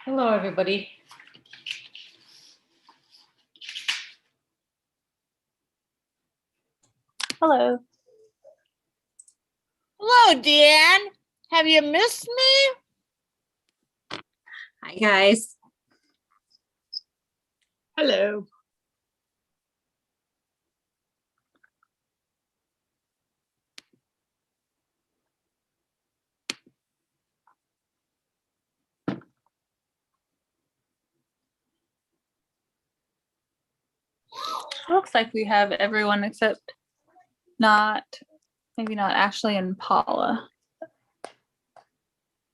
Hello, everybody. Hello. Hello, Dan. Have you missed me? Hi, guys. Hello. Looks like we have everyone except maybe not Ashley and Paula.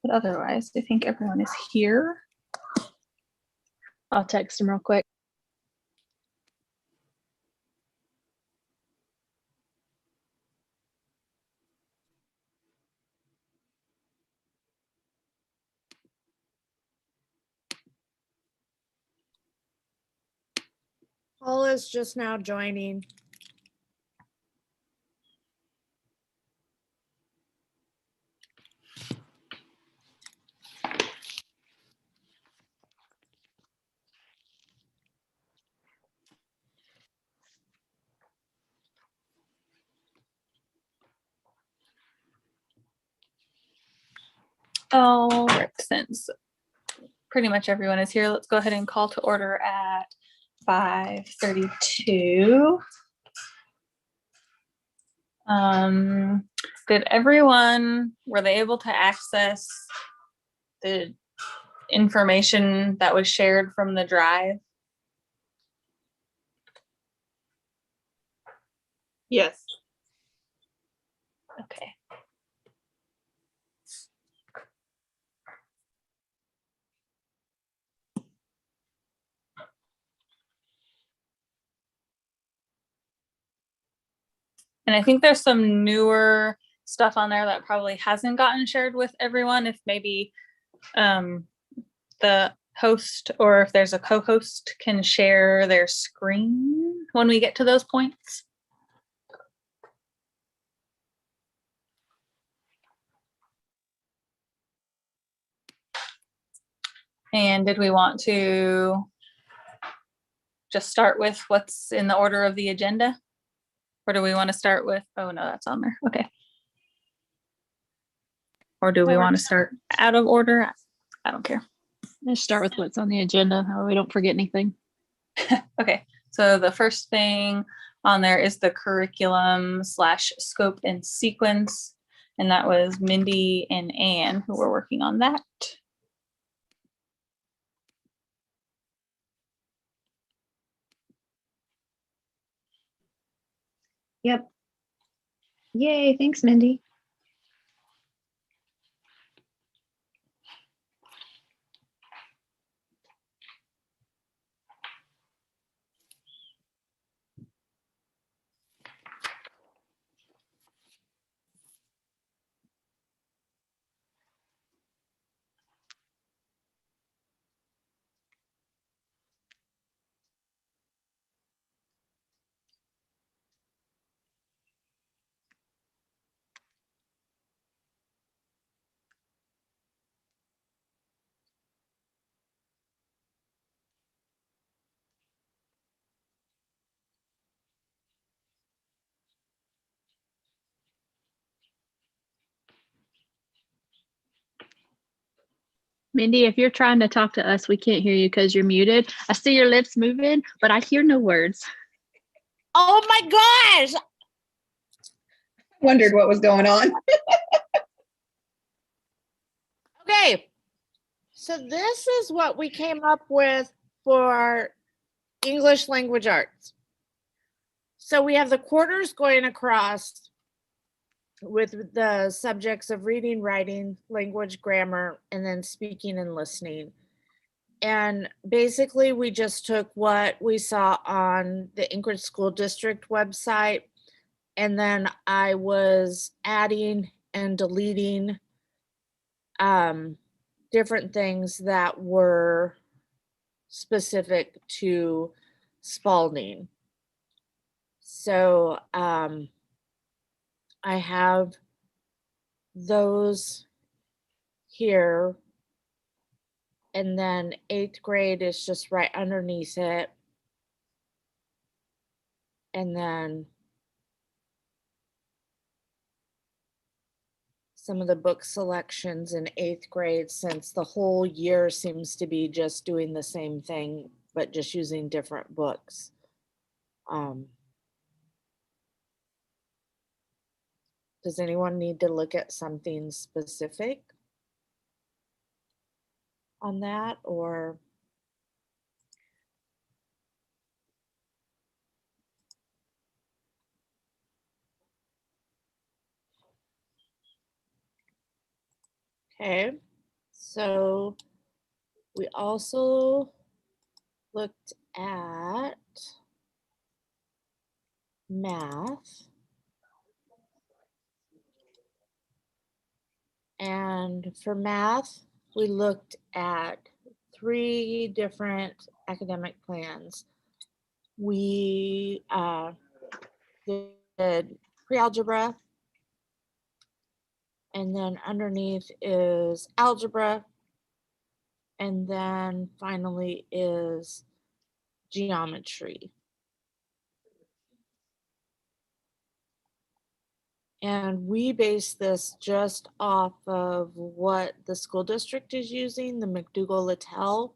But otherwise, I think everyone is here. I'll text him real quick. Paula's just now joining. All right, since pretty much everyone is here, let's go ahead and call to order at 5:32. Were they able to access the information that was shared from the drive? Yes. Okay. And I think there's some newer stuff on there that probably hasn't gotten shared with everyone. If maybe the host or if there's a co-host can share their screen when we get to those points. And did we want to just start with what's in the order of the agenda? Or do we want to start with, oh no, that's on there. Okay. Or do we want to start out of order? I don't care. Let's start with what's on the agenda. That way we don't forget anything. Okay. So the first thing on there is the curriculum/scope and sequence. And that was Mindy and Anne who were working on that. Yep. Yay, thanks, Mindy. Mindy, if you're trying to talk to us, we can't hear you because you're muted. I see your lips moving, but I hear no words. Oh my gosh. Wondered what was going on. Okay. So this is what we came up with for English language arts. So we have the quarters going across with the subjects of reading, writing, language, grammar, and then speaking and listening. And basically we just took what we saw on the Anchorage School District website, and then I was adding and deleting different things that were specific to Spalding. So I have those here. And then 8th grade is just right underneath it. And then some of the book selections in 8th grade, since the whole year seems to be just doing the same thing, but just using different books. Does anyone need to look at something specific on that, or? Okay, so we also looked at math. And for math, we looked at 3 different academic plans. We did pre-algebra, and then underneath is algebra, and then finally is geometry. And we base this just off of what the school district is using, the McDougall-Littell.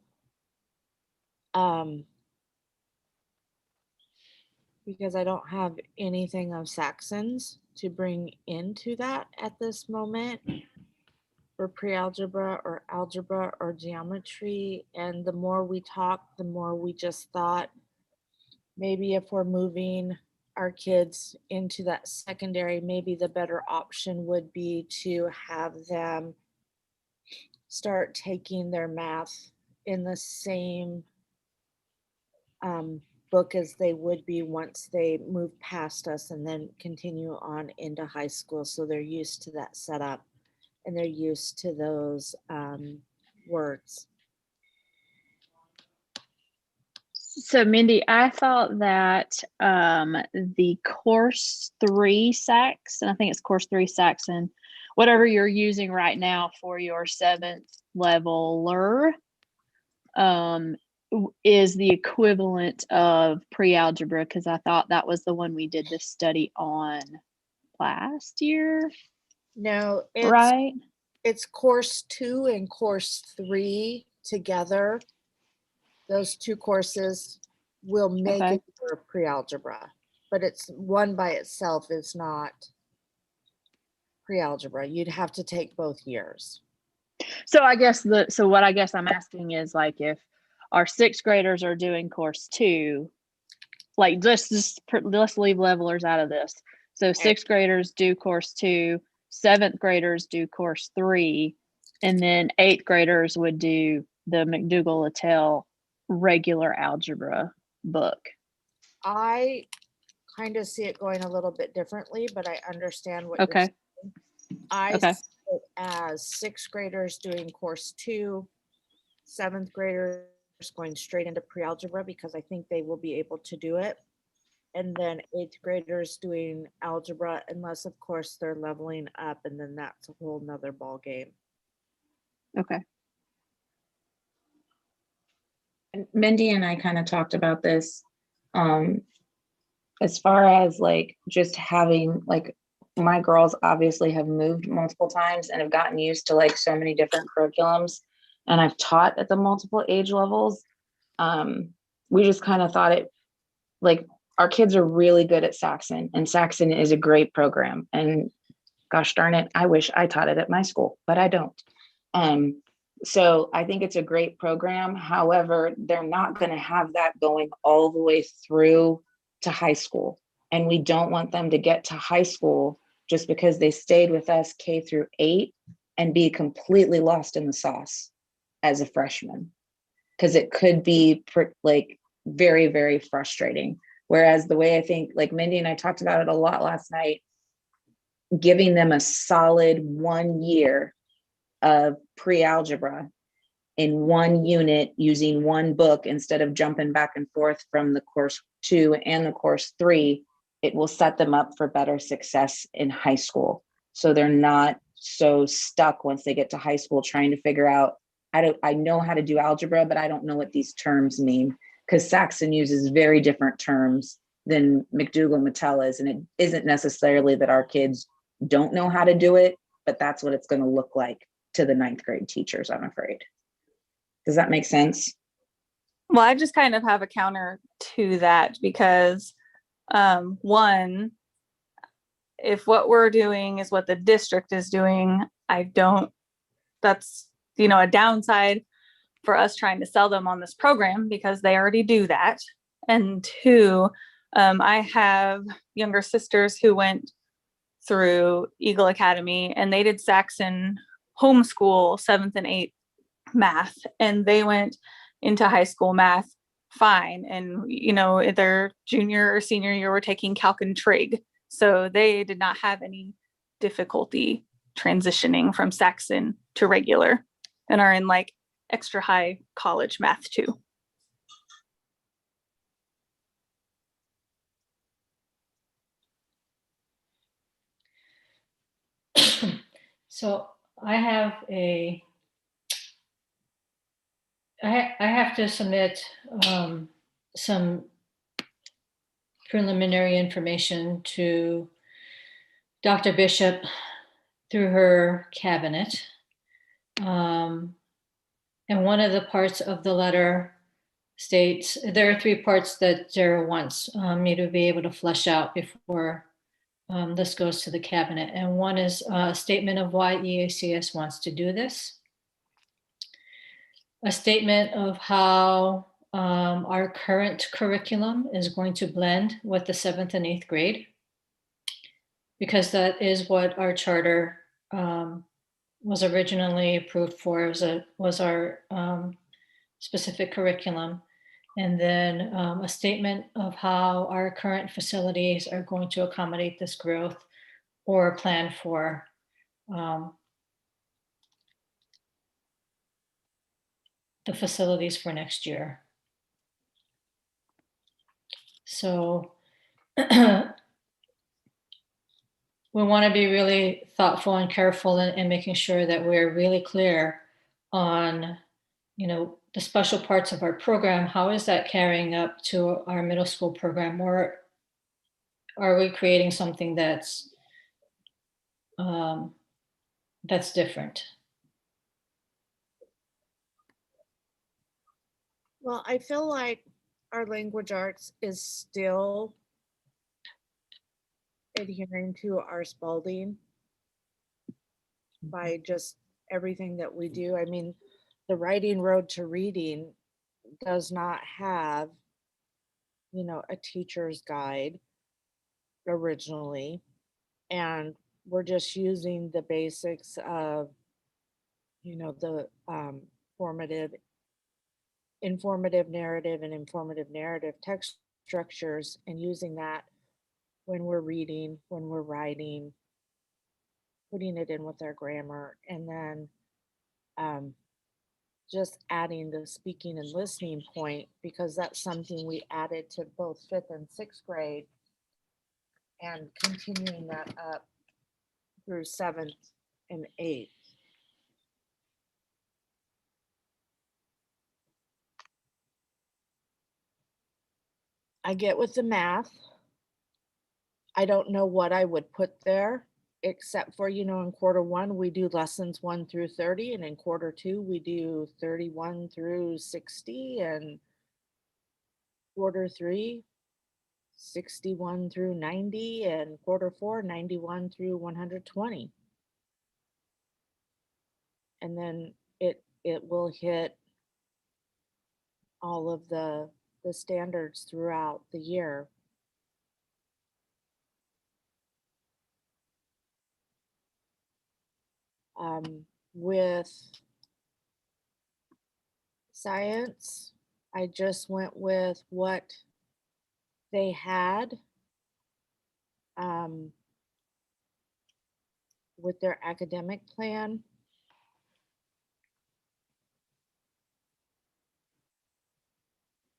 Because I don't have anything of Saxon's to bring into that at this moment for pre-algebra or algebra or geometry. And the more we talked, the more we just thought maybe if we're moving our kids into that secondary, maybe the better option would be to have them start taking their math in the same book as they would be once they move past us and then continue on into high school. So they're used to that setup and they're used to those words. So Mindy, I thought that the course 3 Sax, and I think it's course 3 Saxon, whatever you're using right now for your 7th leveler, is the equivalent of pre-algebra, because I thought that was the one we did this study on last year. No, right? It's course 2 and course 3 together. Those 2 courses will make it for pre-algebra, but it's one by itself is not pre-algebra. You'd have to take both years. So I guess what I guess I'm asking is, like, if our 6th graders are doing course 2, like let's leave levelers out of this. So 6th graders do course 2, 7th graders do course 3, and then 8th graders would do the McDougall-Littell regular algebra book. I kind of see it going a little bit differently, but I understand what you're saying. I see it as 6th graders doing course 2, 7th graders going straight into pre-algebra because I think they will be able to do it. And then 8th graders doing algebra, unless of course they're leveling up, and then that's a whole nother ball game. Okay. And Mindy and I kind of talked about this as far as like just having, like, my girls obviously have moved multiple times and have gotten used to like so many different curriculums, and I've taught at the multiple age levels. We just kind of thought it, like, our kids are really good at Saxon, and Saxon is a great program, and gosh darn it, I wish I taught it at my school, but I don't. So I think it's a great program. However, they're not going to have that going all the way through to high school. And we don't want them to get to high school just because they stayed with us K through 8 and be completely lost in the sauce as a freshman. Because it could be like very, very frustrating. Whereas the way I think, like Mindy and I talked about it a lot last night, giving them a solid 1 year of pre-algebra in 1 unit using 1 book instead of jumping back and forth from the course 2 and the course 3, it will set them up for better success in high school. So they're not so stuck once they get to high school trying to figure out, I know how to do algebra, but I don't know what these terms mean, because Saxon uses very different terms than McDougall Mattel is. And it isn't necessarily that our kids don't know how to do it, but that's what it's going to look like to the 9th grade teachers, I'm afraid. Does that make sense? Well, I just kind of have a counter to that because one, if what we're doing is what the district is doing, that's, a downside for us trying to sell them on this program because they already do that. And two, I have younger sisters who went through Eagle Academy and they did Saxon homeschool 7th and 8th math, and they went into high school math fine. And, their junior or senior year were taking calc and trig. So they did not have any difficulty transitioning from Saxon to regular and are in like extra high college math too. So I have to submit some preliminary information to Dr. Bishop through her cabinet. And one of the parts of the letter states, there are 3 parts that Sarah wants me to be able to flesh out before this goes to the cabinet. And one is a statement of why EACS wants to do this. A statement of how our current curriculum is going to blend with the 7th and 8th grade, because that is what our charter was originally approved for, was our specific curriculum. And then a statement of how our current facilities are going to accommodate this growth or plan for the facilities for next year. So we want to be really thoughtful and careful in making sure that we're really clear on, the special parts of our program. How is that carrying up to our middle school program, or are we creating something that's different? Well, I feel like our language arts is still adhering to our Spalding by just everything that we do. I mean, the Writing Road to Reading does not have, a teacher's guide originally. And we're just using the basics of, the informative narrative and informative narrative text structures, and using that when we're reading, when we're writing, putting it in with our grammar, and then just adding the speaking and listening point, because that's something we added to both 5th and 6th grade, and continuing that up through 7th and 8th. I get with the math. I don't know what I would put there, except for, in Q1, we do lessons 1 through 30, and in Q2, we do 31 through 60, and Q3, 61 through 90, and Q4, 91 through 120. And then it will hit all of the standards throughout the year. With science, I just went with what they had with their academic plan.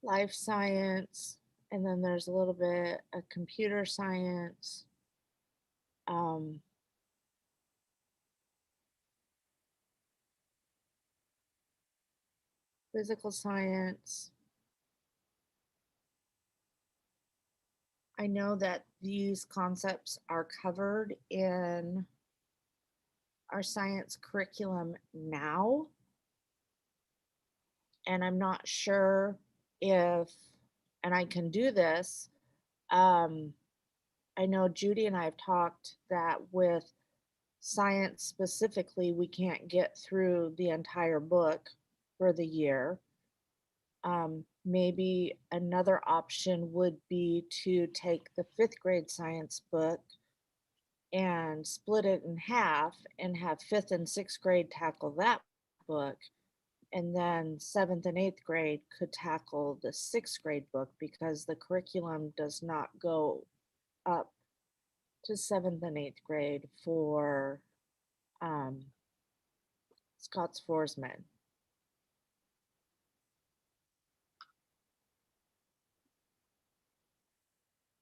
Life science, and then there's a little bit of computer science. physical science. I know that these concepts are covered in our science curriculum now. And I'm not sure if, and I can do this, I know Judy and I have talked that with science specifically, we can't get through the entire book for the year. Maybe another option would be to take the 5th grade science book and split it in half and have 5th and 6th grade tackle that book. And then 7th and 8th grade could tackle the 6th grade book because the curriculum does not go up to 7th and 8th grade for Scott's Foresman.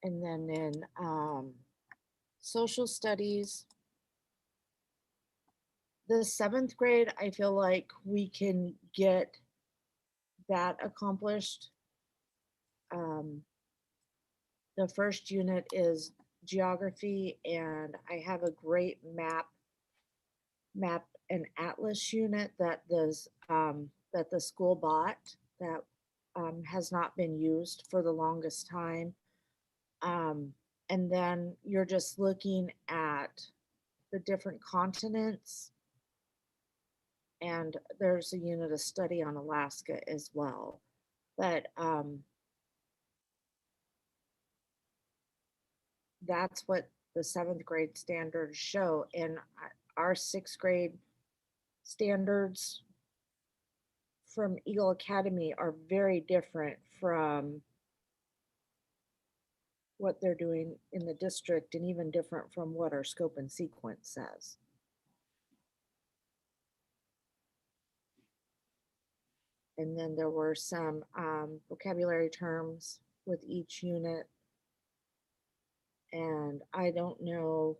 And then in social studies, the 7th grade, I feel like we can get that accomplished. The first unit is geography, and I have a great map and atlas unit that the school bought that has not been used for the longest time. And then you're just looking at the different continents, and there's a unit of study on Alaska as well. But that's what the 7th grade standards show, and our 6th grade standards from Eagle Academy are very different from what they're doing in the district, and even different from what our scope and sequence says. And then there were some vocabulary terms with each unit. And I don't know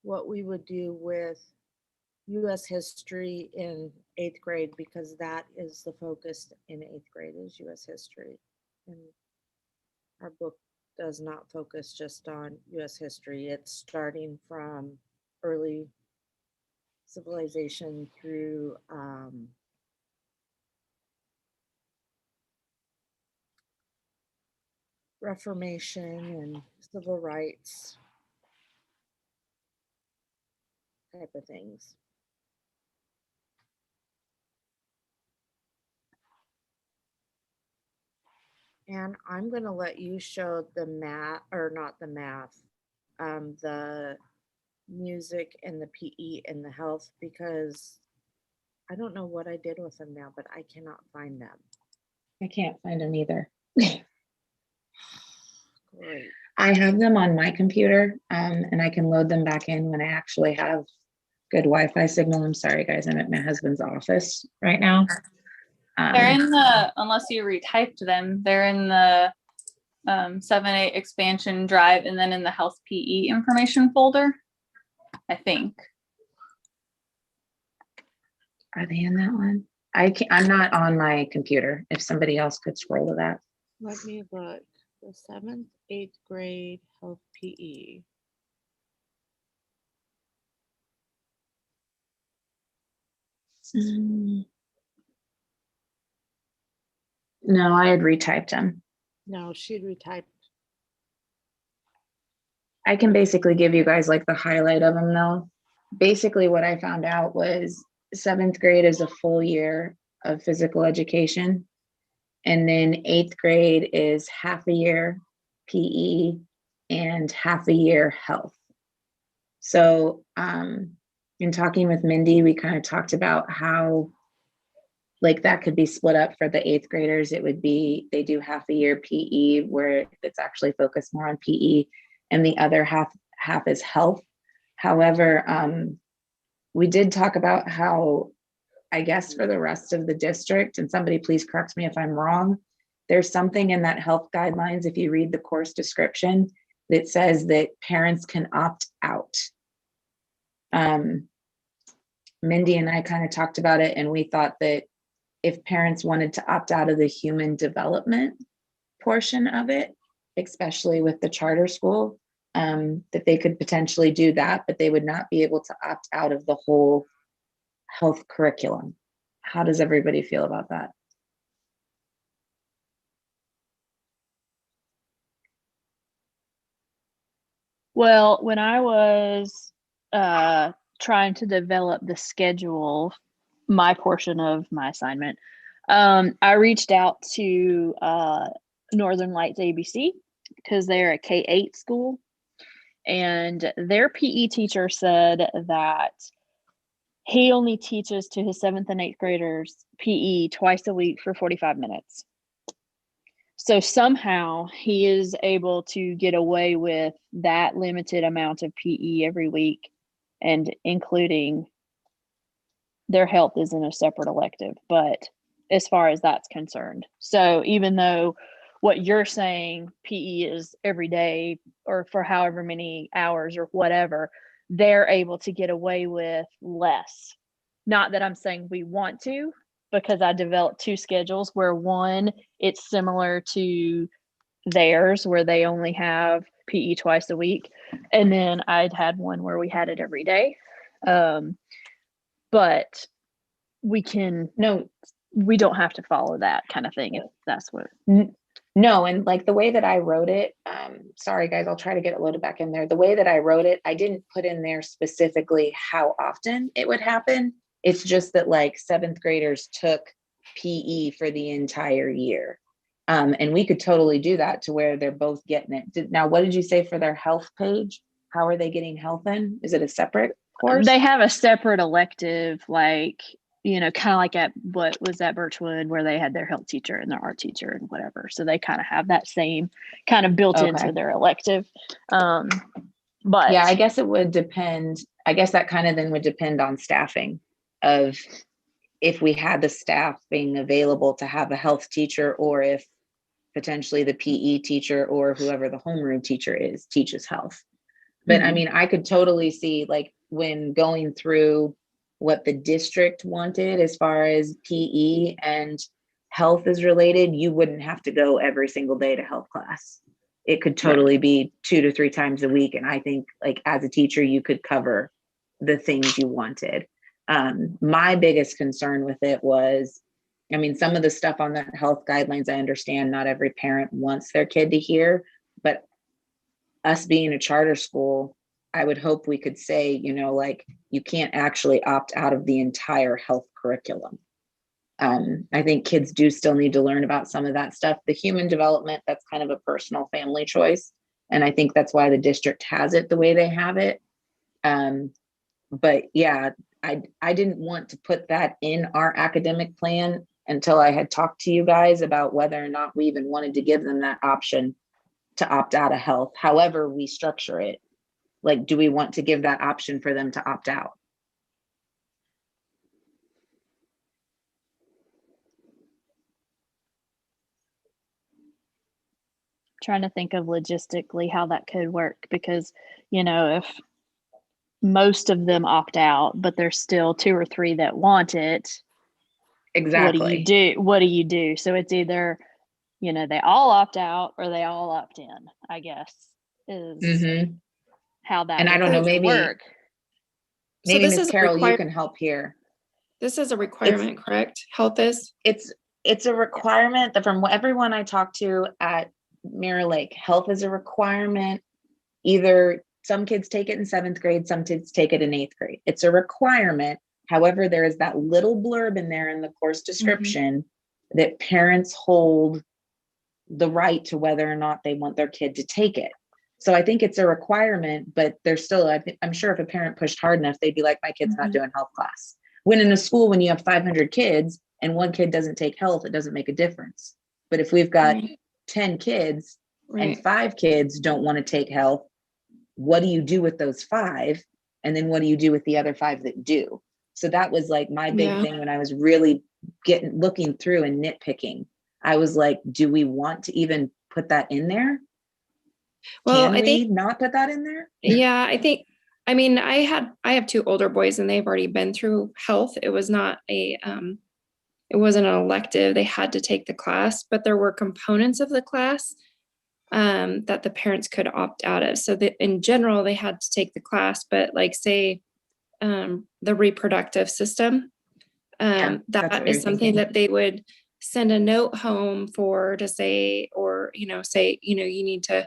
what we would do with US history in 8th grade, because that is the focus in 8th grade is US history. And our book does not focus just on US history. It's starting from early civilization through Reformation and civil rights type of things. And I'm going to let you show the math, or not the math, the music and the PE and the health, because I don't know what I did with them now, but I cannot find them. I can't find them either. Great. I have them on my computer, and I can load them back in when I actually have good Wi-Fi signal. I'm sorry, guys. I'm at my husband's office right now. They're in the, unless you retyped them, they're in the 7-8 expansion drive, and then in the health PE information folder, I think. Are they in that one? I'm not on my computer. If somebody else could scroll to that. Let me look. The 7th, 8th grade health PE. No, I had retyped them. No, she'd retyped. I can basically give you guys like the highlight of them though. Basically what I found out was 7th grade is a full year of physical education. And then 8th grade is half a year PE and half a year health. So in talking with Mindy, we kind of talked about how like that could be split up for the 8th graders. It would be, they do half a year PE where it's actually focused more on PE, and the other half is health. However, we did talk about how, I guess for the rest of the district, and somebody please correct me if I'm wrong, there's something in that health guidelines, if you read the course description, that says that parents can opt out. Mindy and I kind of talked about it, and we thought that if parents wanted to opt out of the human development portion of it, especially with the charter school, that they could potentially do that, but they would not be able to opt out of the whole health curriculum. How does everybody feel about that? Well, when I was trying to develop the schedule, my portion of my assignment, I reached out to Northern Lights ABC because they're a K-8 school, and their PE teacher said that he only teaches to his 7th and 8th graders PE twice a week for 45 minutes. So somehow he is able to get away with that limited amount of PE every week, and including their health isn't a separate elective, but as far as that's concerned. So even though what you're saying, PE is every day or for however many hours or whatever, they're able to get away with less. Not that I'm saying we want to, because I developed 2 schedules where one, it's similar to theirs where they only have PE twice a week. And then I'd had one where we had it every day. But we don't have to follow that kind of thing if that's what. No, and like the way that I wrote it, sorry guys, I'll try to get it loaded back in there. The way that I wrote it, I didn't put in there specifically how often it would happen. It's just that like 7th graders took PE for the entire year. And we could totally do that to where they're both getting it. Now, what did you say for their health page? How are they getting health in? Is it a separate course? They have a separate elective, like, kind of like at what was at Birchwood where they had their health teacher and their art teacher and whatever. So they kind of have that same kind of built into their elective. But yeah, I guess it would depend. I guess that kind of then would depend on staffing of if we had the staff being available to have a health teacher, or if potentially the PE teacher or whoever the homeroom teacher is teaches health. But I mean, I could totally see like when going through what the district wanted as far as PE and health is related, you wouldn't have to go every single day to health class. It could totally be 2 to 3 times a week. And I think like as a teacher, you could cover the things you wanted. My biggest concern with it was, I mean, some of the stuff on the health guidelines, I understand not every parent wants their kid to hear, but us being a charter school, I would hope we could say, like you can't actually opt out of the entire health curriculum. I think kids do still need to learn about some of that stuff. The human development, that's kind of a personal family choice. And I think that's why the district has it the way they have it. But yeah, I didn't want to put that in our academic plan until I had talked to you guys about whether or not we even wanted to give them that option to opt out of health. However we structure it. Like, do we want to give that option for them to opt out? Trying to think of logistically how that could work, because if most of them opt out but there's still 2 or 3 that want it, exactly, what do you do? So it's either they all opt out or they all opt in, I guess, is how that and I don't know, maybe work. Maybe So this Ms. is Carol, you can help here. This is a requirement, correct? Health is? It's a requirement that from everyone I talked to at Mirror Lake, health is a requirement. Either some kids take it in 7th grade, some kids take it in 8th grade. It's a requirement. However, there is that little blurb in there in the course description that parents hold the right to whether or not they want their kid to take it. So I think it's a requirement, but there's still, I'm sure if a parent pushed hard enough, they'd be like, my kid's not doing health class. When in a school, when you have 500 kids and one kid doesn't take health, it doesn't make a difference. But if we've got 10 kids and 5 kids don't want to take health, what do you do with those 5? And then what do you do with the other 5 that do? So that was like my big thing when I was really looking through and nitpicking. I was like, do we want to even put that in there? Well, Can we not put that in there? Yeah, I mean, I have 2 older boys and they've already been through health. It was not a it wasn't an elective. They had to take the class, but there were components of the class that the parents could opt out of. So that in general, they had to take the class, but like say the reproductive system, that's that what is you're something thinking. that they would send a note home for to say, or, say, you need to,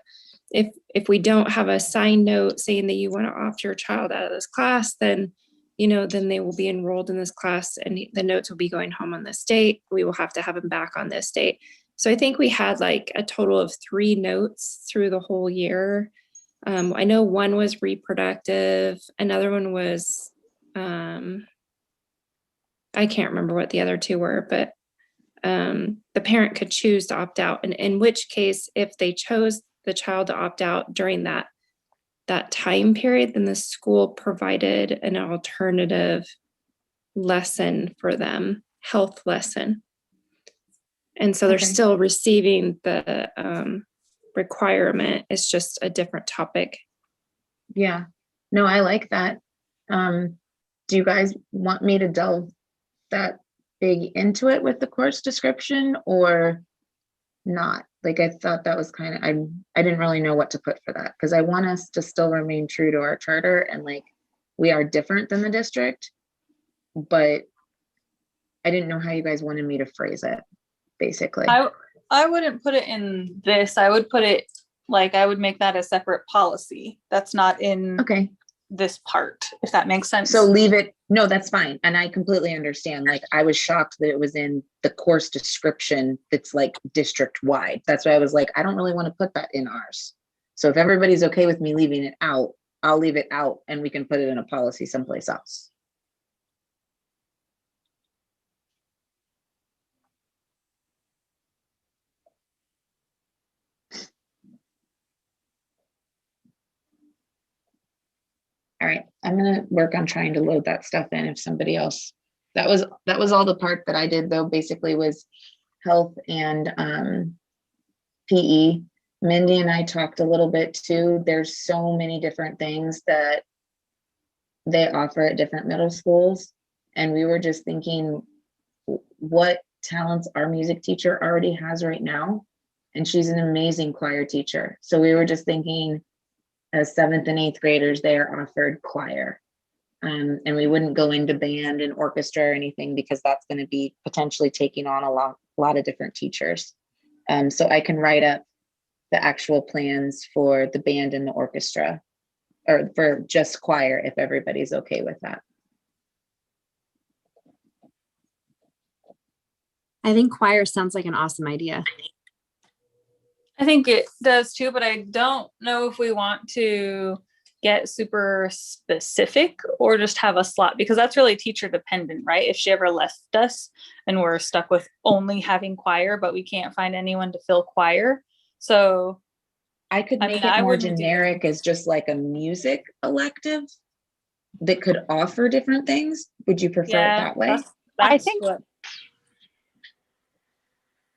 if we don't have a signed note saying that you want to opt your child out of this class, then, then they will be enrolled in this class and the notes will be going home on this date. We will have to have them back on this date. So I think we had like a total of 3 notes through the whole year. I know one was reproductive, another one was, I can't remember what the other 2 were, but the parent could choose to opt out. And in which case, if they chose the child to opt out during that time period, then the school provided an alternative lesson for them, health lesson. And so they're Okay. still receiving the requirement. It's just a different topic. Yeah, no, I like that. Do you guys want me to delve that big into it with the course description or not? Like, I thought that was kind of, I didn't really know what to put for that because I want us to still remain true to our charter and like we are different than the district, but I didn't know how you guys wanted me to phrase it, basically. I wouldn't put it in this. I would put it like I would make that a separate policy. That's not in Okay. this part, if that makes sense. So leave it. No, that's fine. And I completely understand. Like, I was shocked that it was in the course description that's like district wide. That's why I was like, I don't really want to put that in ours. So if everybody's okay with me leaving it out, I'll leave it out and we can put it in a policy someplace else. All right, I'm gonna work on trying to load that stuff in if somebody else, that was all the part that I did though, basically was health and PE. Mindy and I talked a little bit too. There's so many different things that they offer at different middle schools. And we were just thinking what talents our music teacher already has right now. And she's an amazing choir teacher. So we were just thinking as 7th and 8th graders, they are offered choir. And we wouldn't go into band and orchestra or anything because that's going to be potentially taking on a lot of different teachers. So I can write up the actual plans for the band and the orchestra, or for just choir, if everybody's okay with that. I think choir sounds like an awesome idea. I think it does too, but I don't know if we want to get super specific or just have a slot, because that's really teacher dependent, right? If she ever left us and we're stuck with only having choir, but we can't find anyone to fill choir. So I could make it more generic as just like a music elective that could offer different things. Would you prefer it that way? That's I think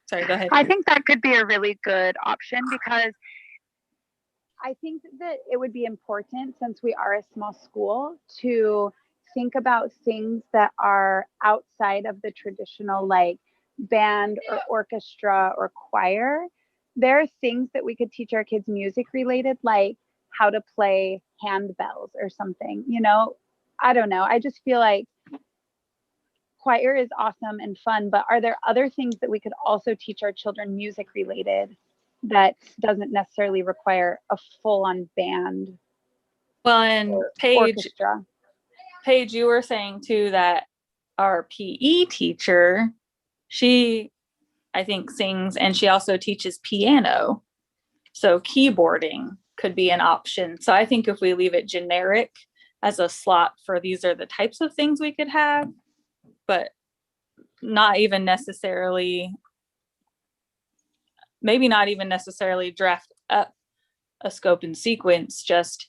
Sorry, go ahead. I think that could be a really good option because I think that it would be important, since we are a small school, to think about things that are outside of the traditional like band or orchestra or choir. There are things that we could teach our kids music related, like how to play handbells or something, I don't know. I just feel like choir is awesome and fun, but are there other things that we could also teach our children music related that doesn't necessarily require a full-on band? Well, and orchestra. Paige, you were saying too that our PE teacher, she, I think, sings, and she also teaches piano. So keyboarding could be an option. So I think if we leave it generic as a slot for these are the types of things we could have, but not even necessarily, maybe not even necessarily draft up a scope and sequence, just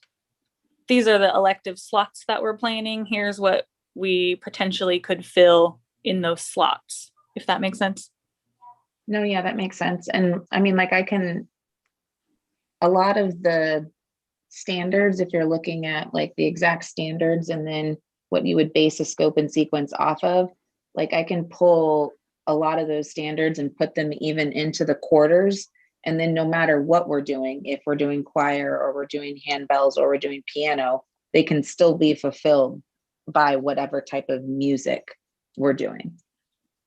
these are the elective slots that we're planning. Here's what we potentially could fill in those slots, if that makes sense. No, yeah, that makes sense. And I mean, like a lot of the standards, if you're looking at like the exact standards and then what you would base a scope and sequence off of, like I can pull a lot of those standards and put them even into the quarters. And then no matter what we're doing, if we're doing choir or we're doing handbells or we're doing piano, they can still be fulfilled by whatever type of music we're doing.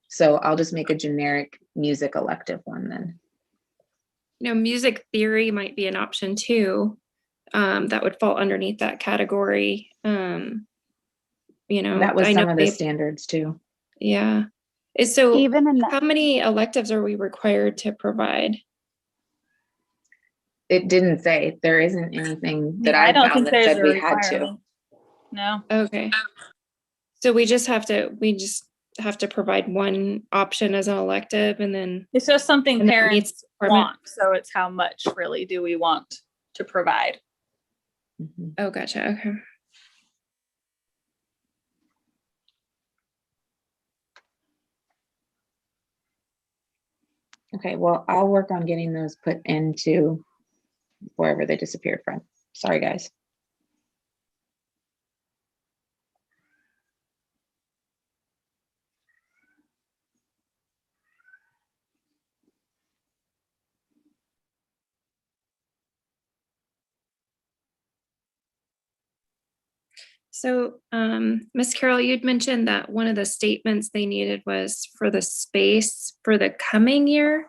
So I'll just make a generic music elective one then. You know, music theory might be an option too. That would fall underneath that category. You know, That was I know some of the they- standards too. Yeah. So Even in that, how many electives are we required to provide? It didn't say. There isn't anything that Yeah, I I don't found think that there's said a we had to. requirement. No. Okay. So we just have to provide one option as an elective, and then It's just something and then it parents meets the requirement. want. So it's how much really do we want to provide? Mhm. Oh, gotcha. Okay. Okay, well, I'll work on getting those put into wherever they disappeared from. Sorry, guys. So, Miss Carol, you'd mentioned that one of the statements they needed was for the space for the coming year.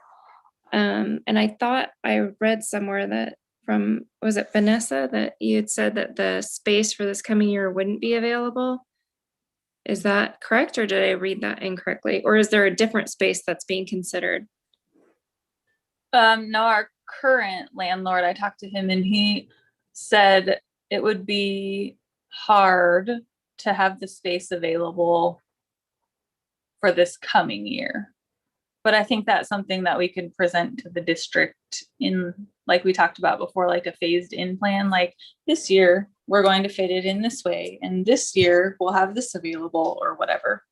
And I thought I read somewhere that was it Vanessa, that you had said that the space for this coming year wouldn't be available? Is that correct, or did I read that incorrectly? Or is there a different space that's being considered? No, our current landlord, I talked to him and he said it would be hard to have the space available for this coming year. But I think that's something that we could present to the district in, like we talked about before, like a phased in plan. Like this year, we're going to fit it in this way, and this year we'll have this available or whatever.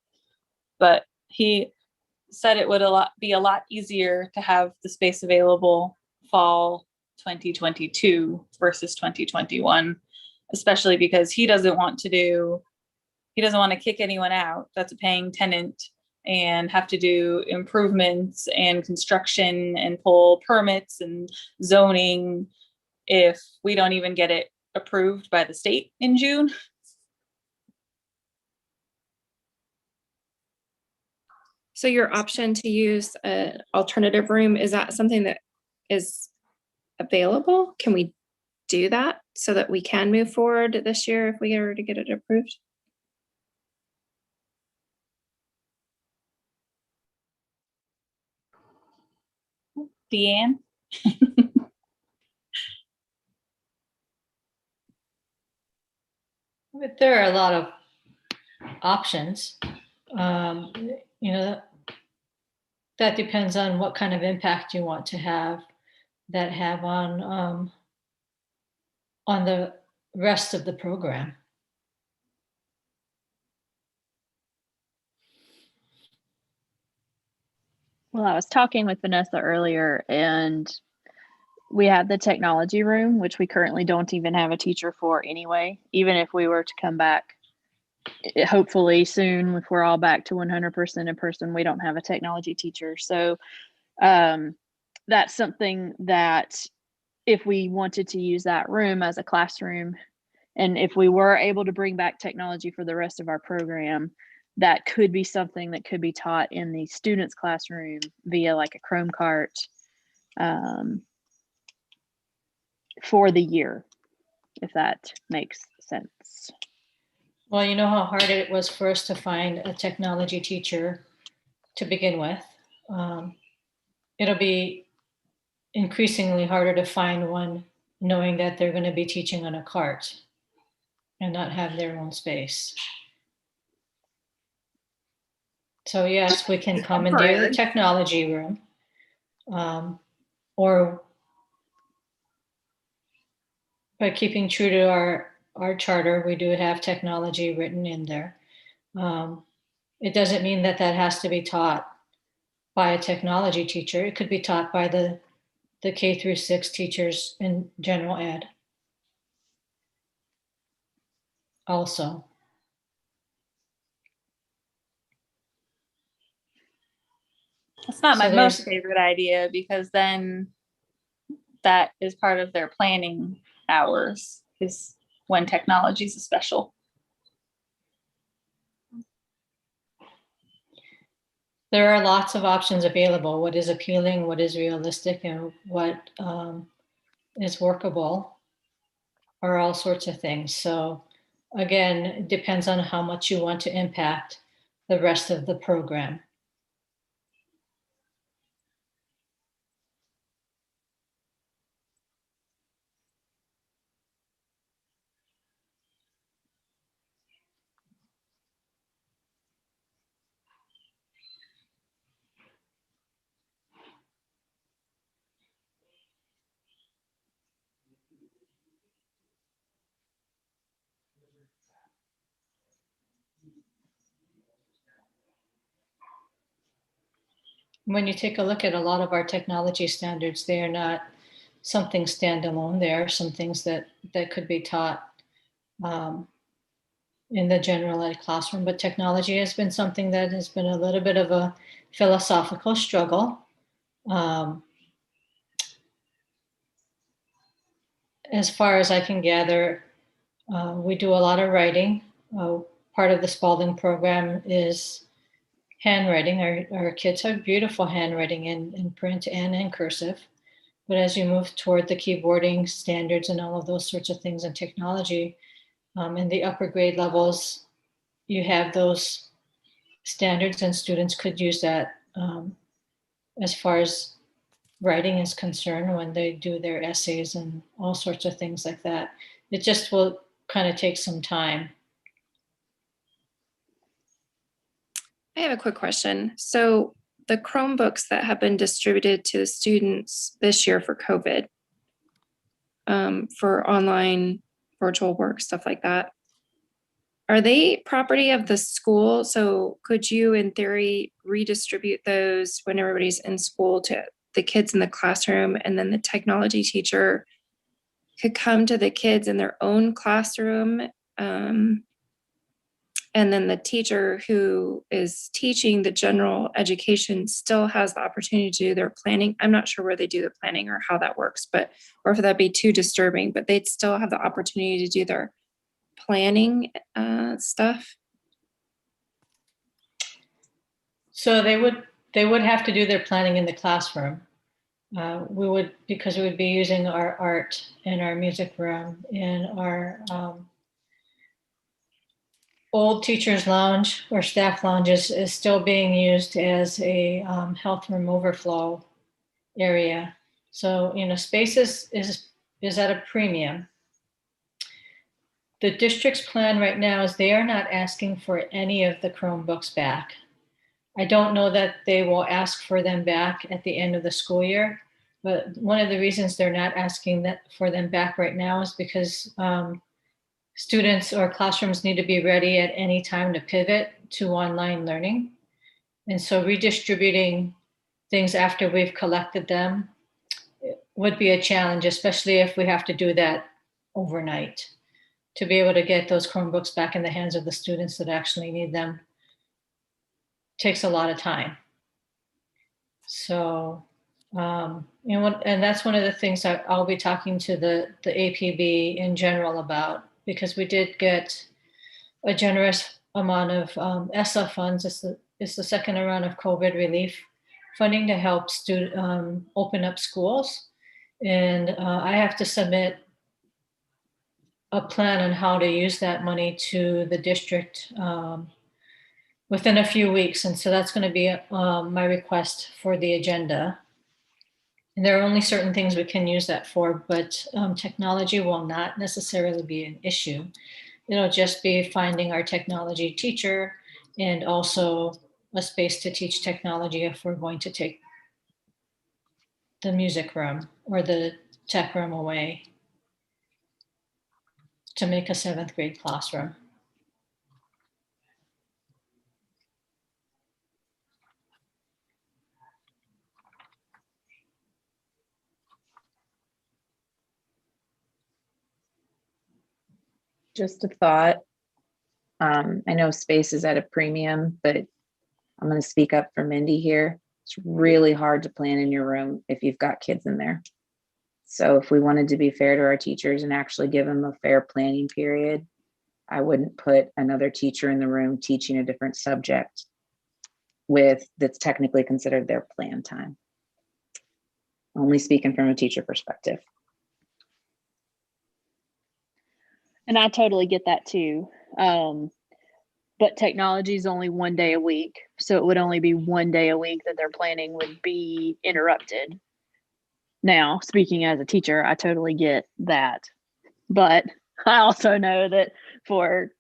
But he said it would be a lot easier to have the space available fall 2022 versus 2021, especially because he doesn't want to kick anyone out that's a paying tenant and have to do improvements and construction and pull permits and zoning if we don't even get it approved by the state in June. So your option to use an alternative room, is that something that is available? Can we do that so that we can move forward this year if we were to get it approved? Deanne? But there are a lot of options. Um, you know, that depends on what kind of impact you want to have on the rest of the program. Well, I was talking with Vanessa earlier, and we have the technology room, which we currently don't even have a teacher for anyway. Even if we were to come back, hopefully soon, if we're all back to 100% in person, we don't have a technology teacher. So that's something that if we wanted to use that room as a classroom, and if we were able to bring back technology for the rest of our program, that could be something that could be taught in the students' classroom via like a Chrome cart for the year, if that makes sense. Well, you know how hard it was for us to find a technology teacher to begin with. It'll be increasingly harder to find one knowing that they're going to be teaching on a cart and not have their own space. So yes, we can commandeer the technology room, or by keeping true to our charter, we do have technology written in there. It doesn't mean that has to be taught by a technology teacher. It could be taught by the K through 6 teachers in general ed also. It's not my So most there's- favorite idea because then that is part of their planning hours is when technology is special. There are lots of options available. What is appealing, what is realistic, and what is workable are all sorts of things. So again, it depends on how much you want to impact the rest of the program. When you take a look at a lot of our technology standards, they are not something standalone. There are some things that could be taught in the general ed classroom, but technology has been something that has been a little bit of a philosophical struggle. As far as I can gather, we do a lot of writing. Part of the Spalding program is handwriting. Our kids have beautiful handwriting in print and in cursive. But as you move toward the keyboarding standards and all of those sorts of things and technology, in the upper grade levels, you have those standards and students could use that as far as writing is concerned when they do their essays and all sorts of things like that. It just will kind of take some time. I have a quick question. So the Chromebooks that have been distributed to the students this year for COVID, for online virtual work, stuff like that, are they property of the school? So could you, in theory, redistribute those when everybody's in school to the kids in the classroom, and then the technology teacher could come to the kids in their own classroom, and then the teacher who is teaching the general education still has the opportunity to do their planning? I'm not sure where they do the planning or how that works, but, or if that'd be too disturbing, but they'd still have the opportunity to do their planning stuff. So they would have to do their planning in the classroom. We would, because we would be using our art and our music room in our old teacher's lounge or staff lounge is still being used as a health room overflow area. So, space is at a premium. The district's plan right now is they are not asking for any of the Chromebooks back. I don't know that they will ask for them back at the end of the school year, but one of the reasons they're not asking for them back right now is because students or classrooms need to be ready at any time to pivot to online learning. And so redistributing things after we've collected them would be a challenge, especially if we have to do that overnight. To be able to get those Chromebooks back in the hands of the students that actually need them takes a lot of time. So, and that's one of the things that I'll be talking to the APB in general about, because we did get a generous amount of ESSA funds. It's the second round of COVID relief funding to help open up schools. And I have to submit a plan on how to use that money to the district within a few weeks. And so that's going to be my request for the agenda. And there are only certain things we can use that for, but technology will not necessarily be an issue. It'll just be finding our technology teacher and also a space to teach technology if we're going to take the music room or the tech room away to make a 7th grade classroom. Just a thought. I know space is at a premium, but I'm going to speak up for Mindy here. It's really hard to plan in your room if you've got kids in there. So if we wanted to be fair to our teachers and actually give them a fair planning period, I wouldn't put another teacher in the room teaching a different subject that's technically considered their plan time. Only speaking from a teacher perspective. And I totally get that too. But technology is only one day a week. So it would only be one day a week that their planning would be interrupted. Now, speaking as a teacher, I totally get that. But I also know that for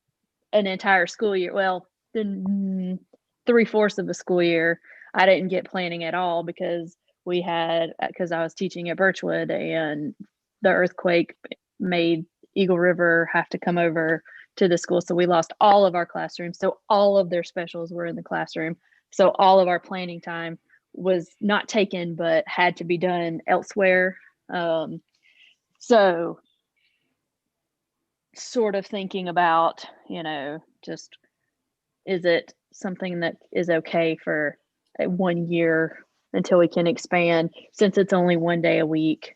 an entire school year, well, then 3/4 of a school year, I didn't get planning at all because I was teaching at Birchwood and the earthquake made Eagle River have to come over to the school. So we lost all of our classrooms. So all of their specials were in the classroom. So all of our planning time was not taken, but had to be done elsewhere. So sort of thinking about, just is it something that is okay for 1 year until we can expand, since it's only one day a week?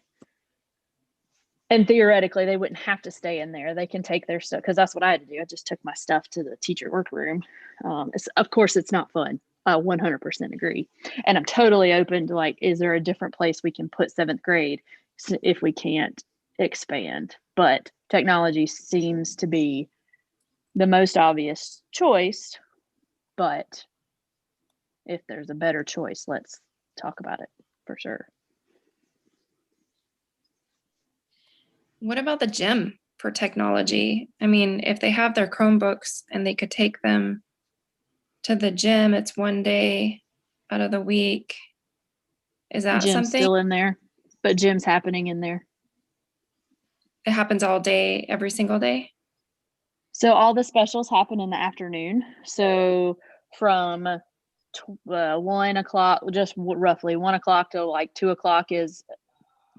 And theoretically, they wouldn't have to stay in there. They can take their stuff, because that's what I had to do. I just took my stuff to the teacher workroom. Of course, it's not fun. I 100% agree. And I'm totally open to, like, is there a different place we can put 7th grade if we can't expand? But technology seems to be the most obvious choice. But if there's a better choice, let's talk about it for sure. What about the gym for technology? I mean, if they have their Chromebooks and they could take them to the gym, it's one day out of the week. Is that Gym's something? still in there, but gym's happening in there. It happens all day, every single day? So all the specials happen in the afternoon. So from 1 o'clock, just roughly 1 o'clock to like 2 o'clock is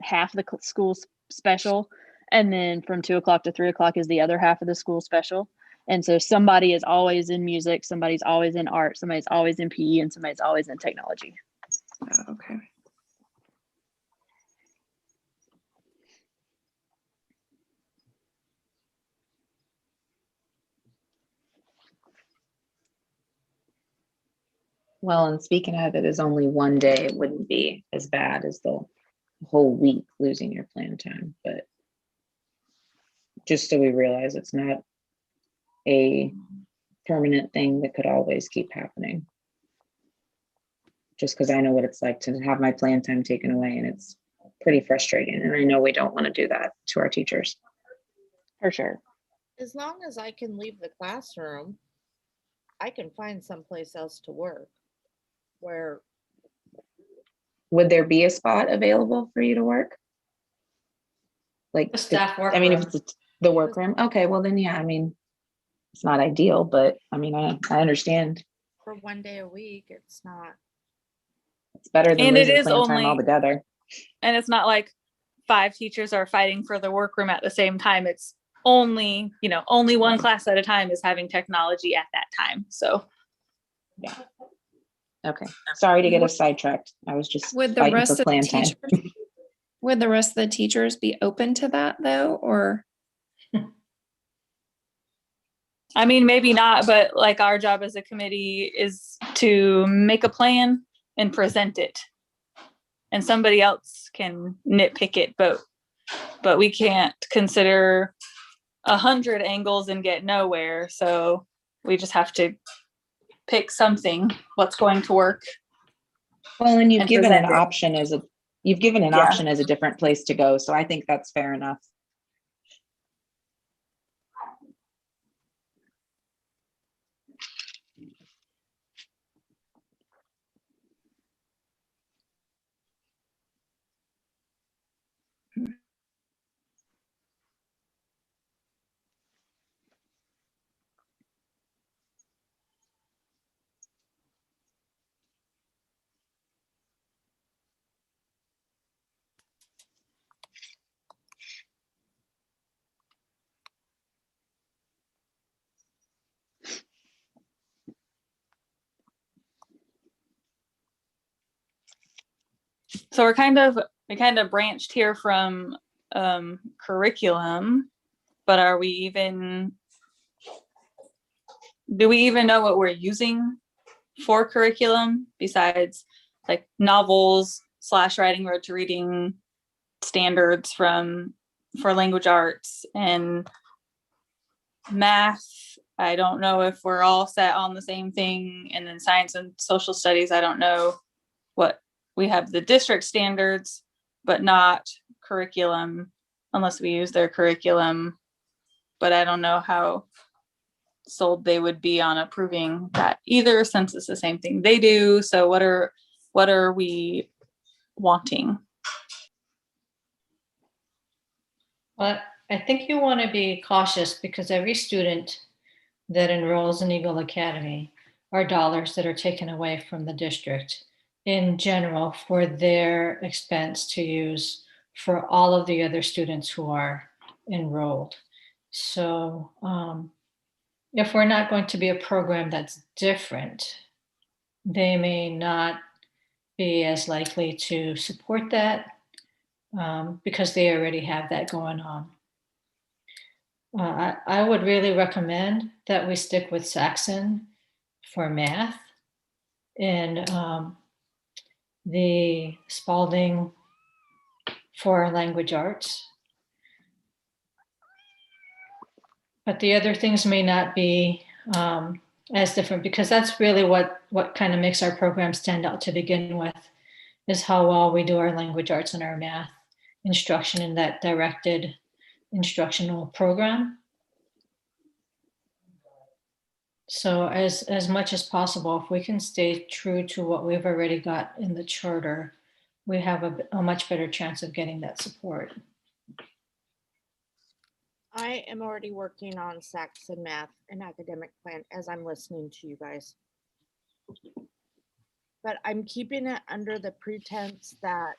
half the school's special. And then from 2 o'clock to 3 o'clock is the other half of the school special. And so somebody is always in music, somebody's always in art, somebody's always in PE, and somebody's always in technology. Oh, okay. Well, and speaking of it is only one day, it wouldn't be as bad as the whole week losing your plan time. But just so we realize it's not a permanent thing that could always keep happening. Just because I know what it's like to have my plan time taken away, and it's pretty frustrating. And I know we don't want to do that to our teachers. For sure. As long as I can leave the classroom, I can find someplace else to work where. Would there be a spot available for you to work? Like The staff I mean, if workroom. it's the workroom, okay, well then, yeah, I mean, it's not ideal, but I mean, I understand. For one day a week, it's not. It's better than And it losing is plan time only, altogether. and it's not like 5 teachers are fighting for the workroom at the same time. It's only, only one class at a time is having technology at that time. So Yeah. Okay. Sorry to get us sidetracked. I was just Would the fighting rest for of the plan time. teachers, would the rest of the teachers be open to that though, or? I mean, maybe not, but like our job as a committee is to make a plan and present it. And somebody else can nitpick it, but we can't consider 100 angles and get nowhere. So we just have to pick something, what's going to work. Well, and you've and given an present it. option as a different place to go. So I think that's fair enough. So we kind of branched here from curriculum, but do we even know what we're using for curriculum besides like novels / writing road to reading standards for language arts and math? I don't know if we're all set on the same thing. And then science and social studies, I don't know what we have the district standards, but not curriculum unless we use their curriculum. But I don't know how sold they would be on approving that either, since it's the same thing they do. So what are we wanting? But I think you want to be cautious because every student that enrolls in Eagle Academy are dollars that are taken away from the district in general for their expense to use for all of the other students who are enrolled. So if we're not going to be a program that's different, they may not be as likely to support that because they already have that going on. I would really recommend that we stick with Saxon for math and the Spalding for language arts. But the other things may not be as different because that's really what kind of makes our program stand out to begin with, is how well we do our language arts and our math instruction in that directed instructional program. So as much as possible, if we can stay true to what we've already got in the charter, we have a much better chance of getting that support. I am already working on Saxon math and academic plan as I'm listening to you guys. But I'm keeping it under the pretense that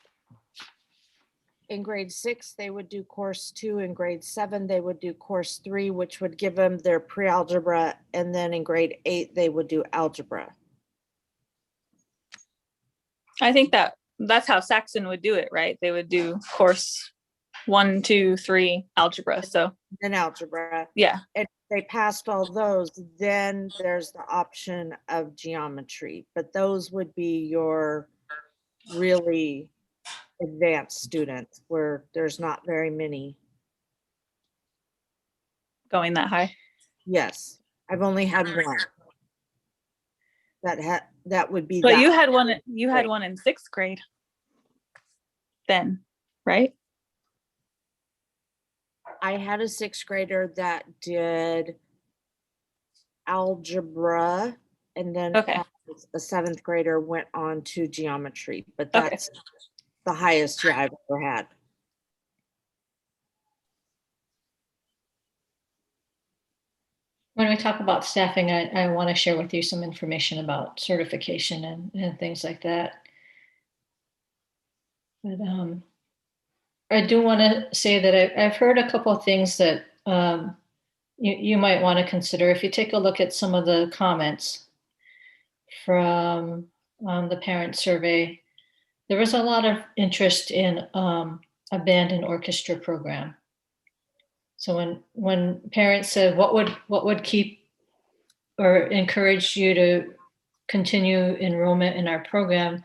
in grade 6, they would do course 2. In grade 7, they would do course 3, which would give them their pre-algebra. And then in grade 8, they would do algebra. I think that's how Saxon would do it, right? They would do course 1, 2, 3 algebra. So Then algebra. yeah. And if they passed all those, then there's the option of geometry. But those would be your really advanced students where there's not very many. Going that high. Yes, I've only had one. That would be But that. you had one in 6th grade then, right? I had a 6th grader that did algebra, and then Okay. a 7th grader went on to geometry, but that's the highest year I've ever had. When we talk about staffing, I want to share with you some information about certification and things like that. But I do want to say that I've heard a couple of things that you might want to consider. If you take a look at some of the comments from the parent survey, there was a lot of interest in a band and orchestra program. So when parents said what would keep or encourage you to continue enrollment in our program,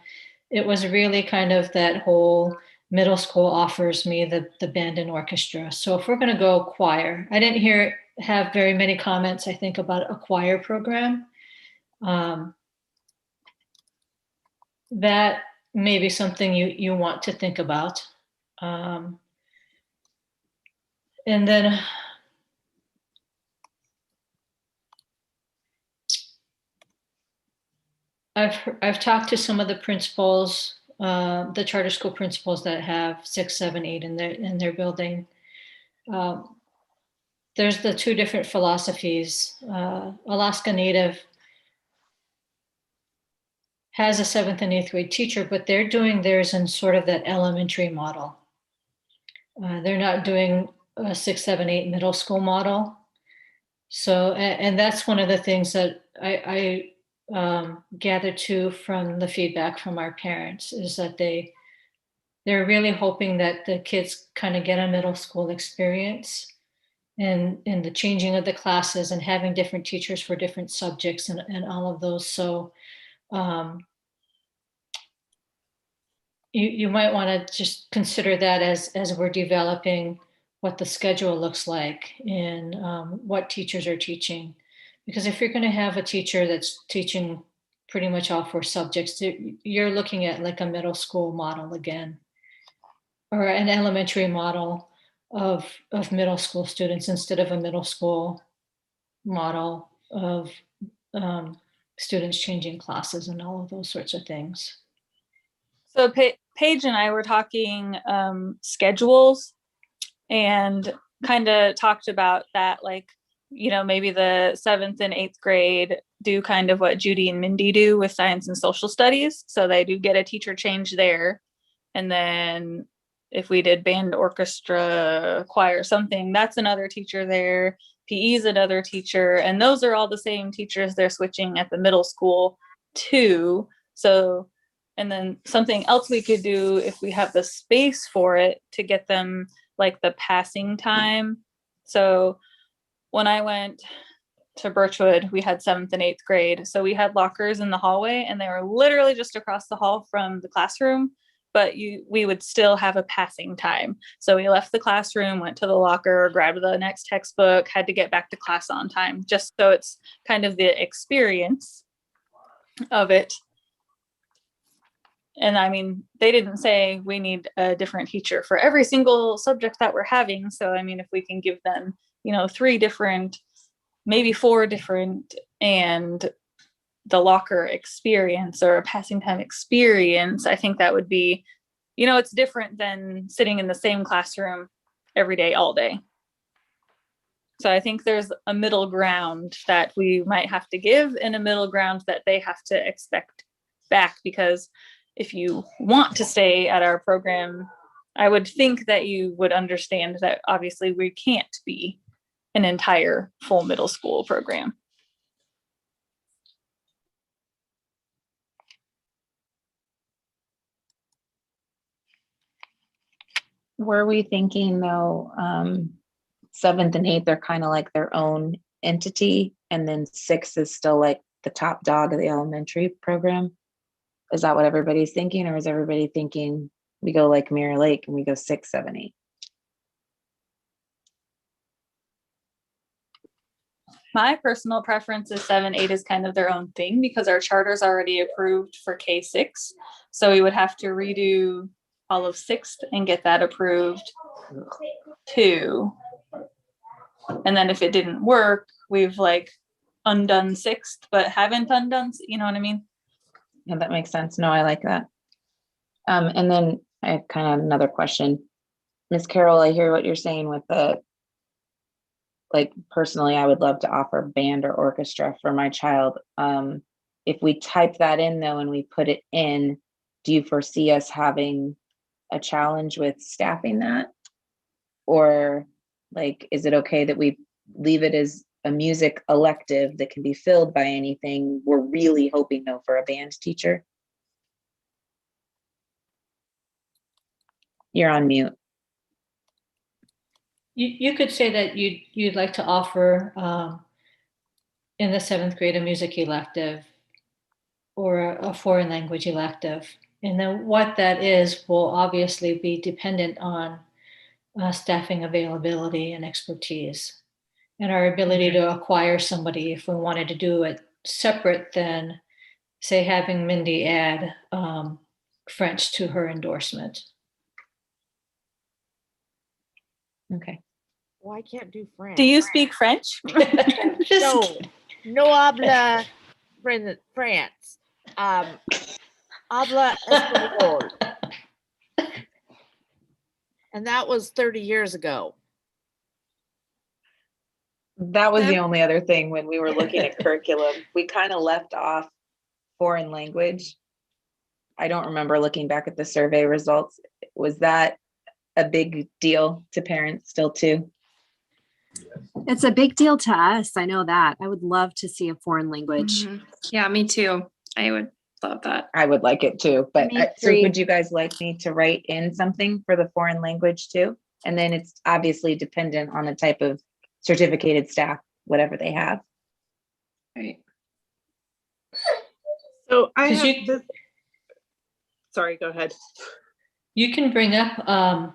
it was really kind of that whole middle school offers me the band and orchestra. So if we're going to go choir, I didn't have very many comments, I think, about a choir program. That may be something you want to think about. And then I've talked to some of the principals, the charter school principals that have 6, 7, 8 in their building. There's the 2 different philosophies. Alaska Native has a 7th and 8th grade teacher, but they're doing theirs in sort of that elementary model. They're not doing a 6, 7, 8 middle school model. So, and that's one of the things that I gathered too from the feedback from our parents, is that they they're really hoping that the kids kind of get a middle school experience and in the changing of the classes and having different teachers for different subjects and all of those. So you might want to just consider that as we're developing what the schedule looks like and what teachers are teaching. Because if you're going to have a teacher that's teaching pretty much all 4 subjects, you're looking at like a middle school model again, or an elementary model of middle school students instead of a middle school model of students changing classes and all of those sorts of things. So Paige and I were talking schedules and kind of talked about that, like, you know, maybe the 7th and 8th grade do kind of what Judy and Mindy do with science and social studies. So they do get a teacher change there. And then if we did band, orchestra, choir, something, that's another teacher there. PE is another teacher. And those are all the same teachers they're switching at the middle school too. So, and then something else we could do if we have the space for it to get them like the passing time. So when I went to Birchwood, we had 7th and 8th grade. So we had lockers in the hallway and they were literally just across the hall from the classroom, but we would still have a passing time. So we left the classroom, went to the locker, grabbed the next textbook, had to get back to class on time, just so it's kind of the experience of it. And I mean, they didn't say we need a different teacher for every single subject that we're having. So, I mean, if we can give them, you know, 3 different, maybe 4 different, and the locker experience or a passing time experience, I think that would be, you know, it's different than sitting in the same classroom every day, all day. So I think there's a middle ground that we might have to give and a middle ground that they have to expect back, because if you want to stay at our program, I would think that you would understand that obviously we can't be an entire full middle school program. Were we thinking though, 7th and 8th are kind of like their own entity, and then 6 is still like the top dog of the elementary program? Is that what everybody's thinking, or is everybody thinking we go like Mirror Lake and we go 6, 7, 8? My personal preference is 7, 8 is kind of their own thing because our charter's already approved for K6. So we would have to redo all of 6th and get that approved too. And then if it didn't work, we've like undone 6th, but haven't undone, you know what I mean? Yeah, that makes sense. No, I like that. And then I have kind of another question. Miss Carol, I hear what you're saying with the, like, personally, I would love to offer band or orchestra for my child. If we type that in though, and we put it in, do you foresee us having a challenge with staffing that? Or like, is it okay that we leave it as a music elective that can be filled by anything? We're really hoping though for a band teacher. You're on mute. You could say that you'd like to offer in the 7th grade a music elective or a foreign language elective. And then what that is will obviously be dependent on staffing availability and expertise and our ability to acquire somebody if we wanted to do it separate than, say, having Mindy add French to her endorsement. Okay. Well, I can't do French. Do you speak French? No habla France. Habla español. And that was 30 years ago. That was the only other thing when we were looking at curriculum. We kind of left off foreign language. I don't remember looking back at the survey results. Was that a big deal to parents still too? It's a big deal to us. I know that. I would love to see a foreign language. Yeah, me too. I would love that. I would like it too, but Me so three. would you guys like me to write in something for the foreign language too? And then it's obviously dependent on the type of certificated staff, whatever they have. Right. So I 'Cause have you- this. Sorry, go ahead. You can bring up,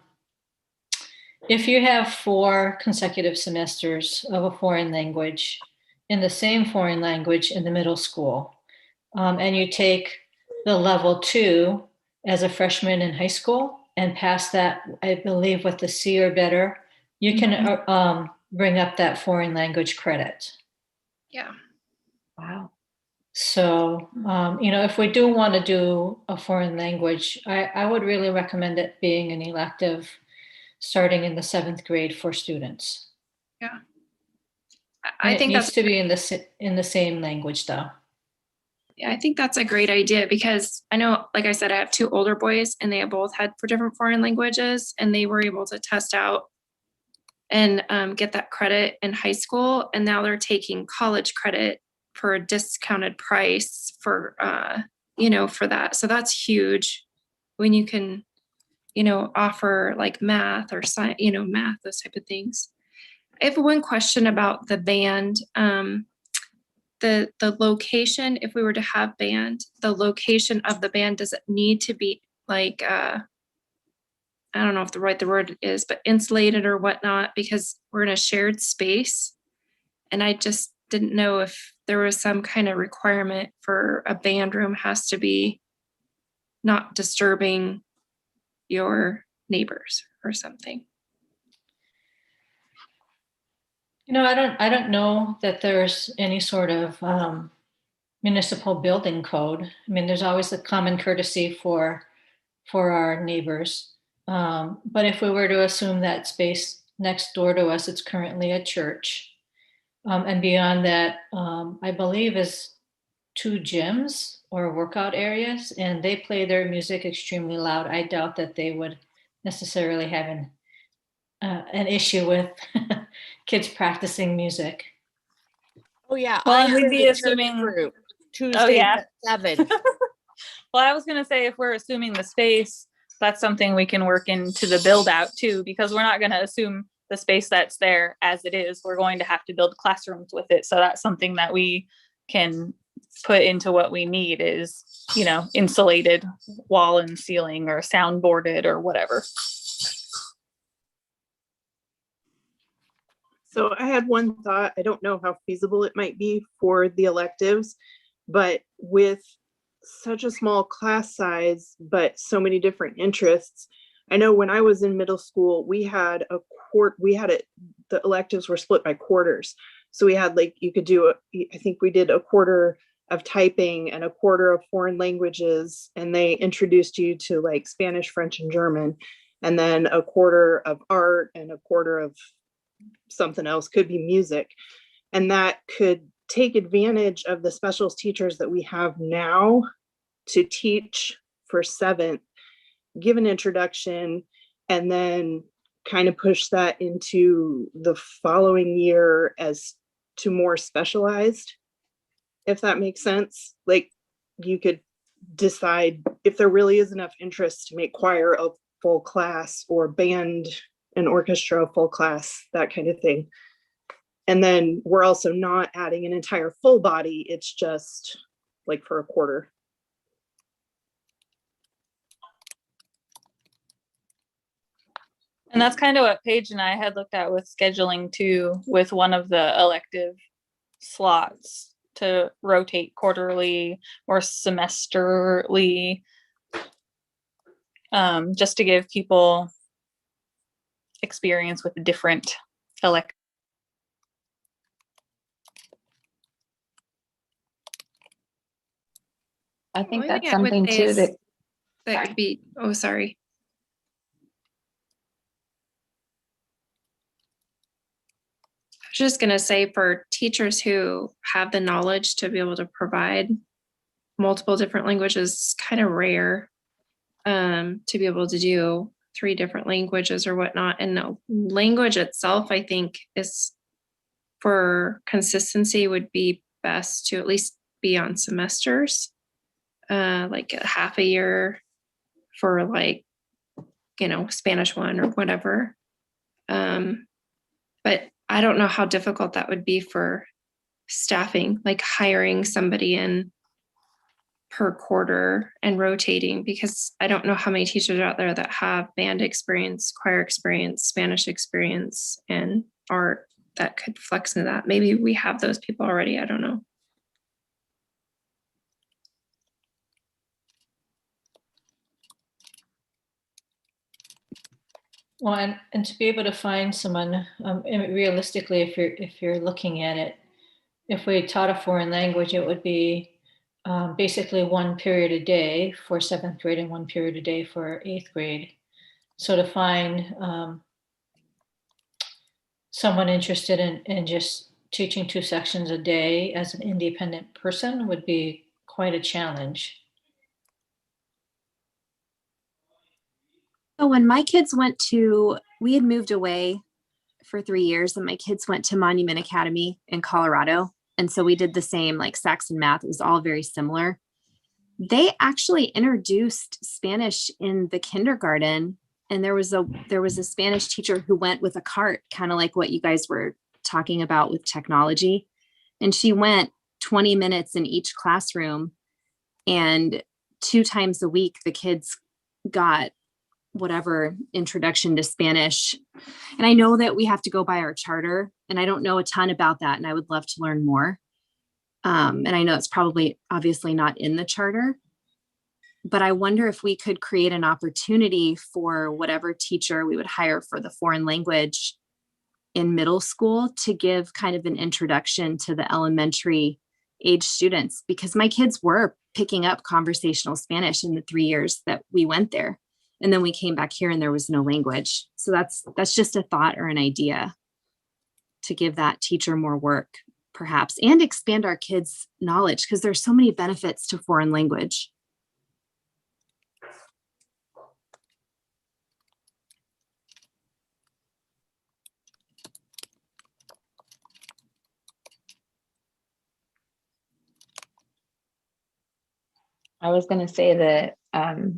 if you have 4 consecutive semesters of a foreign language in the same foreign language in the middle school, and you take the level 2 as a freshman in high school and pass that, I believe, with the C or better, you can bring up that foreign language credit. Yeah. Wow. So, if we do want to do a foreign language, I would really recommend it being an elective starting in the 7th grade for students. Yeah. And I think it needs that's to be in the same language though. Yeah, I think that's a great idea because I know, like I said, I have 2 older boys and they have both had for different foreign languages and they were able to test out and get that credit in high school. And now they're taking college credit for a discounted price for, for that. So that's huge when you can, offer like math or science, math, those type of things. I have one question about the band. The location, if we were to have band, the location of the band, does it need to be like I don't know if the word is, but insulated or whatnot, because we're in a shared space. And I just didn't know if there was some kind of requirement for a band room has to be not disturbing your neighbors or something. I don't know that there's any sort of municipal building code. I mean, there's always the common courtesy for our neighbors. But if we were to assume that space next door to us, it's currently a church. And beyond that, I believe is 2 gyms or workout areas, and they play their music extremely loud. I doubt that they would necessarily have an issue with kids practicing music. Oh yeah. Well, I and we'd hear be the church assuming- group Tuesdays Oh, yeah. at 7. Well, I was going to say, if we're assuming the space, that's something we can work into the build out too, because we're not going to assume the space that's there as it is. We're going to have to build classrooms with it. So that's something that we can put into what we need is, insulated wall and ceiling or soundboarded or whatever. So I had one thought. I don't know how feasible it might be for the electives, but with such a small class size, but so many different interests. I know when I was in middle school, we had the electives were split by quarters. So we had you could do, I think we did a quarter of typing and a quarter of foreign languages. And they introduced you to Spanish, French, and German, and then a quarter of art and a quarter of something else, could be music. And that could take advantage of the specials teachers that we have now to teach for 7th, give an introduction, and then kind of push that into the following year as to more specialized, if that makes sense. You could decide if there really is enough interest to make choir a full class or band and orchestra a full class, that kind of thing. And then we're also not adding an entire full body. It's just for a quarter. And that's kind of what Paige and I had looked at with scheduling too, with one of the elective slots to rotate quarterly or semesterly, just to give people experience with different electives. I think Only that's thing I would something say too is that that could be, oh, sorry. I was just gonna say, for teachers who have the knowledge to be able to provide multiple different languages, it's kind of rare to be able to do 3 different languages or whatnot. And the language itself, I think, is for consistency would be best to at least be on semesters. like a half a year for like, Spanish 1 or whatever. But I don't know how difficult that would be for staffing, like hiring somebody in per quarter and rotating, because I don't know how many teachers are out there that have band experience, choir experience, Spanish experience, and art that could flex into that. Maybe we have those people already. I don't know. Well, and to be able to find someone, and realistically, if you're looking at it, if we taught a foreign language, it would be basically 1 period a day for 7th grade and 1 period a day for 8th grade. So to find someone interested in just teaching 2 sections a day as an independent person would be quite a challenge. So when my kids we had moved away for 3 years, and my kids went to Monument Academy in Colorado. And so we did the same, like Saxon math. It was all very similar. They actually introduced Spanish in the kindergarten. And there was a Spanish teacher who went with a cart, kind of like what you guys were talking about with technology. And she went 20 minutes in each classroom, and 2 times a week, the kids got whatever introduction to Spanish. And I know that we have to go by our charter, and I don't know a ton about that, and I would love to learn more. And I know it's probably obviously not in the charter, but I wonder if we could create an opportunity for whatever teacher we would hire for the foreign language in middle school to give kind of an introduction to the elementary age students, because my kids were picking up conversational Spanish in the 3 years that we went there. And then we came back here and there was no language. So that's just a thought or an idea to give that teacher more work, perhaps, and expand our kids' knowledge, because there's so many benefits to foreign language. I was going to say that,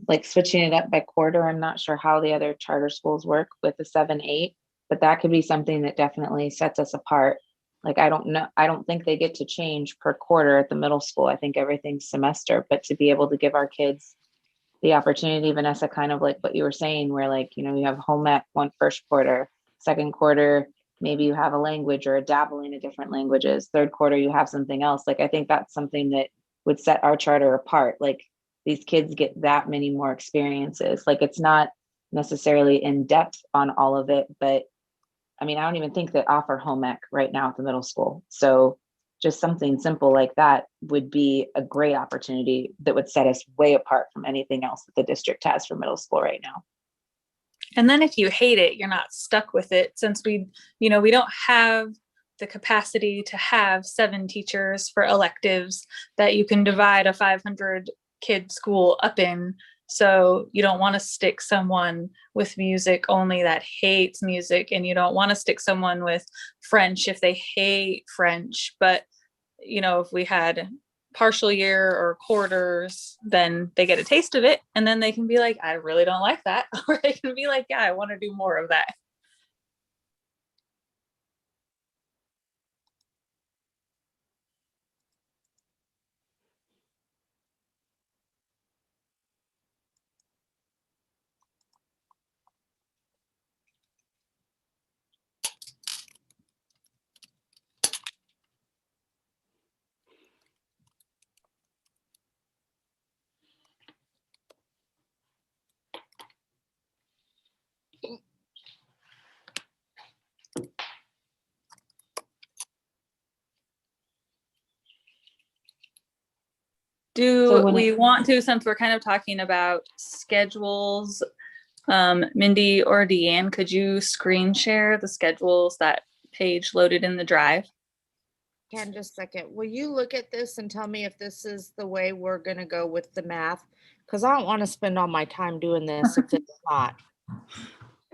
like switching it up by quarter, I'm not sure how the other charter schools work with the 7-8, but that could be something that definitely sets us apart. Like, I don't think they get to change per quarter at the middle school. I think everything's semester, but to be able to give our kids the opportunity, Vanessa, kind of like what you were saying, where like, you have home ec first quarter, second quarter, maybe you have a language or a dabbling in different languages. Third quarter, you have something else. Like, I think that's something that would set our charter apart. Like, these kids get that many more experiences. Like, it's not necessarily in depth on all of it, but I mean, I don't even think they offer home ec right now at the middle school. So just something simple like that would be a great opportunity that would set us way apart from anything else that the district has for middle school right now. And then if you hate it, you're not stuck with it, since we don't have the capacity to have 7 teachers for electives that you can divide a 500 kid school up in. So you don't want to stick someone with music only that hates music, and you don't want to stick someone with French if they hate French. But if we had partial year or quarters, then they get a taste of it, and then they can be like, I really don't like that. Or they can be like, yeah, I want to do more of that. Do we want to, since we're kind of talking about schedules, Mindy or Deanne, could you screen share the schedules, that page loaded in the drive? Can, just a second. Will you look at this and tell me if this is the way we're going to go with the math? Because I don't want to spend all my time doing this if it's not.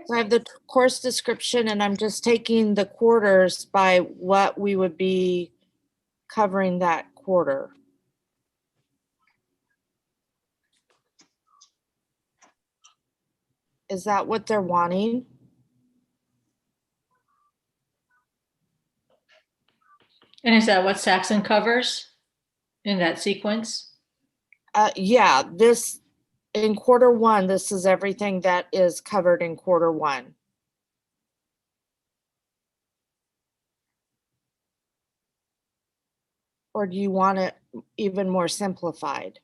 So I have the course description, and I'm just taking the quarters by what we would be covering that quarter. Is that what they're wanting? And is that what Saxon covers in that sequence? Yeah, this in quarter one, this is everything that is covered in quarter one. Or do you want it even more simplified?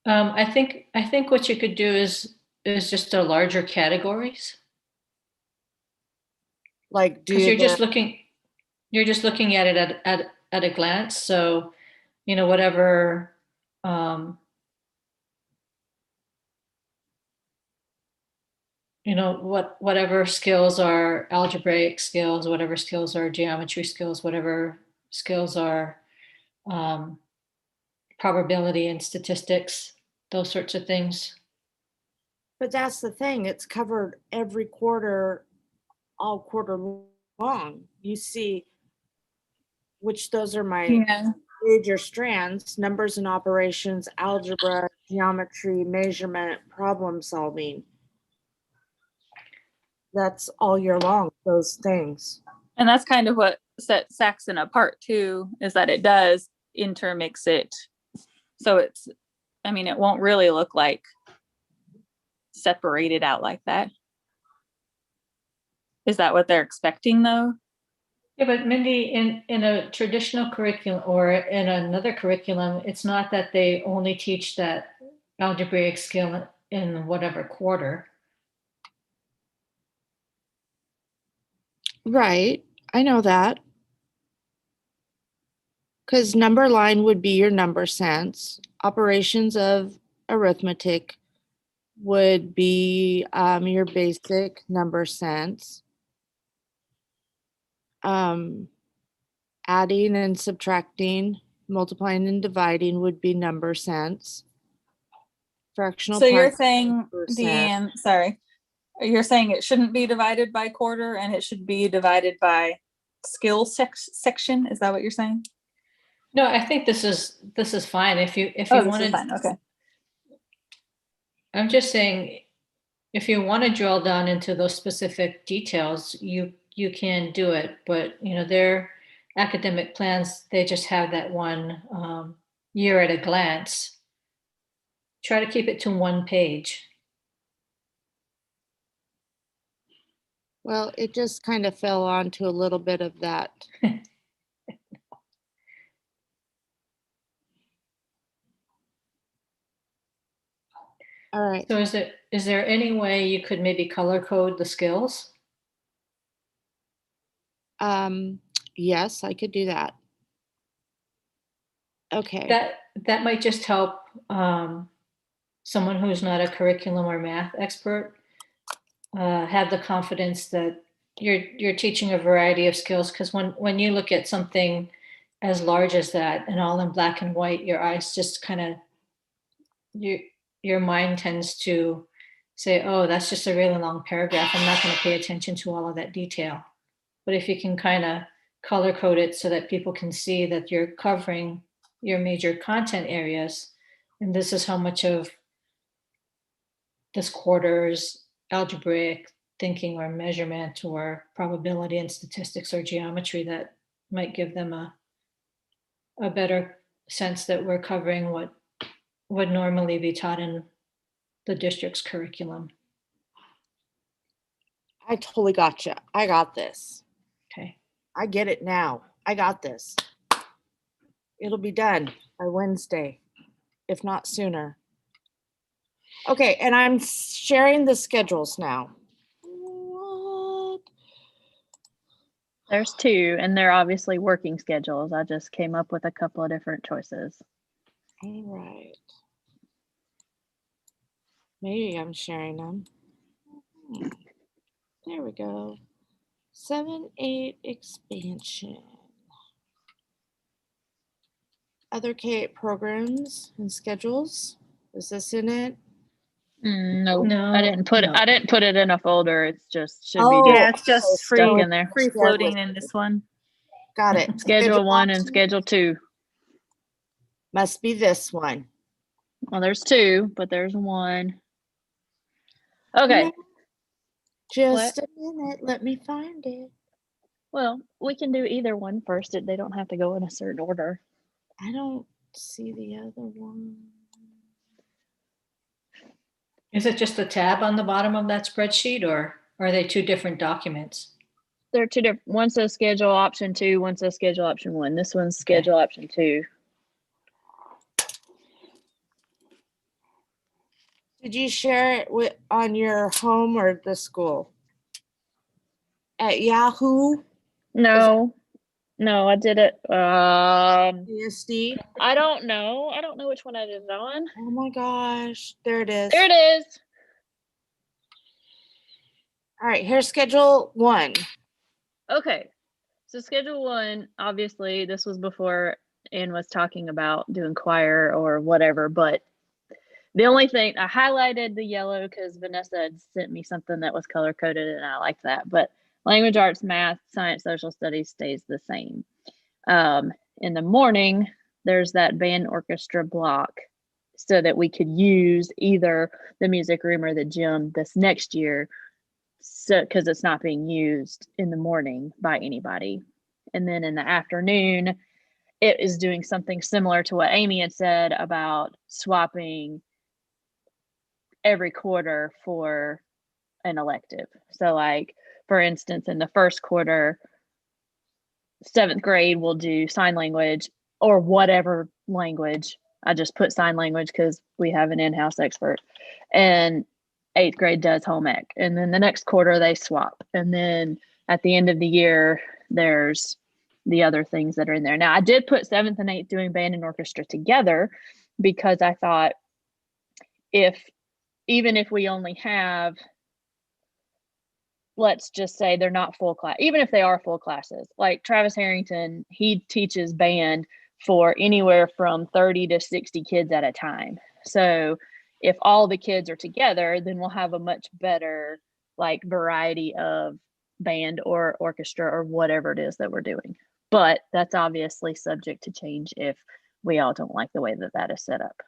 I think what you could do is just the larger categories, Like because do you're just the, looking at it at a glance. So, whatever, whatever skills are algebraic skills, whatever skills are geometry skills, whatever skills are probability and statistics, those sorts of things. but that's the thing, it's covered every quarter, all quarter long. You see, which those are my Yeah. major strands: numbers and operations, algebra, geometry, measurement, problem solving. That's all year long, those things. And that's kind of what set Saxon apart too, is that it does intermix it. So it won't really look like separated out like that. Is that what they're expecting though? Yeah, but Mindy, in a traditional curriculum or in another curriculum, it's not that they only teach that algebraic skill in whatever quarter. Right, I know that. Because number line would be your number sense. Operations of arithmetic would be your basic number sense. Adding and subtracting, multiplying and dividing would be number sense. Fractional So you're part saying percent. you're saying it shouldn't be divided by quarter and it should be divided by skill section. Is that what you're saying? No, I think this is fine. If you This is wanted, fine. Okay. I'm just saying, if you want to drill down into those specific details, you can do it. But their academic plans, they just have that one year at a glance. Try to keep it to one page. Well, it just kind of fell onto a little bit of that. All right. So is there any way you could maybe color code the skills? Yes, I could do that. Okay. That might just help someone who's not a curriculum or math expert have the confidence that you're teaching a variety of skills. Because when you look at something as large as that and all in black and white, your eyes just kind of your mind tends to say, oh, that's just a really long paragraph. I'm not going to pay attention to all of that detail. But if you can kind of color code it so that people can see that you're covering your major content areas, and this is how much of this quarter's algebraic thinking or measurement or probability and statistics or geometry, that might give them a better sense that we're covering what would normally be taught in the district's curriculum. I totally gotcha. I got this. Okay. I get it now. I got this. It'll be done by Wednesday, if not sooner. Okay, and I'm sharing the schedules now. What? There's two, and they're obviously working schedules. I just came up with a couple of different choices. All right. Maybe I'm sharing them. There we go. 7-8 expansion. Other K8 programs and schedules. Is this in it? No, No, I didn't put no. I didn't put it in a folder. It's just should Oh, be Yeah, it's just just stuck free in there. free floating in this one. Got it. Schedule 1 and 2 schedule 2. must be this one. Well, there's 2, but there's 1. Okay. Just a minute. Let me find it. Well, we can do either one first. They don't have to go in a certain order. I don't see the other one. Is it just a tab on the bottom of that spreadsheet, or are they two different documents? They're two different. One says schedule option 2, one says schedule option 1. This one's schedule option 2. Did you share it with on your home or the school? At Yahoo? No, I did it. ESD? I don't know. I don't know which one I did it on. Oh my gosh. There it is. There it is. All right, here's schedule 1. Okay. So schedule 1, obviously this was before Ann was talking about doing choir or whatever, but the only thing I highlighted the yellow because Vanessa had sent me something that was color coded and I liked that. But language arts, math, science, social studies stays the same. In the morning, there's that band orchestra block so that we could use either the music room or the gym this next year. So, because it's not being used in the morning by anybody. And then in the afternoon, it is doing something similar to what Amy had said about swapping every quarter for an elective. So like, for instance, in the first quarter, 7th grade will do sign language or whatever language. I just put sign language because we have an in-house expert. And 8th grade does home ec. And then the next quarter they swap. And then at the end of the year, there's the other things that are in there. Now I did put 7th and 8th doing band and orchestra together because I thought even if we only have, let's just say they're not full class, even if they are full classes, like Travis Harrington, he teaches band for anywhere from 30 to 60 kids at a time. So if all the kids are together, then we'll have a much better like variety of band or orchestra or whatever it is that we're doing. But that's obviously subject to change if we all don't like the way that that is set up.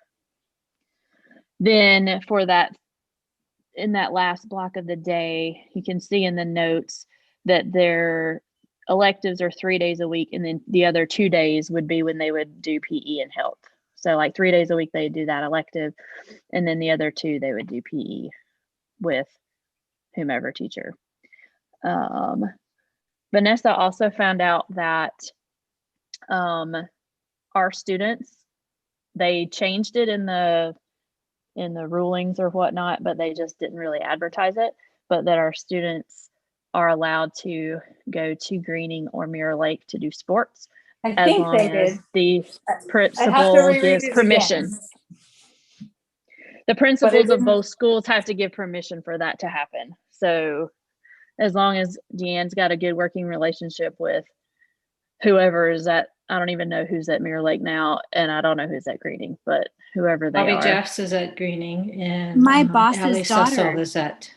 Then for that, in that last block of the day, you can see in the notes that their electives are 3 days a week, and then the other 2 days would be when they would do PE and health. So like 3 days a week they do that elective, and then the other 2 they would do PE with whomever teacher. Vanessa also found out that our students, they changed it in the rulings or whatnot, but they just didn't really advertise it, but that our students are allowed to go to Greening or Mirror Lake to do sports as long as the principal gives permission. The principals of both schools have to give permission for that to happen. So as long as Deanne's got a good working relationship with whoever is at, I don't even know who's at Mirror Lake now, and I don't know who's at Greening, but whoever they Bobby are. Jeffs is at Greening, and My Ali boss's daughter. Cecil is at.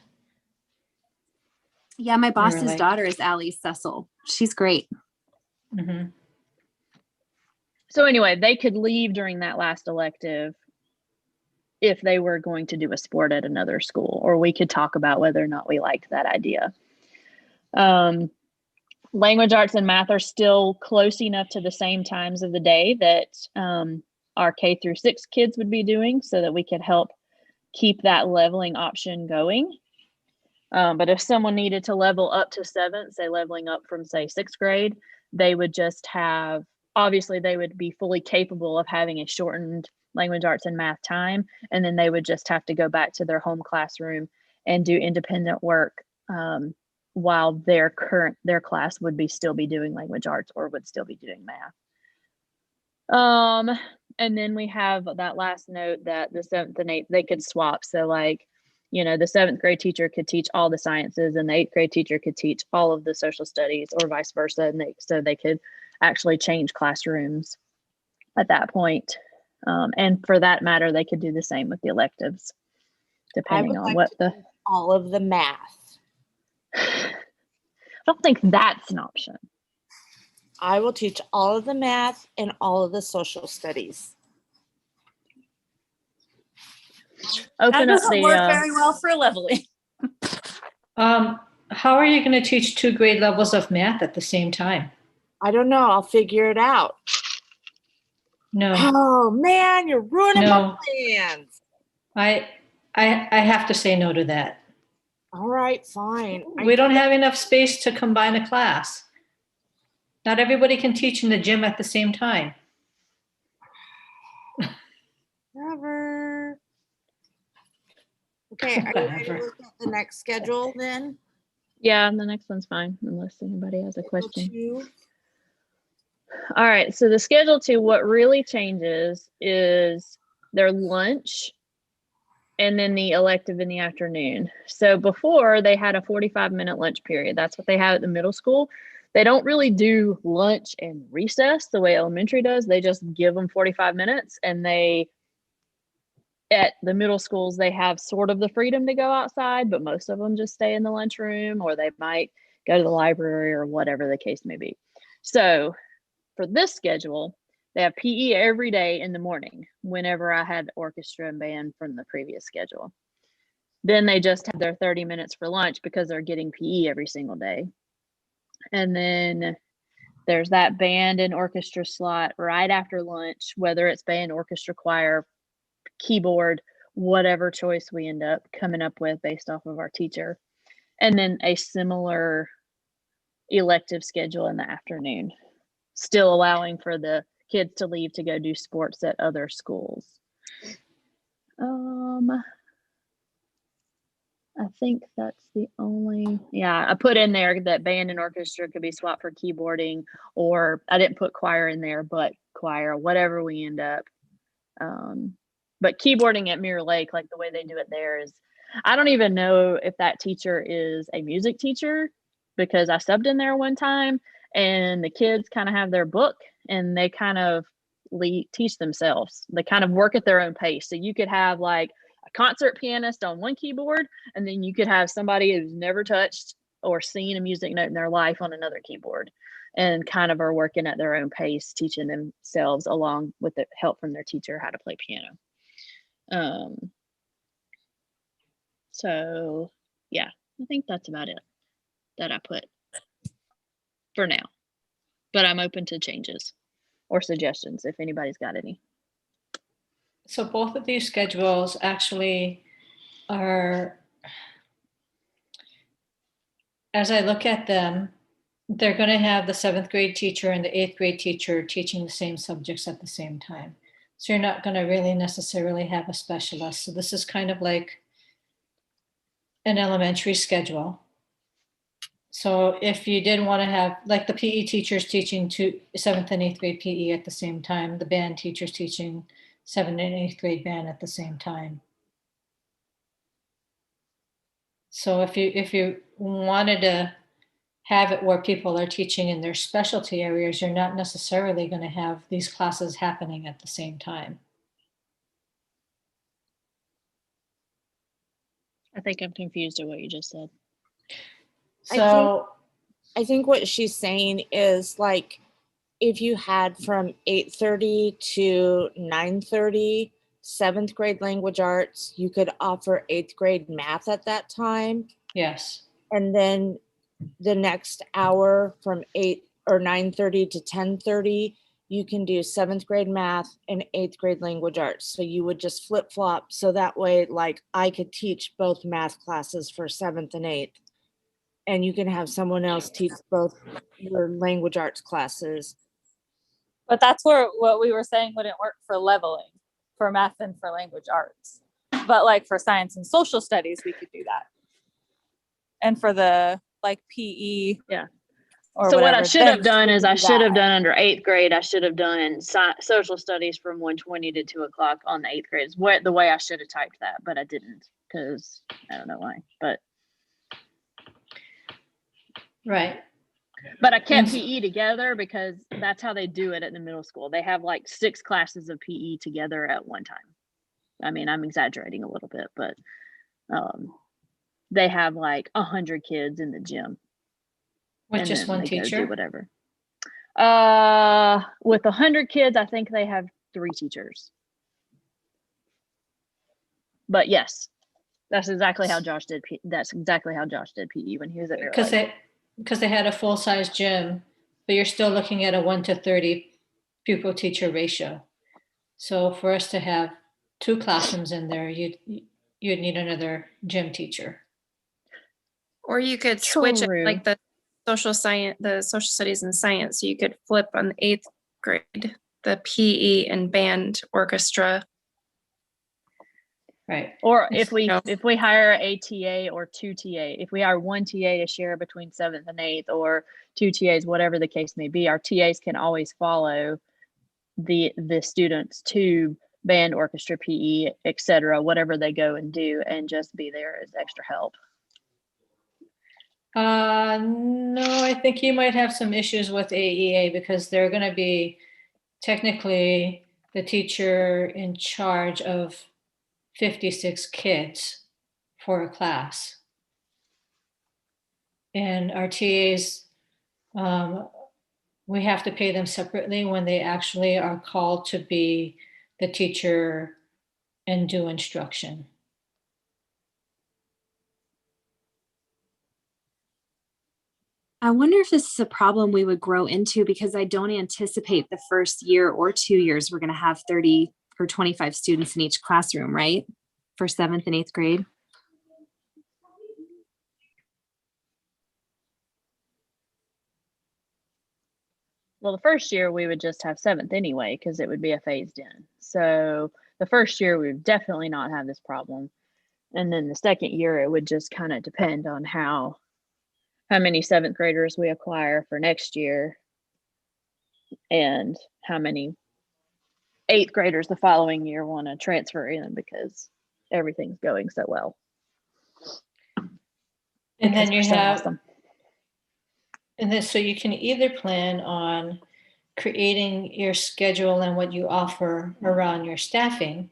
Yeah, my boss's Lake. daughter is Ali Cecil. She's great. Mm-hmm. So anyway, they could leave during that last elective if they were going to do a sport at another school, or we could talk about whether or not we liked that idea. Language arts and math are still close enough to the same times of the day that our K through 6 kids would be doing, so that we could help keep that leveling option going. But if someone needed to level up to 7th, say leveling up from say 6th grade, they would just have, obviously they would be fully capable of having a shortened language arts and math time, and then they would just have to go back to their home classroom and do independent work while their class would still be doing language arts or would still be doing math. And then we have that last note that the 7th and 8th, they could swap. So like, you know, the 7th grade teacher could teach all the sciences and the 8th grade teacher could teach all of the social studies, or vice versa. And so they could actually change classrooms at that point. And for that matter, they could do the same with the electives, depending on what all of the math. I don't think that's an option. I will teach all of the math and all of the social studies. That doesn't work very well for leveling. How are you going to teach 2 grade levels of math at the same time? I don't know. I'll figure it out. No, Oh man, you're ruining my no, plans. I have to say no to that. All right, fine. We don't have enough space to combine a class. Not everybody can teach in the gym at the same time. Never. Okay, are you ready to Whatever. look at the next schedule then? Yeah, and the next one's fine, unless anybody has a Schedule question. 2. All right, so the schedule 2, what really changes is their lunch and then the elective in the afternoon. So before they had a 45-minute lunch period. That's what they have at the middle school. They don't really do lunch and recess the way elementary does. They just give them 45 minutes, and at the middle schools, they have sort of the freedom to go outside, but most of them just stay in the lunchroom, or they might go to the library or whatever the case may be. So for this schedule, they have PE every day in the morning whenever I had orchestra and band from the previous schedule. Then they just have their 30 minutes for lunch because they're getting PE every single day. And then there's that band and orchestra slot right after lunch, whether it's band, orchestra, choir, keyboard, whatever choice we end up coming up with based off of our teacher. And then a similar elective schedule in the afternoon, still allowing for the kids to leave to go do sports at other schools. I think that's the only, yeah, I put in there that band and orchestra could be swapped for keyboarding, or I didn't put choir in there, but choir, whatever we end up. But keyboarding at Mirror Lake, like the way they do it there is, I don't even know if that teacher is a music teacher, because I subbed in there one time and the kids kind of have their book and they kind of teach themselves. They kind of work at their own pace. So you could have like a concert pianist on one keyboard, and then you could have somebody who's never touched or seen a music note in their life on another keyboard, and kind of are working at their own pace, teaching themselves along with the help from their teacher how to play piano. So yeah, I think that's about it that I put for now, but I'm open to changes or suggestions if anybody's got any. So both of these schedules actually are, as I look at them, they're going to have the 7th grade teacher and the 8th grade teacher teaching the same subjects at the same time. So you're not going to really necessarily have a specialist. So this is kind of like an elementary schedule. So if you did want to have, like, the PE teachers teaching 7th and 8th grade PE at the same time, the band teachers teaching 7th and 8th grade band at the same time. So if you wanted to have it where people are teaching in their specialty areas, you're not necessarily going to have these classes happening at the same time. I think I'm confused at what you just said. So I think what she's saying is, like, if you had from 8:30 to 9:30 7th grade language arts, you could offer 8th grade math at that time. yes, And then the next hour from 9:30 to 10:30, you can do 7th grade math and 8th grade language arts. So you would just flip flop. So that way, like, I could teach both math classes for 7th and 8th. And you can have someone else teach both your language arts classes. But that's where what we were saying wouldn't work for leveling for math and for language arts. But like for science and social studies, we could do that. And for the like PE. Yeah. Or so whatever, what I should have done is I should have that. done under 8th grade, I should have done social studies from 1:20 to 2 o'clock on the 8th grade. Is the way I should have typed that, but I didn't, because I don't know why. But right. But I kept PE together because that's how they do it at the middle school. They have like 6 classes of PE together at one time. I mean, I'm exaggerating a little bit, but they have like 100 kids in the gym. With just one teacher? Do whatever. With 100 kids, I think they have 3 teachers. But yes, That's exactly how Josh did. That's exactly how Josh did PE when he was at Mirror Lake. Because they had a full-size gym, but you're still looking at a 1:30 pupil teacher ratio. So for us to have 2 classrooms in there, you'd need another gym teacher. Or you could switch it True. like the social studies and science. So you could flip on the 8th grade, the PE and band orchestra. Right. Or if we No. hire a TA or 2 TA, if we hire 1 TA to share between 7th and 8th, or 2 TAs, whatever the case may be, our TAs can always follow the students to band, orchestra, PE, etc., whatever they go and do, and just be there as extra help. No, I think you might have some issues with AEA because they're going to be technically the teacher in charge of 56 kids for a class. And our TAs, we have to pay them separately when they actually are called to be the teacher and do instruction. I wonder if this is a problem we would grow into, because I don't anticipate the first year or 2 years we're going to have 30 or 25 students in each classroom, right? For 7th and 8th grade. Well, the first year we would just have 7th anyway, because it would be a phased in. So the first year we would definitely not have this problem. And then the second year it would just kind of depend on how many 7th graders we acquire for next year and how many 8th graders the following year want to transfer in, because everything's going so well. And then you so have, awesome. and then so you can either plan on creating your schedule and what you offer around your staffing,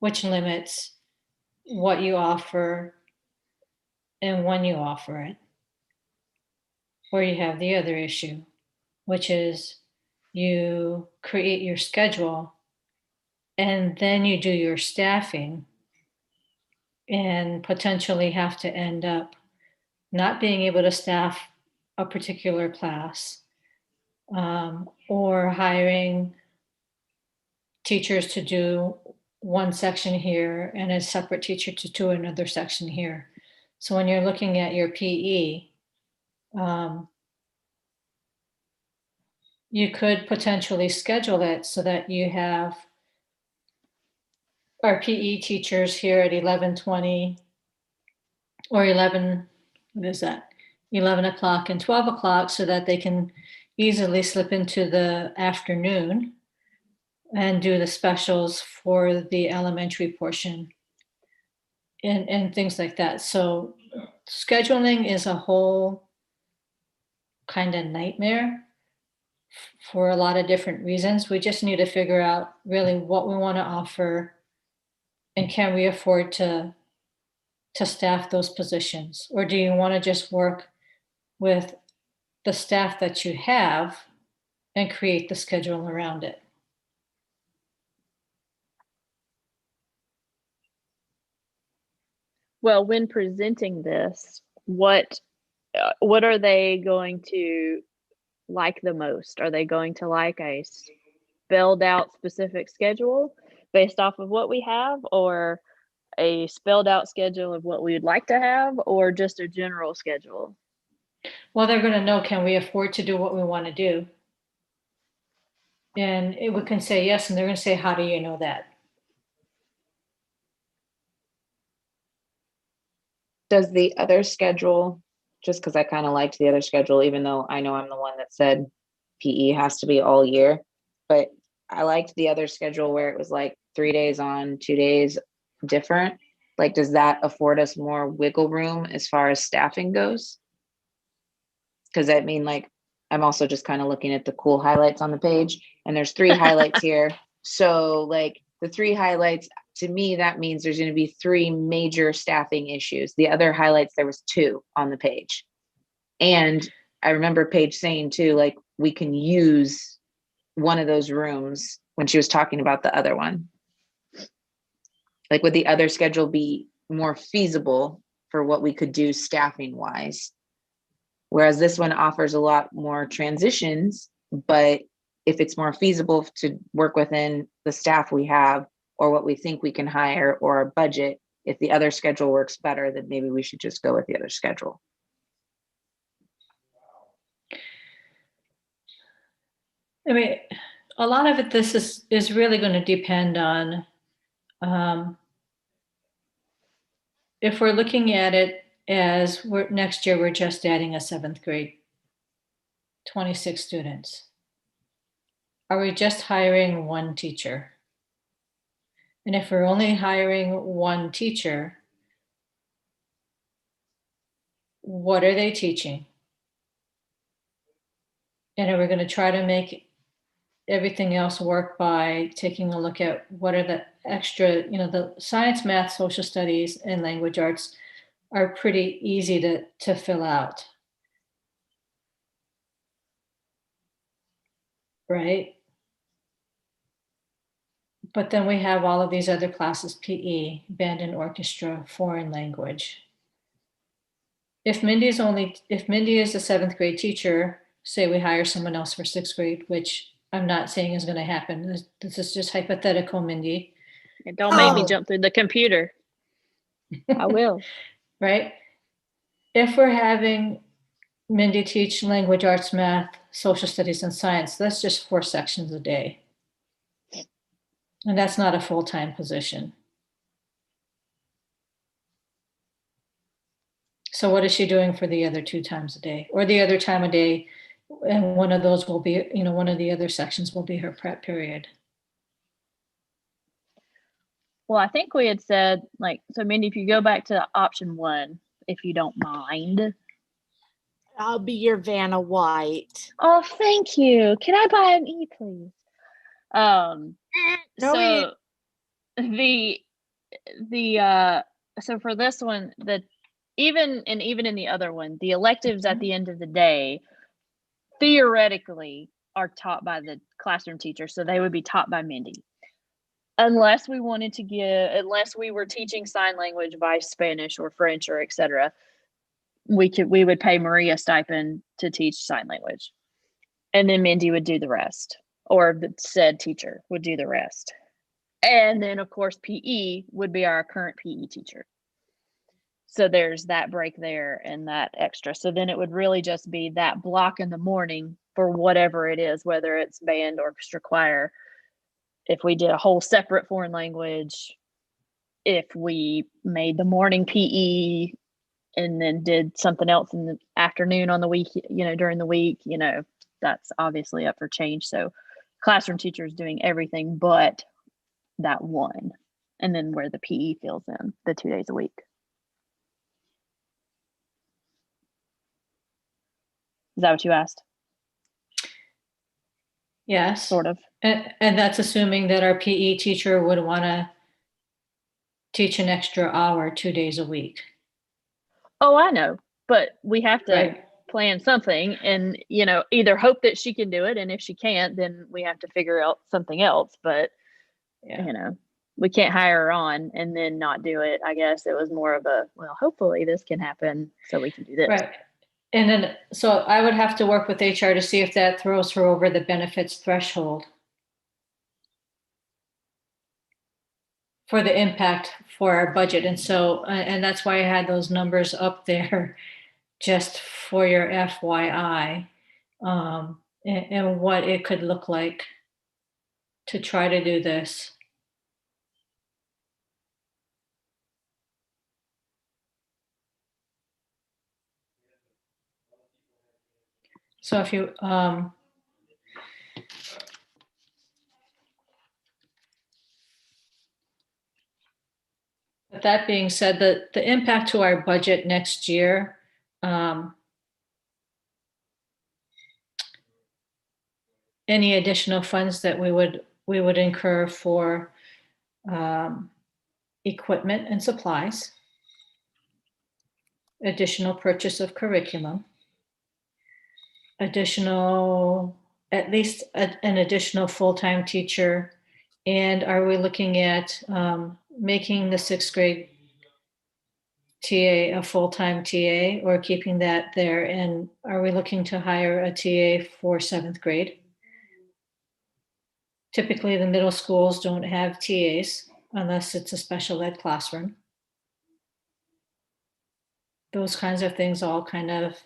which limits what you offer and when you offer it. Or you have the other issue, which is you create your schedule and then you do your staffing and potentially have to end up not being able to staff a particular class, or hiring teachers to do one section here and a separate teacher to do another section here. So when you're looking at your PE, you could potentially schedule it so that you have our PE teachers here at 11:20 or 11 o'clock and 12 o'clock, so that they can easily slip into the afternoon and do the specials for the elementary portion and things like that. So scheduling is a whole kind of nightmare for a lot of different reasons. We just need to figure out really what we want to offer and can we afford to staff those positions? Or do you want to just work with the staff that you have and create the schedule around it? Well, when presenting this, what are they going to like the most? Are they going to like a spelled out specific schedule based off of what we have, or a spelled out schedule of what we would like to have, or just a general schedule? Well, they're going to know, can we afford to do what we want to do? And we can say yes, and they're going to say, how do you know that? Does the other schedule, just because I kind of liked the other schedule, even though I know I'm the one that said PE has to be all year, but I liked the other schedule where it was like 3 days on, 2 days different. Like, does that afford us more wiggle room as far as staffing goes? Because I mean, like, I'm also just kind of looking at the cool highlights on the page, and there's 3 highlights here. So like the 3 highlights, to me, that means there's going to be 3 major staffing issues. The other highlights, there was 2 on the page. And I remember Paige saying too, like, we can use one of those rooms when she was talking about the other one. Like, would the other schedule be more feasible for what we could do staffing wise? Whereas this one offers a lot more transitions, but if it's more feasible to work within the staff we have or what we think we can hire or our budget, if the other schedule works better, then maybe we should just go with the other schedule. I mean, a lot of it, this is really going to depend on if we're looking at it as next year, we're just adding a 7th grade, 26 students. Are we just hiring one teacher? And if we're only hiring one teacher, what are they teaching? And are we going to try to make everything else work by taking a look at what are the extra, the science, math, social studies, and language arts are pretty easy to fill out. Right? But then we have all of these other classes, PE, band and orchestra, foreign language. If Mindy is a 7th grade teacher, say we hire someone else for 6th grade, which I'm not saying is going to happen. This is just hypothetical, Mindy. And don't make me jump through the computer. I will. Right? If we're having Mindy teach language arts, math, social studies, and science, that's just 4 sections a day. And that's not a full-time position. So what is she doing for the other 2 times a day or the other time a day? And one of those will be, one of the other sections will be her prep period. Well, I think we had said, so Mindy, if you go back to option 1, if you don't mind. I'll be your Vanna White. Oh, thank you. Can I buy an E, please? No, so so for this one, even in the other one, the electives at the end of the day theoretically are taught by the classroom teacher, so they would be taught by Mindy. Unless we were teaching sign language by Spanish or French or etc., we would pay Maria a stipend to teach sign language, and then Mindy would do the rest, or the said teacher would do the rest. And then of course PE would be our current PE teacher. So there's that break there and that extra. So then it would really just be that block in the morning for whatever it is, whether it's band, orchestra, choir. If we did a whole separate foreign language, if we made the morning PE and then did something else in the afternoon on the week, during the week, that's obviously up for change. So classroom teacher is doing everything but that one. And then where the PE fills in the 2 days a week. Is that what you asked? Yes. Sort of. And that's assuming that our PE teacher would want to teach an extra hour 2 days a week. Oh, I know. But we have to Right. plan something and, either hope that she can do it. And if she can't, then we have to figure out something else. But, Yeah. we can't hire her on and then not do it. I guess it was more of hopefully this can happen so we can do this. Right. And then, so I would have to work with HR to see if that throws her over the benefits threshold for the impact for our budget. And so, and that's why I had those numbers up there just for your FYI, and what it could look like to try to do this. So if you, but that being said, the impact to our budget next year, any additional funds that we would incur for equipment and supplies, additional purchase of curriculum, at least an additional full-time teacher And are we looking at making the 6th grade TA a full-time TA or keeping that there? And are we looking to hire a TA for 7th grade? Typically, the middle schools don't have TAs unless it's a special ed classroom. Those kinds of things all kind of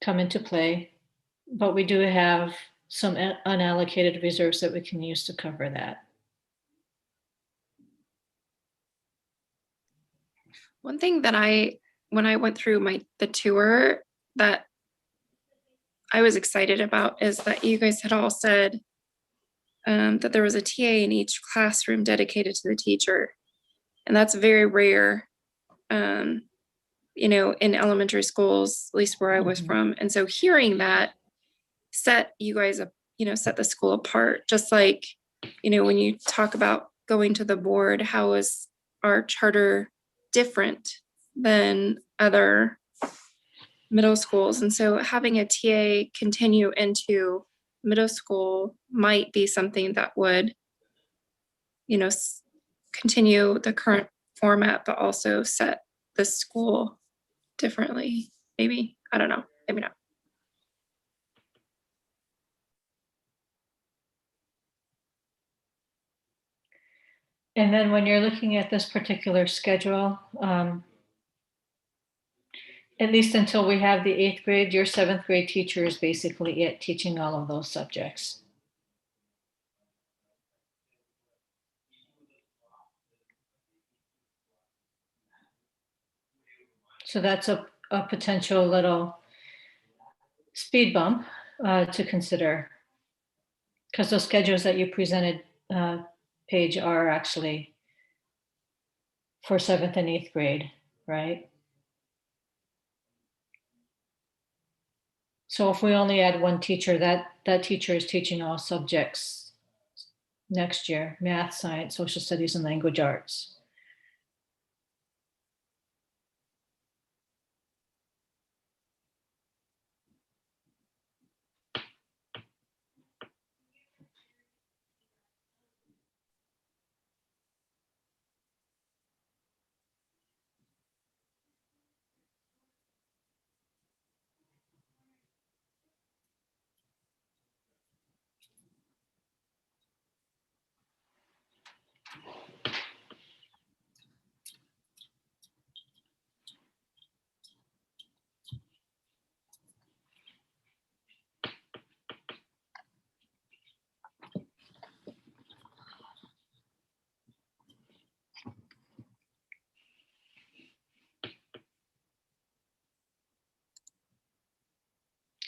come into play, but we do have some unallocated reserves that we can use to cover that. One thing that when I went through the tour that I was excited about is that you guys had all said that there was a TA in each classroom dedicated to the teacher. And that's very rare, in elementary schools, at least where I was from. And so hearing that set you guys up, set the school apart, just like, when you talk about going to the board, how is our charter different than other middle schools? And so having a TA continue into middle school might be something that would, continue the current format, but also set the school differently. Maybe, I don't know, maybe not. And then when you're looking at this particular schedule, at least until we have the 8th grade, your 7th grade teacher is basically it, teaching all of those subjects. So that's a potential little speed bump to consider, because those schedules that you presented, Paige, are actually for 7th and 8th grade, right? So if we only add one teacher, that teacher is teaching all subjects next year: math, science, social studies, and language arts.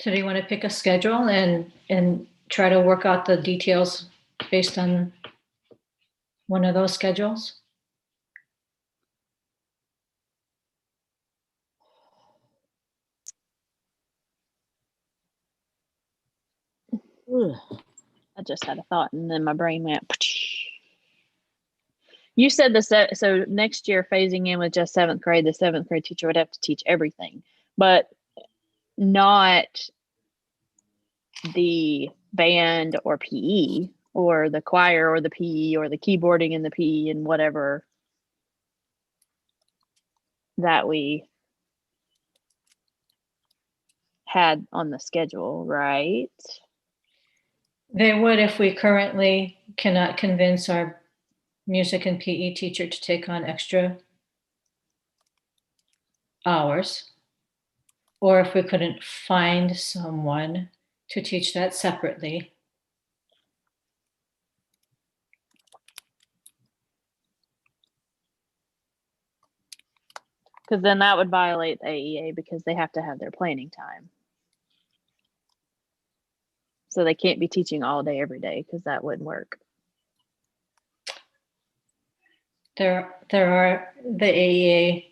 So do you want to pick a schedule and try to work out the details based on one of those schedules? I just had a thought and then my brain went. You said so next year phasing in with just 7th grade, the 7th grade teacher would have to teach everything, but not the band or PE or the choir or the PE or the keyboarding and the PE and whatever that we had on the schedule, right? They would if we currently cannot convince our music and PE teacher to take on extra hours, or if we couldn't find someone to teach that separately. Because then that would violate the AEA because they have to have their planning time. So they can't be teaching all day, every day, because that wouldn't work. There are the AEA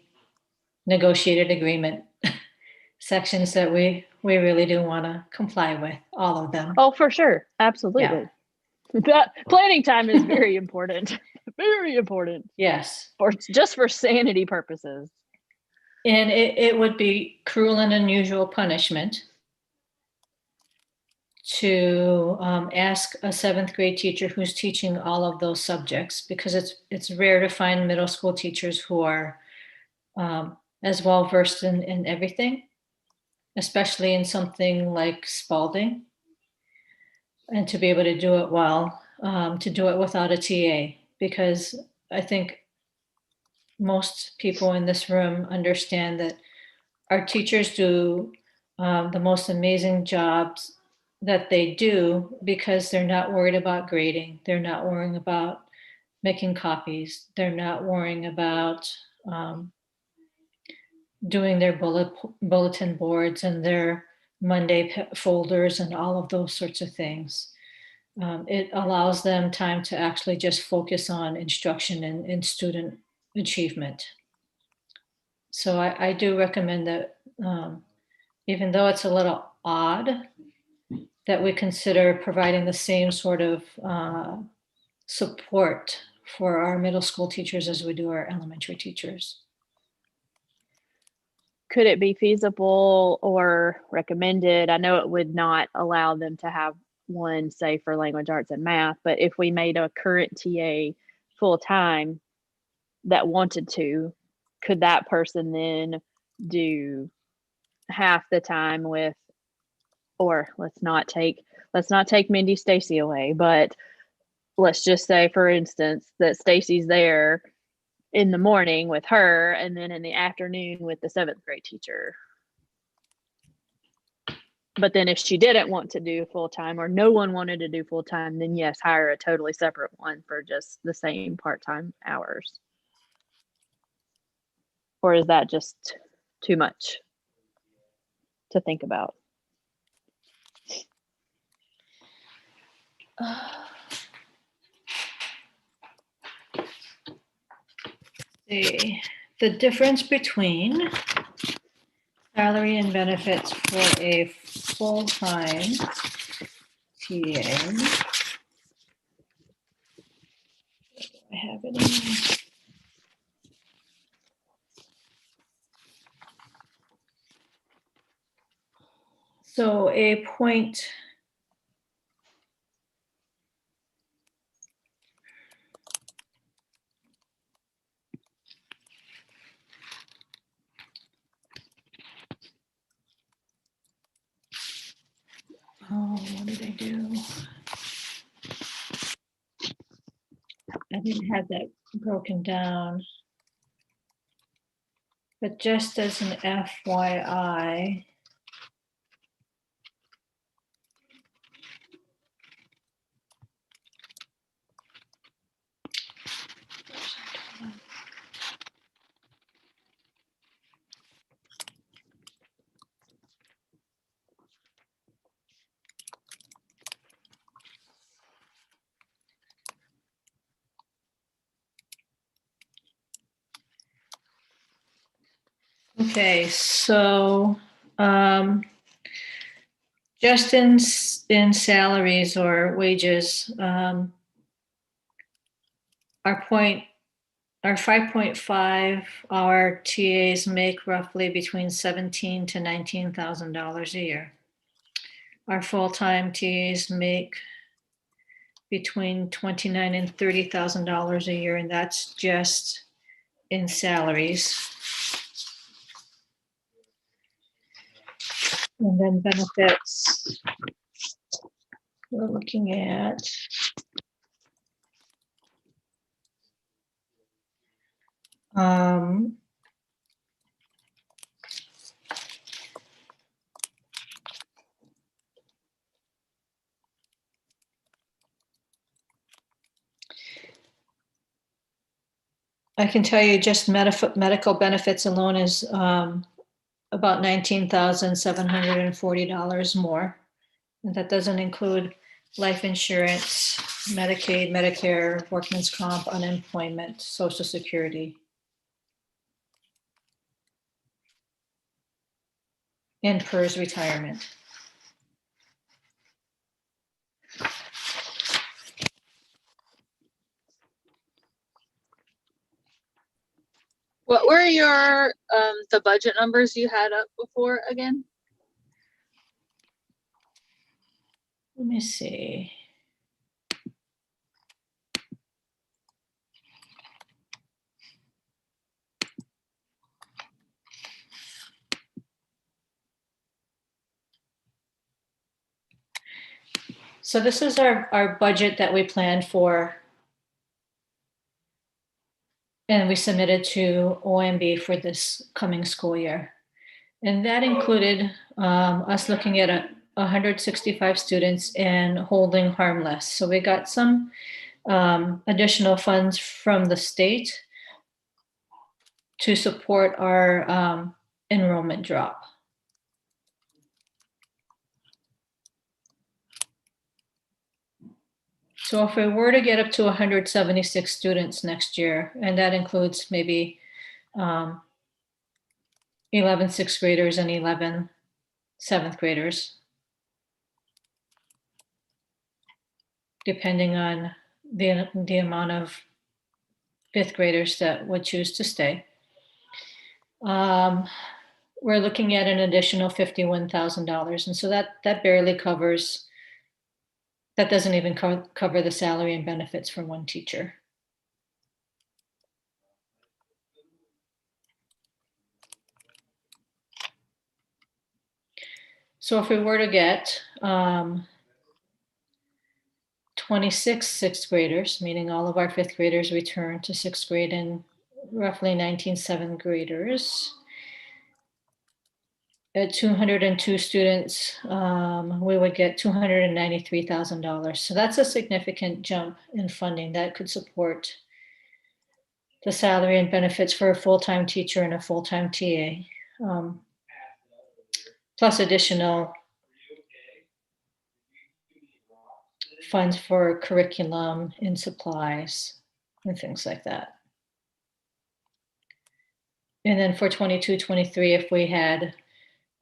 negotiated agreement sections that we really do want to comply with, all of them. Oh, for sure. Absolutely. Yeah. That planning time is very important. Very important. Yes. Just for sanity purposes. And it would be cruel and unusual punishment to ask a 7th grade teacher who's teaching all of those subjects, because it's rare to find middle school teachers who are as well versed in everything, especially in something like Spalding, and to be able to do it well, to do it without a TA, because I think most people in this room understand that our teachers do the most amazing jobs that they do, because they're not worried about grading. They're not worrying about making copies. They're not worrying about doing their bulletin boards and their Monday folders and all of those sorts of things. It allows them time to actually just focus on instruction and student achievement. So I do recommend that, even though it's a little odd, that we consider providing the same sort of support for our middle school teachers as we do our elementary teachers. Could it be feasible or recommended? I know it would not allow them to have one, say, for language arts and math, but if we made a current TA full-time that wanted to, could that person then do half the time with, or let's not take Mindy Stacy away, but let's just say, for instance, that Stacy's there in the morning with her and then in the afternoon with the 7th grade teacher. But then if she didn't want to do full-time, or no one wanted to do full-time, then yes, hire a totally separate one for just the same part-time hours. Or is that just too much to think about? The difference between salary and benefits for a full-time TA. I have it in. So a point. Oh, what did I do? I didn't have that broken down. But just as an FYI, okay, so just in salaries or wages, our 5.5 hour TAs make roughly between $17,000 to $19,000 a year. Our full-time TAs make between $29,000 and $30,000 a year, and that's just in salaries. And then benefits, we're looking at I can tell you just medical benefits alone is about $19,740 more. And that doesn't include life insurance, Medicaid, Medicare, workman's comp, unemployment, Social Security. And PERS retirement. What were your the budget numbers you had up before again? Let me see. So this is our budget that we planned for, and we submitted to OMB for this coming school year. And that included us looking at 165 students and holding harmless. So we got some additional funds from the state to support our enrollment drop. So if we were to get up to 176 students next year, and that includes maybe 11 sixth graders and 11 seventh graders, depending on the amount of fifth graders that would choose to stay. We're looking at an additional $51,000. And so that barely covers, that doesn't even cover the salary and benefits for one teacher. So if we were to get 26 sixth graders, meaning all of our fifth graders return to sixth grade, and roughly 19 seventh graders, at 202 students, we would get $293,000. So that's a significant jump in funding that could support the salary and benefits for a full-time teacher and a full-time TA, plus additional funds for curriculum and supplies and things like that. And then for 22-23, if we had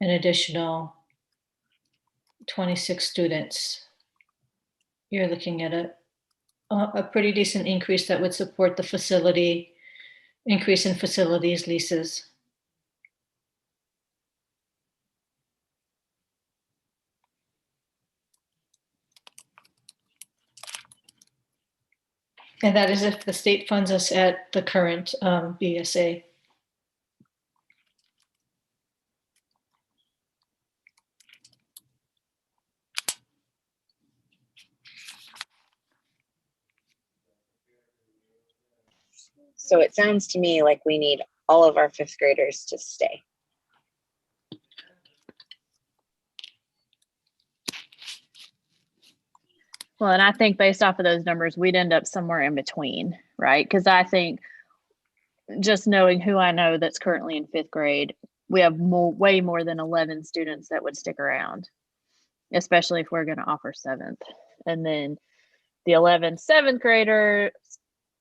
an additional 26 students, you're looking at a pretty decent increase that would support the facility, increase in facilities leases. And that is if the state funds us at the current BSA. So it sounds to me like we need all of our fifth graders to stay. Well, and I think based off of those numbers, we'd end up somewhere in between, right? Because I think just knowing who I know that's currently in fifth grade, we have way more than 11 students that would stick around, especially if we're going to offer seventh. And then the 11 seventh graders,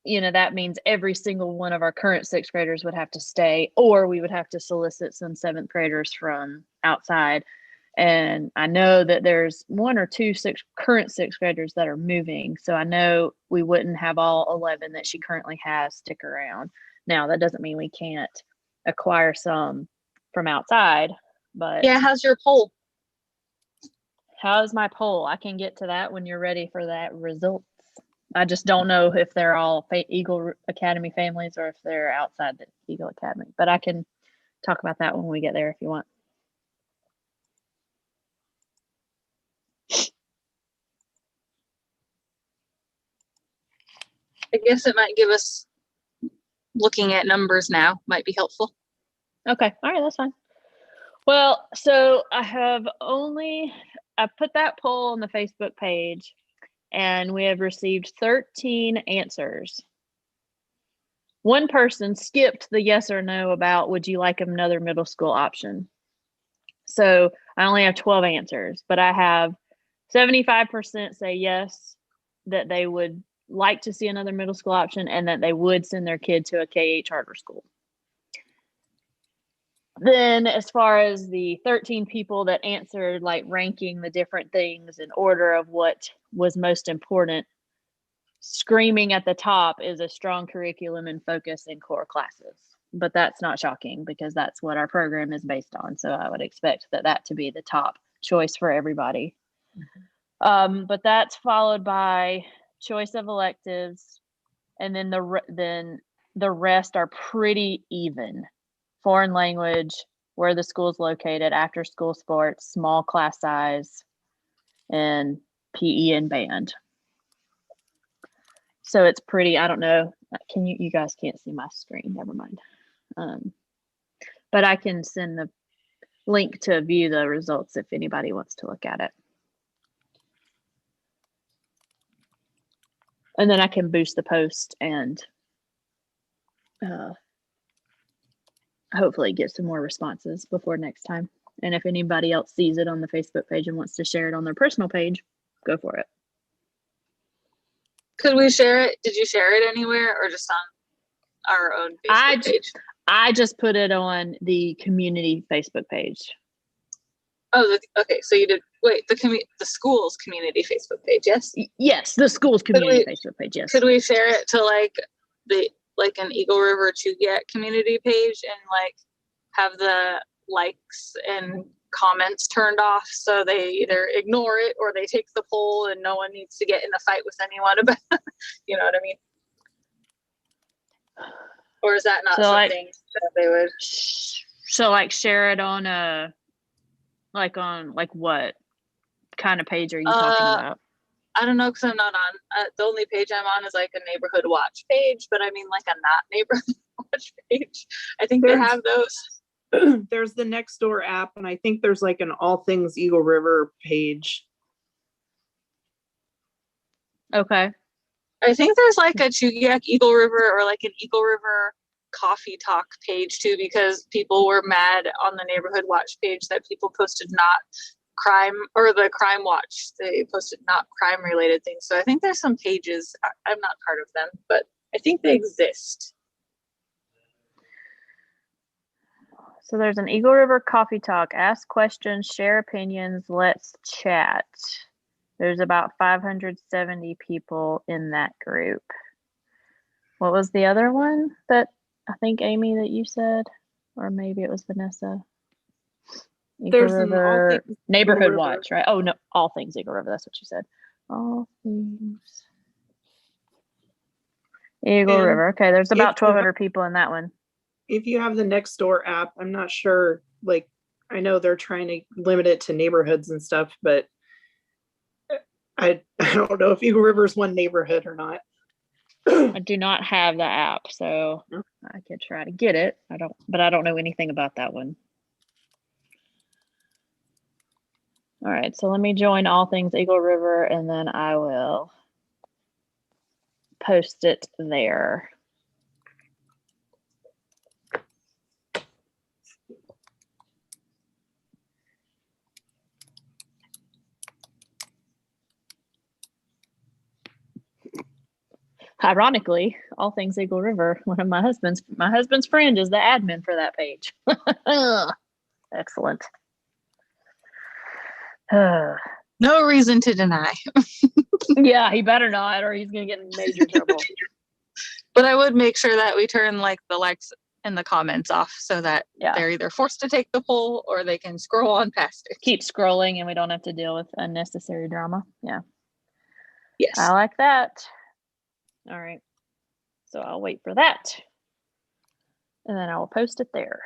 you know, that means every single one of our current sixth graders would have to stay, or we would have to solicit some seventh graders from outside. And I know that there's one or two current sixth graders that are moving. So I know we wouldn't have all 11 that she currently has stick around. Now, that doesn't mean we can't acquire some from outside, but Yeah, how's your poll? how's my poll? I can get to that when you're ready for that results. I just don't know if they're all Eagle Academy families or if they're outside the Eagle Academy, but I can talk about that when we get there if you want. I guess it might give us, looking at numbers now might be helpful. Okay. All right. That's fine. Well, so I put that poll on the Facebook page and we have received 13 answers. One person skipped the yes or no about would you like another middle school option. So I only have 12 answers, but I have 75% say yes, that they would like to see another middle school option and that they would send their kid to a K-8 charter school. Then as far as the 13 people that answered, like ranking the different things in order of what was most important, screaming at the top is a strong curriculum and focus in core classes. But that's not shocking because that's what our program is based on. So I would expect that to be the top choice for everybody. But that's followed by choice of electives, and then the rest are pretty even. Foreign language, where the school's located, after school sports, small class size, and PE and band. So it's pretty, I don't know, you guys can't see my screen, never mind. But I can send the link to view the results if anybody wants to look at it. And then I can boost the post and hopefully get some more responses before next time. And if anybody else sees it on the Facebook page and wants to share it on their personal page, go for it. Could we share it? Did you share it anywhere or just on our own Facebook page? I just put it on the community Facebook page. Oh, okay. So you did. Wait, the school's community Facebook page, yes? Yes, the school's community Facebook page, yes. Could we share it to like an Eagle River Chugiak community page and like have the likes and comments turned off so they either ignore it or they take the poll and no one needs to get in a fight with anyone about you know what I mean? Or is that not something that they would? So like share it on what kind of page are you talking about? I don't know, because I'm not on, the only page I'm on is like a neighborhood watch page, but I mean like a not neighborhood watch page. I think they have those. There's the Nextdoor app, and I think there's like an all things Eagle River page. Okay. I think there's like a Chugiak Eagle River or like an Eagle River coffee talk page too, because people were mad on the neighborhood watch page that people posted not crime, or the crime watch, they posted not crime related things. So I think there's some pages, I'm not part of them, but I think they exist. So there's an Eagle River Coffee Talk, ask questions, share opinions, let's chat. There's about 570 people in that group. What was the other one that I think, Amy, that you said? Or maybe it was Vanessa. Eagle There's River Neighborhood River. Watch, right? Oh, no, all things Eagle River. That's what you said. All things Eagle River. Okay, there's about 1,200 people in that one. If you have the Nextdoor app, I'm not sure, like, I know they're trying to limit it to neighborhoods and stuff, but I don't know if Eagle River is one neighborhood or not. I do not have the app, so I could try to get it. But I don't know anything about that one. All right, so let me join All Things Eagle River, and then I will post it there. Ironically, All Things Eagle River, one of my husband's friend is the admin for that page. Excellent. No reason to deny. Yeah, he better not, or he's gonna get in major trouble. But I would make sure that we turn like the likes and the comments off so that they're either forced to take the poll or they can scroll on past it. Keep scrolling and we don't have to deal with unnecessary drama. Yeah. Yes. I like that. All right. So I'll wait for that. And then I will post it there.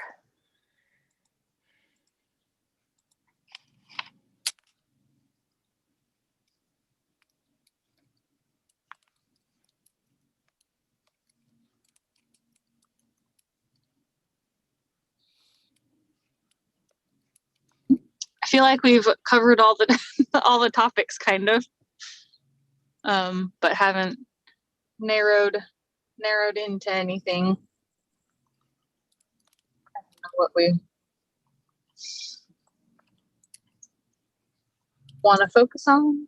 I feel like we've covered all the all the topics kind of, but haven't narrowed into anything. I don't know what we want to focus on.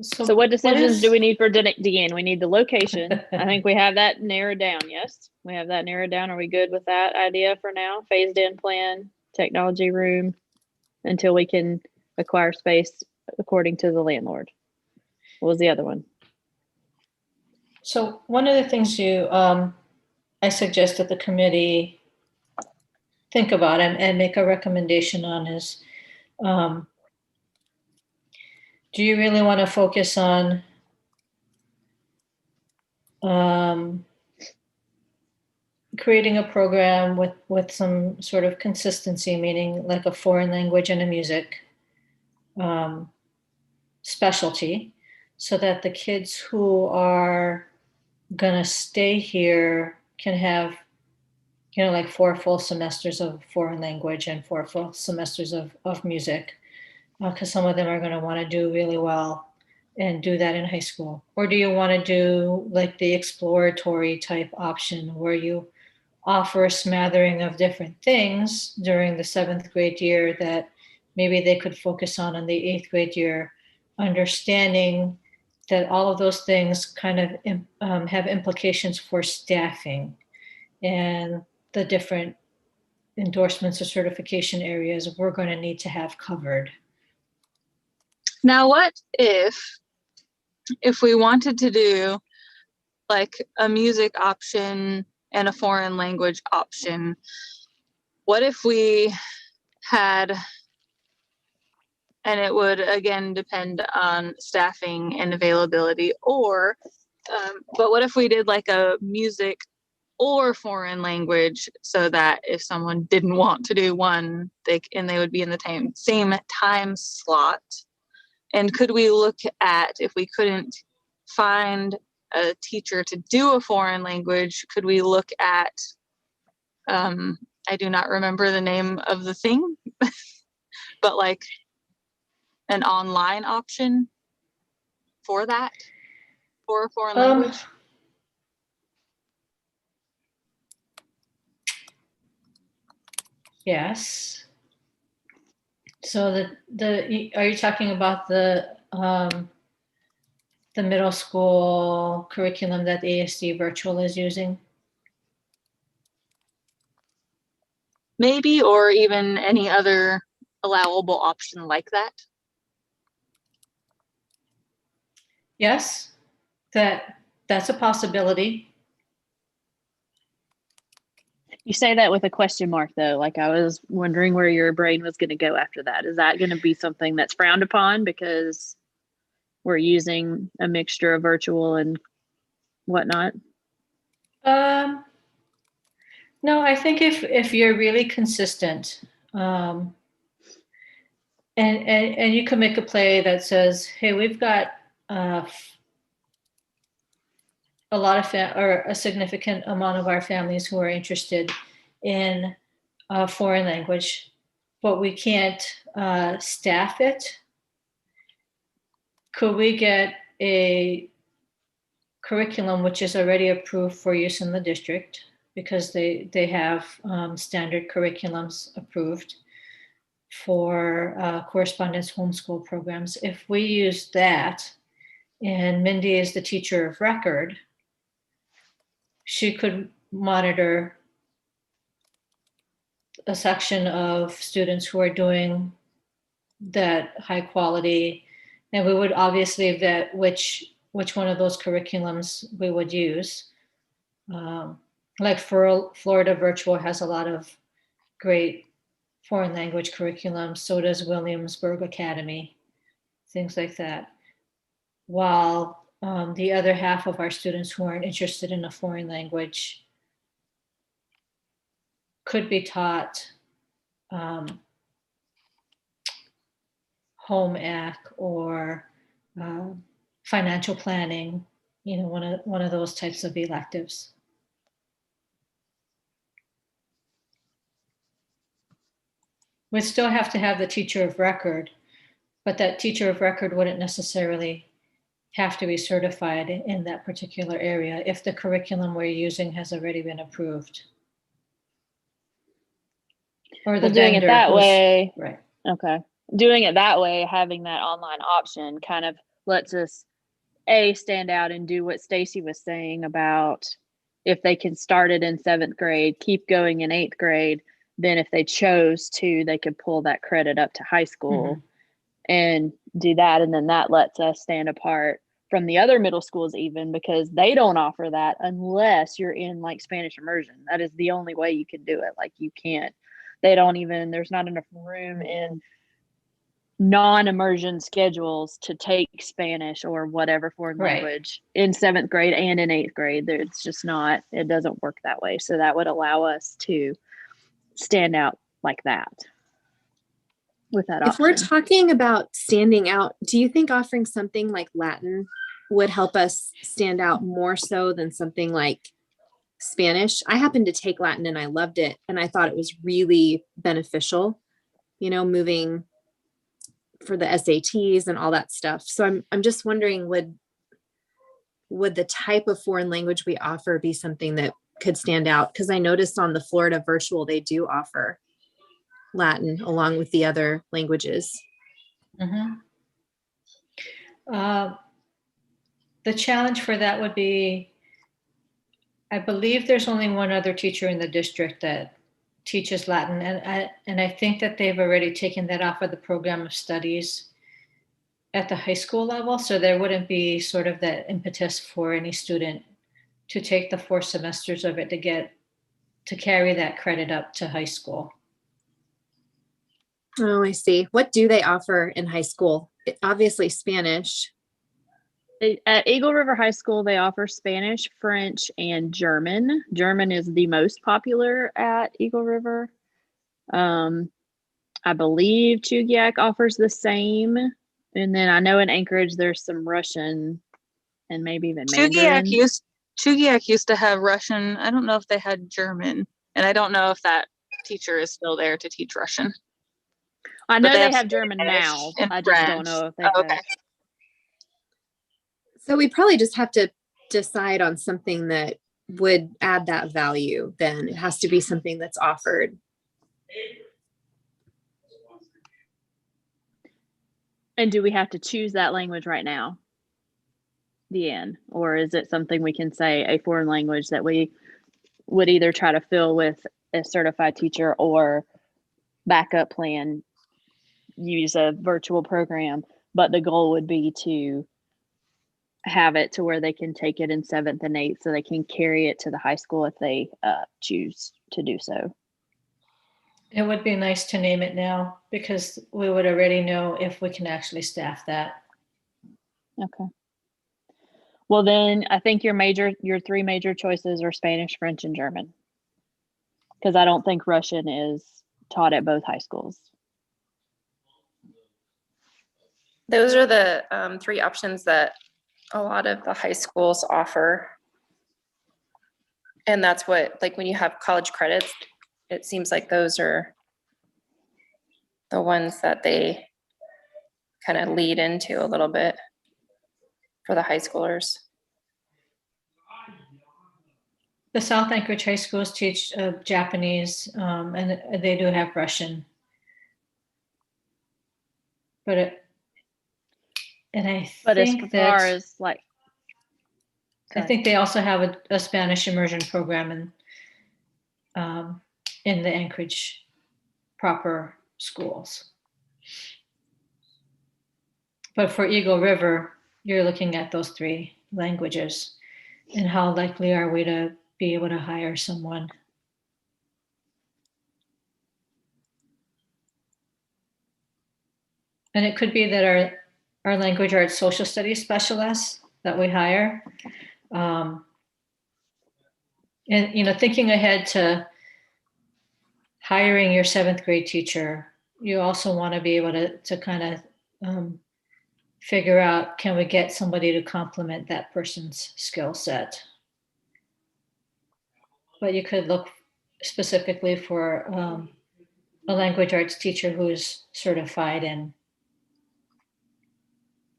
So what decisions do we need for Deanne? We need the location. I think we have that narrowed down. Yes, we have that narrowed down. Are we good with that idea for now? Phased in plan, technology room, until we can acquire space according to the landlord. What was the other one? So one of the things you I suggest that the committee think about and make a recommendation on is, do you really want to focus on creating a program with some sort of consistency, meaning like a foreign language and a music specialty, so that the kids who are gonna stay here can have, like 4 full semesters of foreign language and 4 full semesters of music, because some of them are going to want to do really well and do that in high school? Or do you want to do like the exploratory type option where you offer a smattering of different things during the 7th grade year that maybe they could focus on in the 8th grade year, understanding that all of those things kind of have implications for staffing and the different endorsements or certification areas we're going to need to have covered. Now, what if we wanted to do like a music option and a foreign language option? What if we had, and it would again depend on staffing and availability, or but what if we did like a music or foreign language, so that if someone didn't want to do one, they would be in the same time slot? And could we look at, if we couldn't find a teacher to do a foreign language, could we look at, I do not remember the name of the thing, but like an online option for that, for a foreign language? Yes. So are you talking about the middle school curriculum that ASD Virtual is using? Maybe, or even any other allowable option like that. Yes, that's a possibility. You say that with a question mark, though. Like, I was wondering where your brain was going to go after that. Is that going to be something that's frowned upon because we're using a mixture of virtual and whatnot? No, I think if you're really consistent, and you can make a play that says, hey, we've got a lot of or a significant amount of our families who are interested in a foreign language, but we can't staff it. Could we get a curriculum which is already approved for use in the district, because they have standard curriculums approved for correspondence homeschool programs? If we use that, and Mindy is the teacher of record, she could monitor a section of students who are doing that high quality, and we would obviously vet which one of those curriculums we would use. Like Florida Virtual has a lot of great foreign language curriculum. So does Williamsburg Academy, things like that. While the other half of our students who aren't interested in a foreign language could be taught home ec or financial planning, one of those types of electives. We'd still have to have the teacher of record, but that teacher of record wouldn't necessarily have to be certified in that particular area if the curriculum we're using has already been approved. Or the doing it that way, right? Okay, doing it that way, having that online option kind of lets us stand out and do what Stacy was saying about if they can start it in 7th grade, keep going in 8th grade. Then if they chose to, they could pull that credit up to high school and do that. And then that lets us stand apart from the other middle schools, even because they don't offer that unless you're in like Spanish immersion. That is the only way you can do it. Like you can't, they don't even, there's not enough room in non-immersion schedules to take Spanish or whatever foreign Right. language in 7th grade and in 8th grade. It's just not, it doesn't work that way. So that would allow us to stand out like that with that If we're option. talking about standing out, do you think offering something like Latin would help us stand out more so than something like Spanish? I happened to take Latin and I loved it. And I thought it was really beneficial, moving for the SATs and all that stuff. So I'm just wondering, would the type of foreign language we offer be something that could stand out? Because I noticed on the Florida virtual, they do offer Latin along with the other languages. Mm-hmm. The challenge for that would be, I believe there's only one other teacher in the district that teaches Latin, and I think that they've already taken that off of the program of studies at the high school level, so there wouldn't be sort of that impetus for any student to take the 4 semesters of it to carry that credit up to high school. Oh, I see. What do they offer in high school? Obviously Spanish. At Eagle River High School, they offer Spanish, French, and German. German is the most popular at Eagle River. I believe Chugiak offers the same. And then I know in Anchorage, there's some Russian and maybe even Mandarin. Chugiak used to have Russian. I don't know if they had German. And I don't know if that teacher is still there to teach Russian. I know they they have German now. and I just French. don't know if they Okay. have. So we probably just have to decide on something that would add that value. Then it has to be something that's offered. And do we have to choose that language right now? Deanne, or is it something we can say a foreign language that we would either try to fill with a certified teacher or backup plan, use a virtual program, but the goal would be to have it to where they can take it in 7th and 8th so they can carry it to the high school if they choose to do so. It would be nice to name it now because we would already know if we can actually staff that. Okay. Well, then I think your 3 major choices are Spanish, French, and German. Because I don't think Russian is taught at both high schools. Those are the 3 options that a lot of the high schools offer. And that's what, like when you have college credits, it seems like those are the ones that they kind of lead into a little bit for the high schoolers. The South Anchorage high schools teach Japanese, and they do have Russian. But I think they also have a Spanish immersion program in the Anchorage proper schools. But for Eagle River, you're looking at those 3 languages, and how likely are we to be able to hire someone? And it could be that our language arts social studies specialists that we hire, and thinking ahead to hiring your 7th grade teacher, you also want to be able to kind of figure out, can we get somebody to complement that person's skill set? But you could look specifically for a language arts teacher who's certified in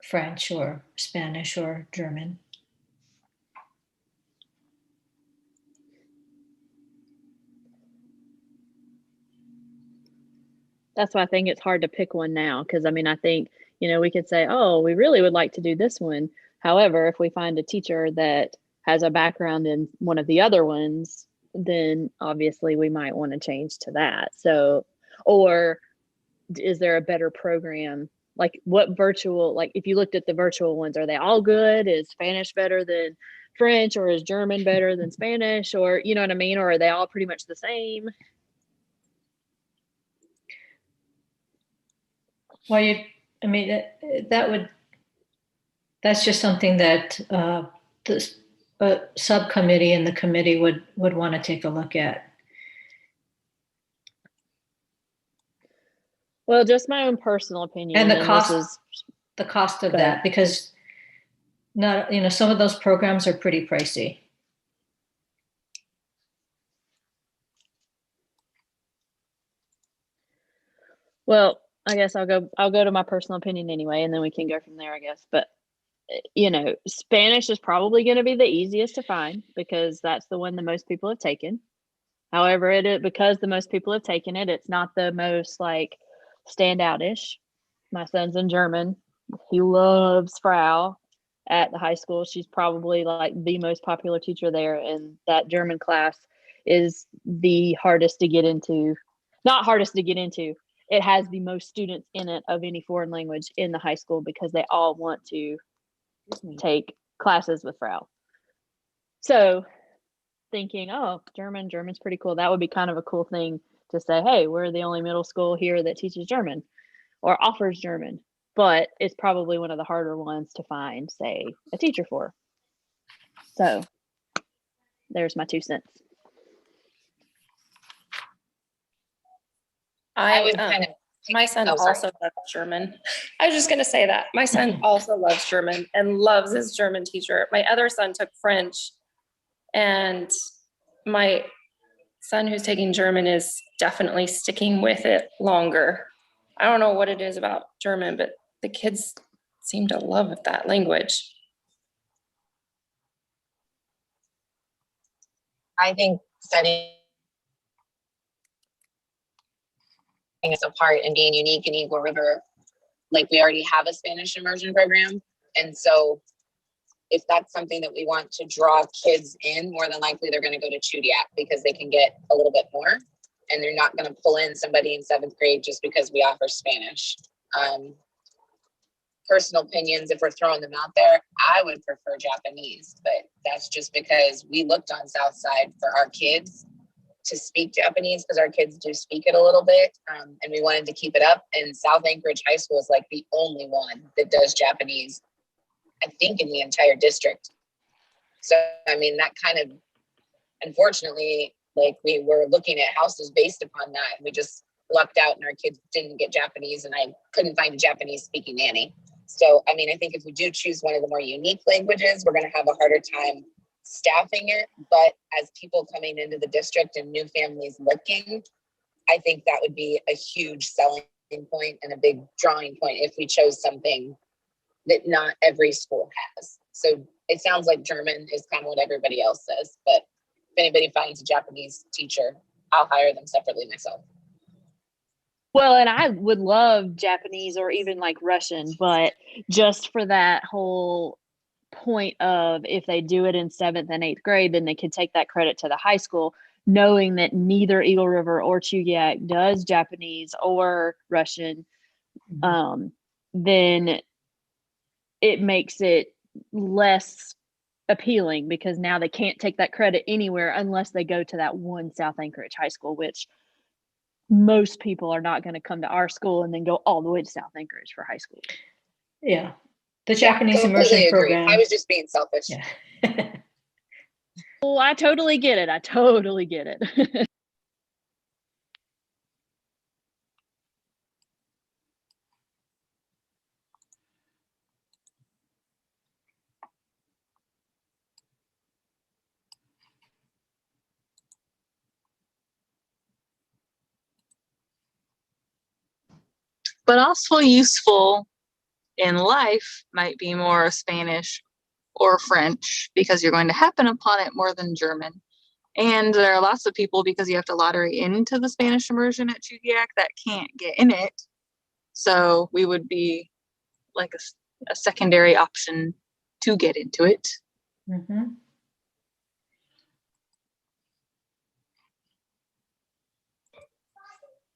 French or Spanish or German. That's why I think it's hard to pick one now. Because I think, we could say, oh, we really would like to do this one. However, if we find a teacher that has a background in one of the other ones, then obviously we might want to change to that. So, or is there a better program Like what virtual, like if you looked at the virtual ones, are they all good? Is Spanish better than French, or is German better than Spanish, or you know what I mean? Or are they all pretty much the same? Well, I mean, that's just something that this subcommittee and the committee would want to take a look at. Well, just my own personal opinion. And the this cost, is, the cost of Go ahead. that, because not, some of those programs are pretty pricey. well, I guess I'll go to my personal opinion anyway, and then we can go from there, I guess. But Spanish is probably going to be the easiest to find because that's the one that most people have taken. However, because the most people have taken it, it's not the most like standout-ish. My son's in German. He loves Frau at the high school. She's probably like the most popular teacher there, and that German class is the hardest to get into. Not hardest to get into. It has the most students in it of any foreign language in the high school because they all want to take classes with Frau. So thinking, oh, German's pretty cool. That would be kind of a cool thing to say, hey, we're the only middle school here that teaches German or offers German. But it's probably one of the harder ones to find, say, a teacher for. So there's my 2 cents. I would kind of my son Oh, sorry. also loves German. I was just going to say that. My son also loves German and loves his German teacher. My other son took French, and my son who's taking German is definitely sticking with it longer. I don't know what it is about German, but the kids seem to love that language. I think studying us apart and being unique in Eagle River, like we already have a Spanish immersion program. And so if that's something that we want to draw kids in, more than likely they're going to go to Chudiak because they can get a little bit more, and they're not going to pull in somebody in 7th grade just because we offer Spanish. Personal opinions, if we're throwing them out there, I would prefer Japanese, but that's just because we looked on Southside for our kids to speak Japanese because our kids do speak it a little bit, and we wanted to keep it up. And South Anchorage High School is like the only one that does Japanese, I think, in the entire district. So, I mean, that kind of, unfortunately, like we were looking at houses based upon that, and we just lucked out and our kids didn't get Japanese, and I couldn't find a Japanese speaking nanny. So, I mean, I think if we do choose one of the more unique languages, we're going to have a harder time staffing it. But as people coming into the district and new families looking, I think that would be a huge selling point and a big drawing point if we chose something that not every school has. So it sounds like German is kind of what everybody else says, but if anybody finds a Japanese teacher, I'll hire them separately myself. Well, and I would love Japanese or even like Russian, but just for that whole point of if they do it in 7th and 8th grade, then they could take that credit to the high school, knowing that neither Eagle River or Chugiak does Japanese or Russian, then it makes it less appealing because now they can't take that credit anywhere unless they go to that one South Anchorage High School, which most people are not going to come to our school and then go all the way to South Anchorage for high school. Yeah. The Japanese Completely immersion agree. program. I was just being selfish. Yeah. Well, I totally get it. I totally get it. But also useful in life might be more Spanish or French because you're going to happen upon it more than German. And there are lots of people, because you have to lottery into the Spanish immersion at Chugiak, that can't get in it. So we would be like a secondary option to get into it. Mm-hmm.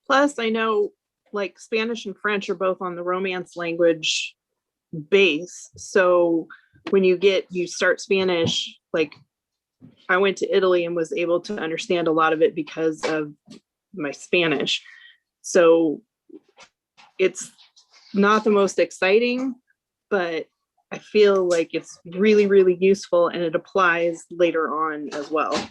Plus, I know like Spanish and French are both on the Romance language base. So when you start Spanish, like I went to Italy and was able to understand a lot of it because of my Spanish. So it's not the most exciting, but I feel like it's really, really useful and it applies later on as well.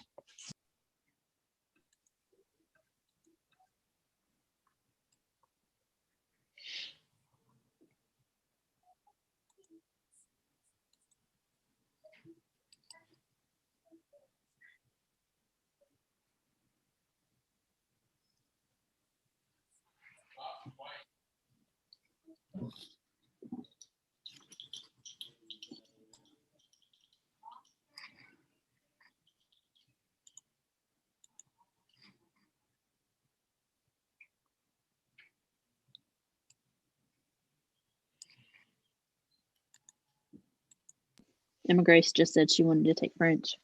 Emma Grace just said she wanted to take French.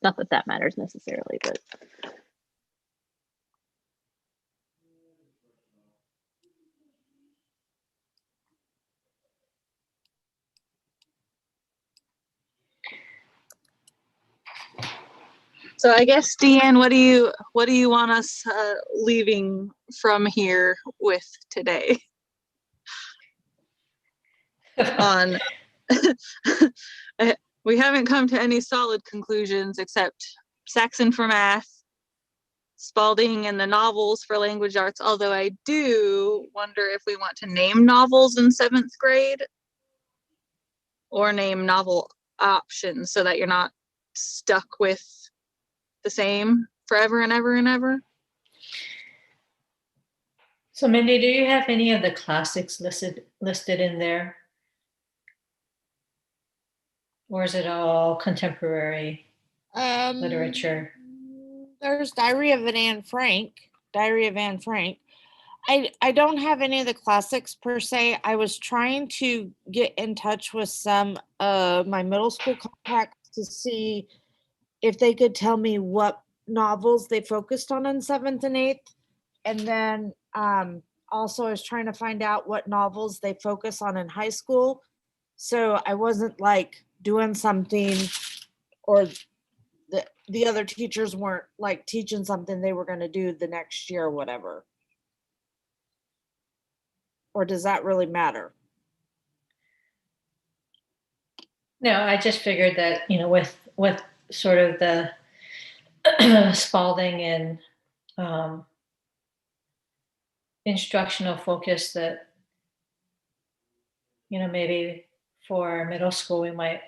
Not that that matters necessarily, but So I guess, Deanne, what do you want us leaving from here with today? On we haven't come to any solid conclusions except Saxon for math, Spalding and the novels for language arts, although I do wonder if we want to name novels in 7th grade or name novel options so that you're not stuck with the same forever and ever and ever. So Mindy, do you have any of the classics listed in there? Or is it all contemporary literature? There's Diary of Anne Frank. I don't have any of the classics per se. I was trying to get in touch with some of my middle school contacts to see if they could tell me what novels they focused on in 7th and 8th. And then also I was trying to find out what novels they focus on in high school. So I wasn't like doing something or the other teachers weren't like teaching something they were going to do the next year or whatever. Or does that really matter? No, I just figured that, you know, with sort of the Spalding and instructional focus that, you know, maybe for middle school, we might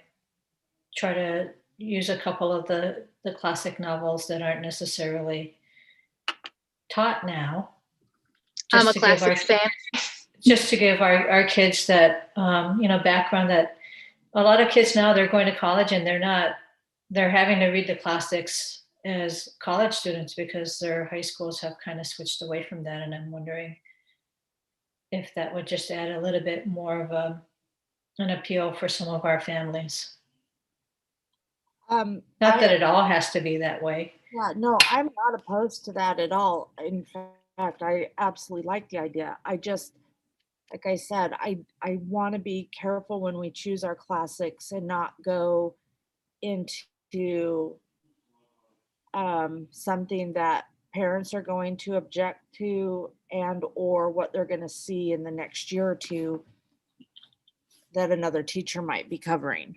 try to use a couple of the classic novels that aren't necessarily taught now. I'm a classics fan. Just to give our kids that, you know, background that a lot of kids now, they're going to college and they're having to read the classics as college students because their high schools have kind of switched away from that. And I'm wondering if that would just add a little bit more of an appeal for some of our families. Not that it all has to be that way. Yeah, no, I'm not opposed to that at all. In fact, I absolutely like the idea. I just, like I said, I want to be careful when we choose our classics and not go into something that parents are going to object to and or what they're going to see in the next year or two that another teacher might be covering.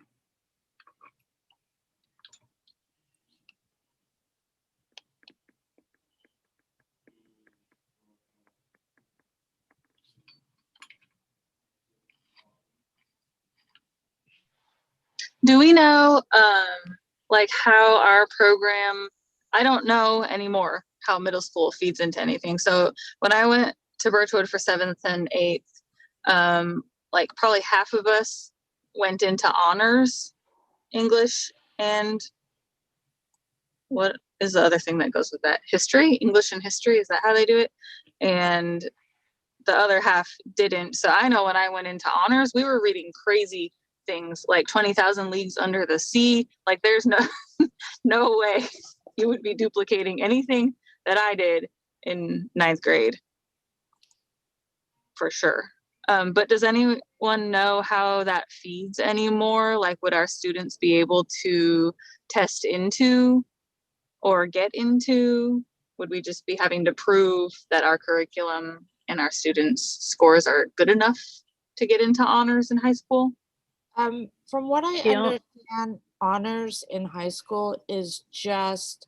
Do we know like how our program, I don't know anymore how middle school feeds into anything. So when I went to Birchwood for 7th and 8th, like probably half of us went into honors English and what is the other thing that goes with that? History, English and history. Is that how they do it? And the other half didn't. So I know when I went into honors, we were reading crazy things like 20,000 Leagues Under the Sea. Like there's no way you would be duplicating anything that I did in 9th grade. for sure. But does anyone know how that feeds anymore? Like, would our students be able to test into or get into? Would we just be having to prove that our curriculum and our students' scores are good enough to get into honors in high school? From what I Yeah. understand, honors in high school is just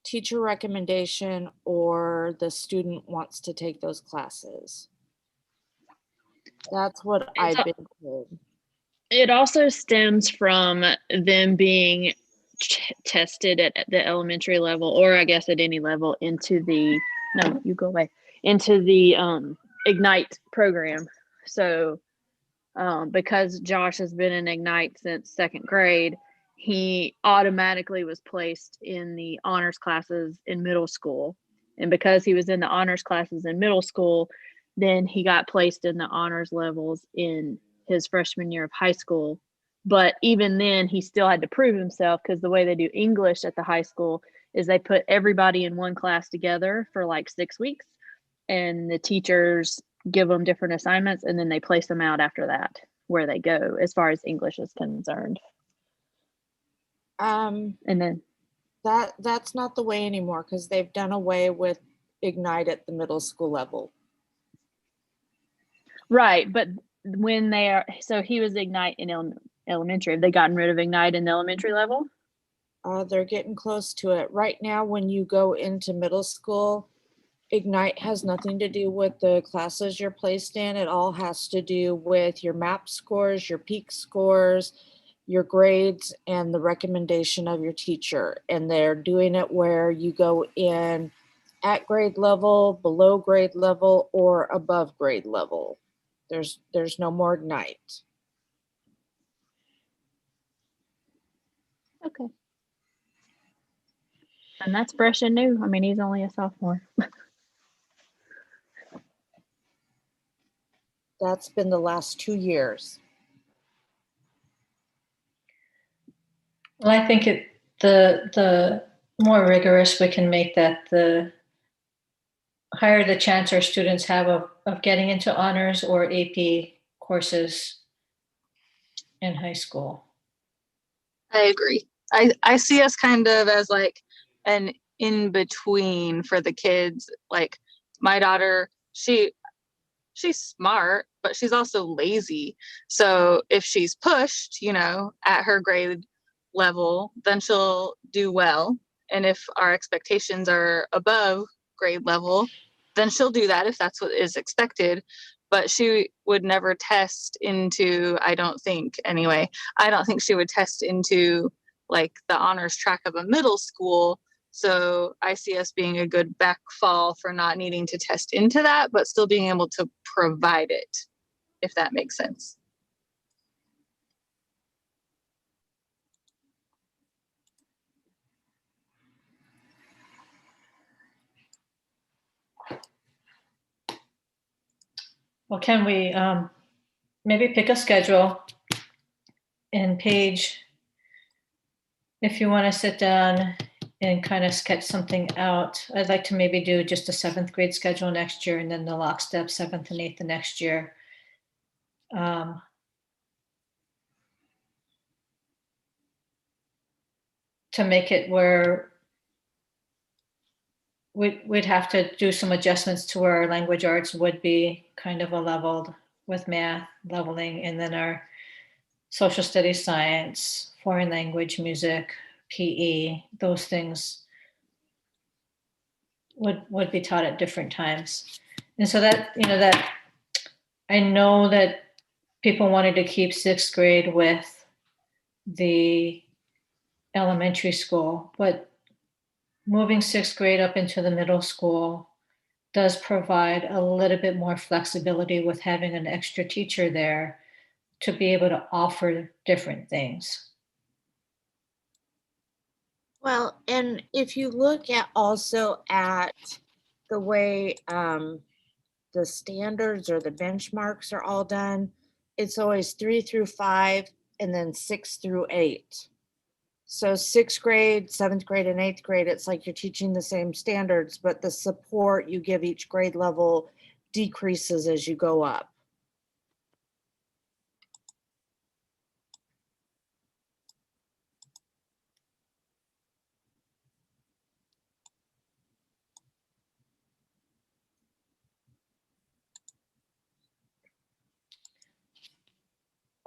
teacher recommendation or the student wants to take those classes. That's what I've been told. It also stems from them being tested at the elementary level, or I guess at any level, into the Ignite program. So because Josh has been in Ignite since second grade, he automatically was placed in the honors classes in middle school. And because he was in the honors classes in middle school, then he got placed in the honors levels in his freshman year of high school. But even then, he still had to prove himself, because the way they do English at the high school is they put everybody in one class together for like 6 weeks, and the teachers give them different assignments, and then they place them out after that where they go as far as English is concerned. And then that's not the way anymore, because they've done away with Ignite at the middle school level. Right, but when they are, so he was Ignite in elementary. Have they gotten rid of Ignite in the elementary level? They're getting close to it. Right now, when you go into middle school, Ignite has nothing to do with the classes you're placed in. It all has to do with your MAP scores, your peak scores, your grades, and the recommendation of your teacher. And they're doing it where you go in at grade level, below grade level, or above grade level. There's no more Ignite. Okay. And that's fresh and new. I mean, he's only a sophomore. That's been the last 2 years. Well, I think the more rigorous we can make that, the higher the chance our students have of getting into honors or AP courses in high school. I agree. I see us kind of as like an in between for the kids. Like my daughter, she's smart, but she's also lazy. So if she's pushed, at her grade level, then she'll do well. And if our expectations are above grade level, then she'll do that if that's what is expected. But she would never test into, I don't think she would test into like the honors track of a middle school. So I see us being a good backfall for not needing to test into that, but still being able to provide it, if that makes sense. Well, can we maybe pick a schedule and Paige, if you want to sit down and kind of sketch something out, I'd like to maybe do just a 7th grade schedule next year, and then the lockstep 7th and 8th the next year. To make it where we'd have to do some adjustments to where our language arts would be kind of a leveled with math leveling, and then our social studies, science, foreign language, music, PE, those things would be taught at different times. And so that, that I know that people wanted to keep 6th grade with the elementary school, but moving 6th grade up into the middle school does provide a little bit more flexibility with having an extra teacher there to be able to offer different things. Well, and if you look at also at the way the standards or the benchmarks are all done, it's always 3 through 5 and then 6 through 8. So 6th grade, 7th grade, and 8th grade, it's like you're teaching the same standards, but the support you give each grade level decreases as you go up.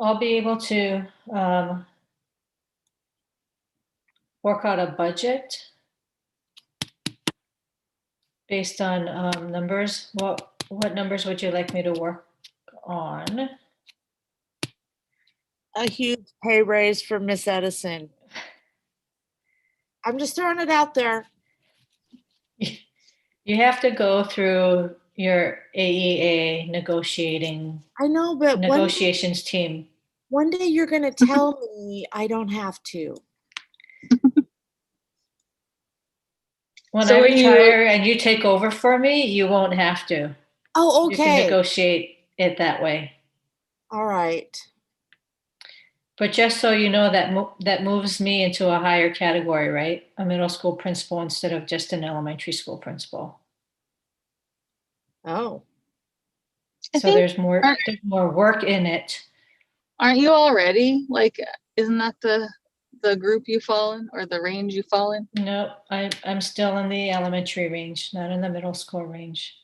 I'll be able to work out a budget based on numbers. What numbers would you like me to work on? A huge pay raise for Miss Edison. I'm just throwing it out there. You have to go through your AEA negotiating I know, but negotiations team. one day you're going to tell me I don't have to. When So I are you- retire and you take over for me, you won't have to. Oh, You can okay. negotiate it that way. All right. But just so you know, that moves me into a higher category, right? A middle school principal instead of just an elementary school principal. Oh. So there's more work in it. Aren't you already? Like, isn't that the group you fall in or the range you fall in? No, I'm still in the elementary range, not in the middle school range.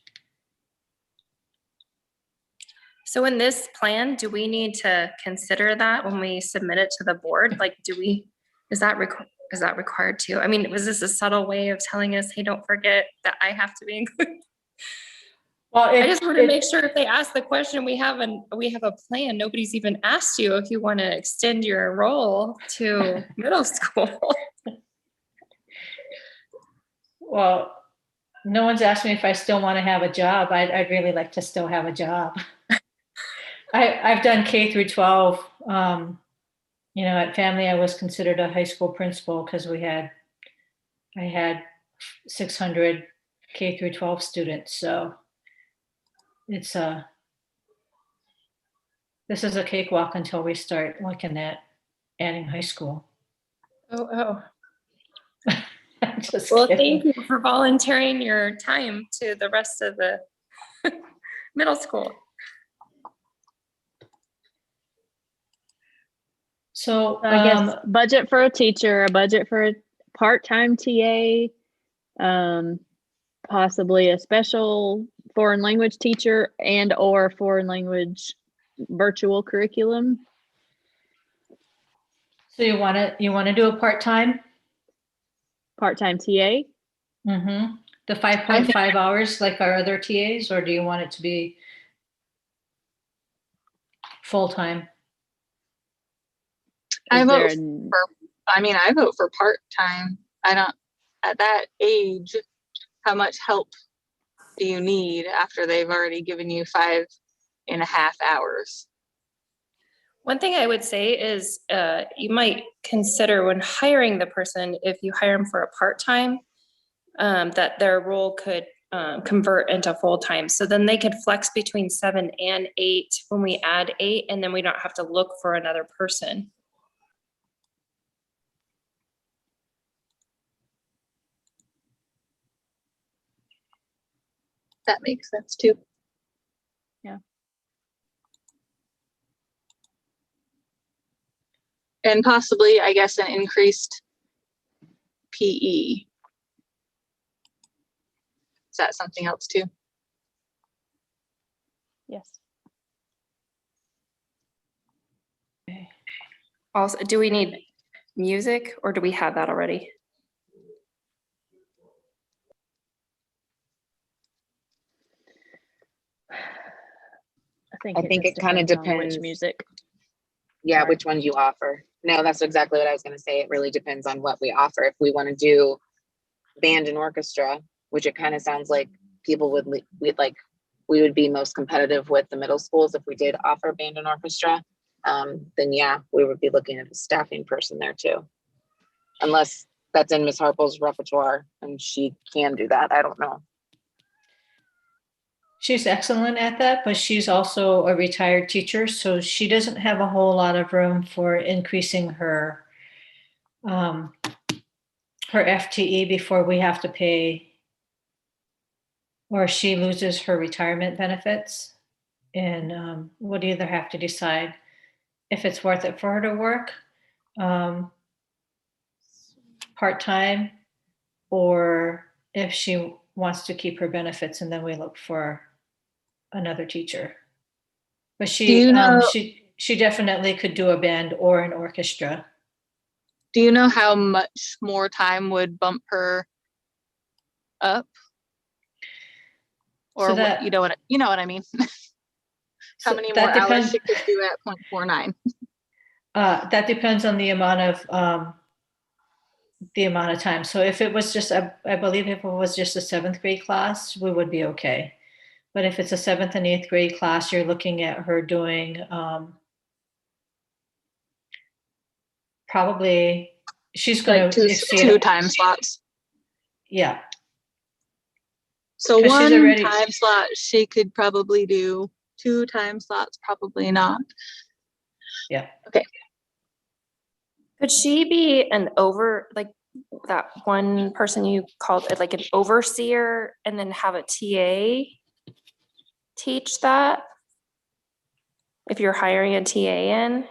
So in this plan, do we need to consider that when we submit it to the board? Like, is that required too? I mean, was this a subtle way of telling us, hey, don't forget that I have to be included? Well, I just want to make sure if they ask the question, we have a plan. Nobody's even asked you if you want to extend your role to middle school. Well, no one's asked me if I still want to have a job. I'd really like to still have a job. I've done K through 12. At Family, I was considered a high school principal because I had 600 K through 12 students. So this is a cakewalk until we start looking at adding high school. Oh. Just Well, kidding. thank you for volunteering your time to the rest of the middle school. So So I guess budget for a teacher, a budget for a part-time TA, possibly a special foreign language teacher and or foreign language virtual curriculum. So you want to do a part-time? Part-time TA? Mm-hmm. The 5.5 hours like our other TAs, or do you want it to be full-time? I vote I for part-time. At that age, how much help do you need after they've already given you 5.5 hours? One thing I would say is you might consider when hiring the person, if you hire them for a part-time, that their role could convert into full-time. So then they could flex between 7 and 8 when we add 8, and then we don't have to look for another person. That makes sense too. Yeah. And possibly, I guess, an increased PE. Is that something else too? Yes. Also, do we need music or do we have that already? I think just it kind of on depends. which music. Yeah, Sorry. which ones you offer. No, that's exactly what I was going to say. It really depends on what we offer. If we want to do band and orchestra, which it kind of sounds like people would we would be most competitive with the middle schools if we did offer band and orchestra, then yeah, we would be looking at a staffing person there too. Unless that's in Miss Harple's repertoire and she can do that. I don't know. She's excellent at that, but she's also a retired teacher, so she doesn't have a whole lot of room for increasing her FTE before we have to pay or she loses her retirement benefits. And would either have to decide if it's worth it for her to work part-time, or if she wants to keep her benefits, and then we look for another teacher. But Do you know, she definitely could do a band or an orchestra. do you know how much more time would bump her up? Or So what, that, you know what I mean? How many more that hours depends. she could do at 0.49? That depends on the amount of time. So if it was just, I believe if it was just a 7th grade class, we would be okay. But if it's a 7th and 8th grade class, you're looking at her doing probably, she's going Like to two time slots. Yeah. So 'Cause she's one already- time slot she could probably do. 2 time slots probably not. Yeah. Okay. Could she be an like that one person you called it, like an overseer, and then have a TA teach that? If you're hiring a TA in?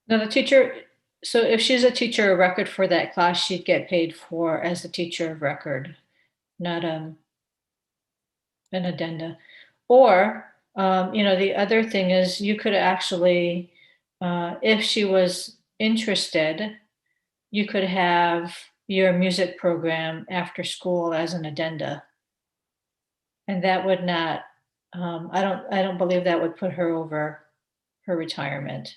No, the teacher, so if she's a teacher of record for that class, she'd get paid for as a teacher of record, not an addenda. Or, the other thing is you could actually, if she was interested, you could have your music program after school as an addenda. And that would not, I don't believe that would put her over her retirement.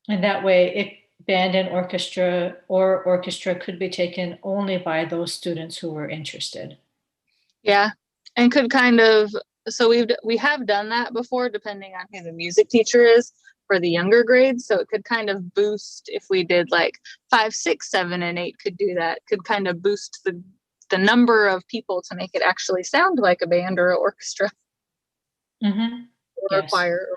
And that way, band and orchestra could be taken only by those students who were interested. Yeah, and could kind of, so we have done that before, depending on who the music teacher is for the younger grades. So it could kind of boost if we did like 5, 6, 7, and 8 could do that. Could kind of boost the number of people to make it actually sound like a band or an orchestra. Mm-hmm. Or a choir.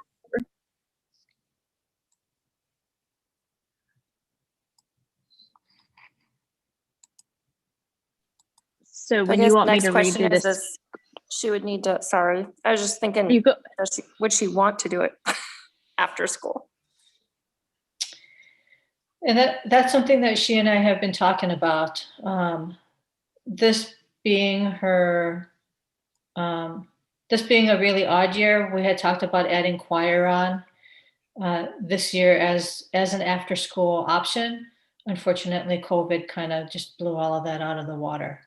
So when you want me to redo this, she would need to, sorry, I was just thinking, would she want to do it after school? And that's something that she and I have been talking about. This being a really odd year, we had talked about adding choir on this year as an after school option. Unfortunately, COVID kind of just blew all of that out of the water.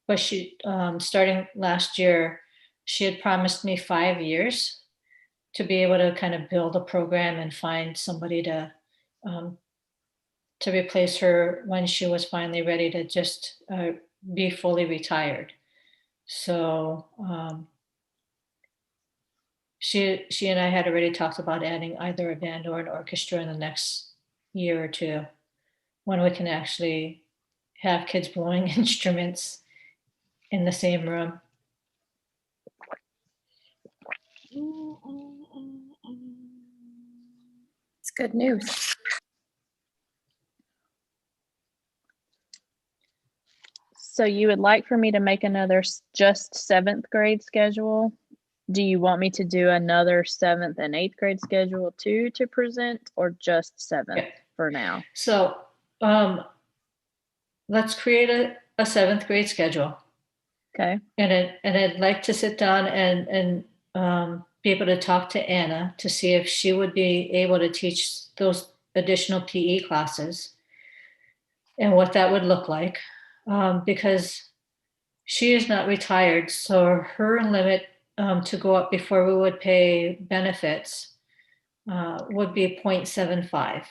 But she, starting last year, she had promised me 5 years to be able to kind of build a program and find somebody to replace her when she was finally ready to just be fully retired. So she and I had already talked about adding either a band or an orchestra in the next year or two, when we can actually have kids blowing instruments in the same room. It's good news. So you would like for me to make another just 7th grade schedule? Do you want me to do another 7th and 8th grade schedule too to present, or just 7th for now? So let's create a 7th grade schedule. Okay. And I'd like to sit down and be able to talk to Anna to see if she would be able to teach those additional PE classes and what that would look like, because she is not retired, so her limit to go up before we would pay benefits would be 0.75.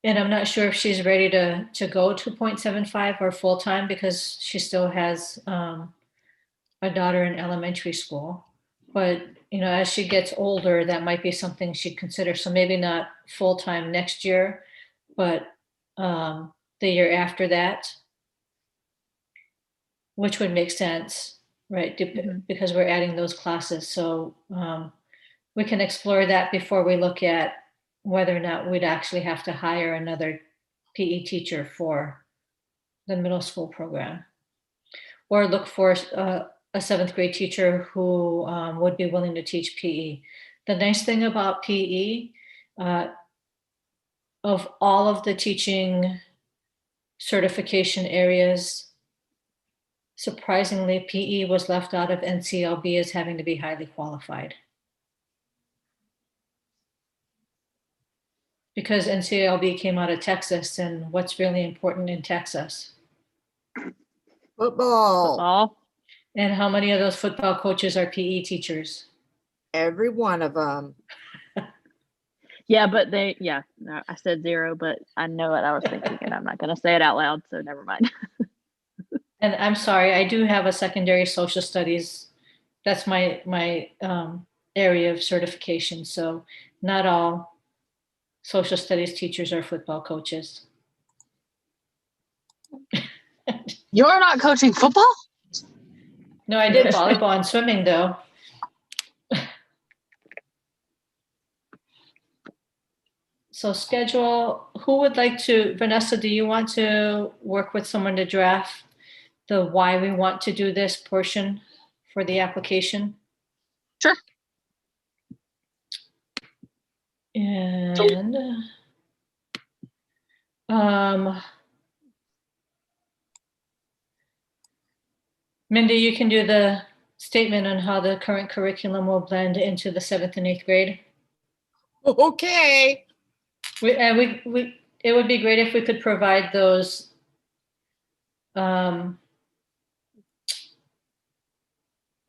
And I'm not sure if she's ready to go to 0.75 or full-time, because she still has a daughter in elementary school. But, as she gets older, that might be something she'd consider. So maybe not full-time next year, but the year after that, which would make sense, right? Because we're adding those classes. So we can explore that before we look at whether or not we'd actually have to hire another PE teacher for the middle school program, or look for a seventh grade teacher who would be willing to teach PE. The nice thing about PE, of all of the teaching certification areas, surprisingly, PE was left out of NCLB as having to be highly qualified. Because NCLB came out of Texas, and what's really important in Texas? Football. And how many of those football coaches are PE teachers? Every one of them. Yeah, but no, I said 0, but I know what I was thinking, and I'm not going to say it out loud, so never mind. And I'm sorry, I do have a secondary social studies. That's my area of certification. So not all social studies teachers are football coaches. You're not coaching football? No, I did volleyball and swimming though. So schedule, who would like to, Vanessa, do you want to work with someone to draft the why we want to do this portion for the application? Sure. And Mindy, you can do the statement on how the current curriculum will blend into the 7th and 8th grade. Okay. It would be great if we could provide those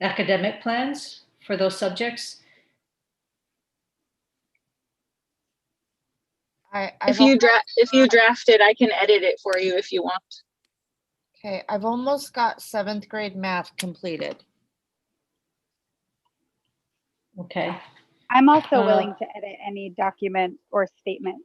academic plans for those subjects. If you draft it, I can edit it for you if you want. Okay, I've almost got 7th grade math completed. Okay. I'm also willing to edit any document or statement.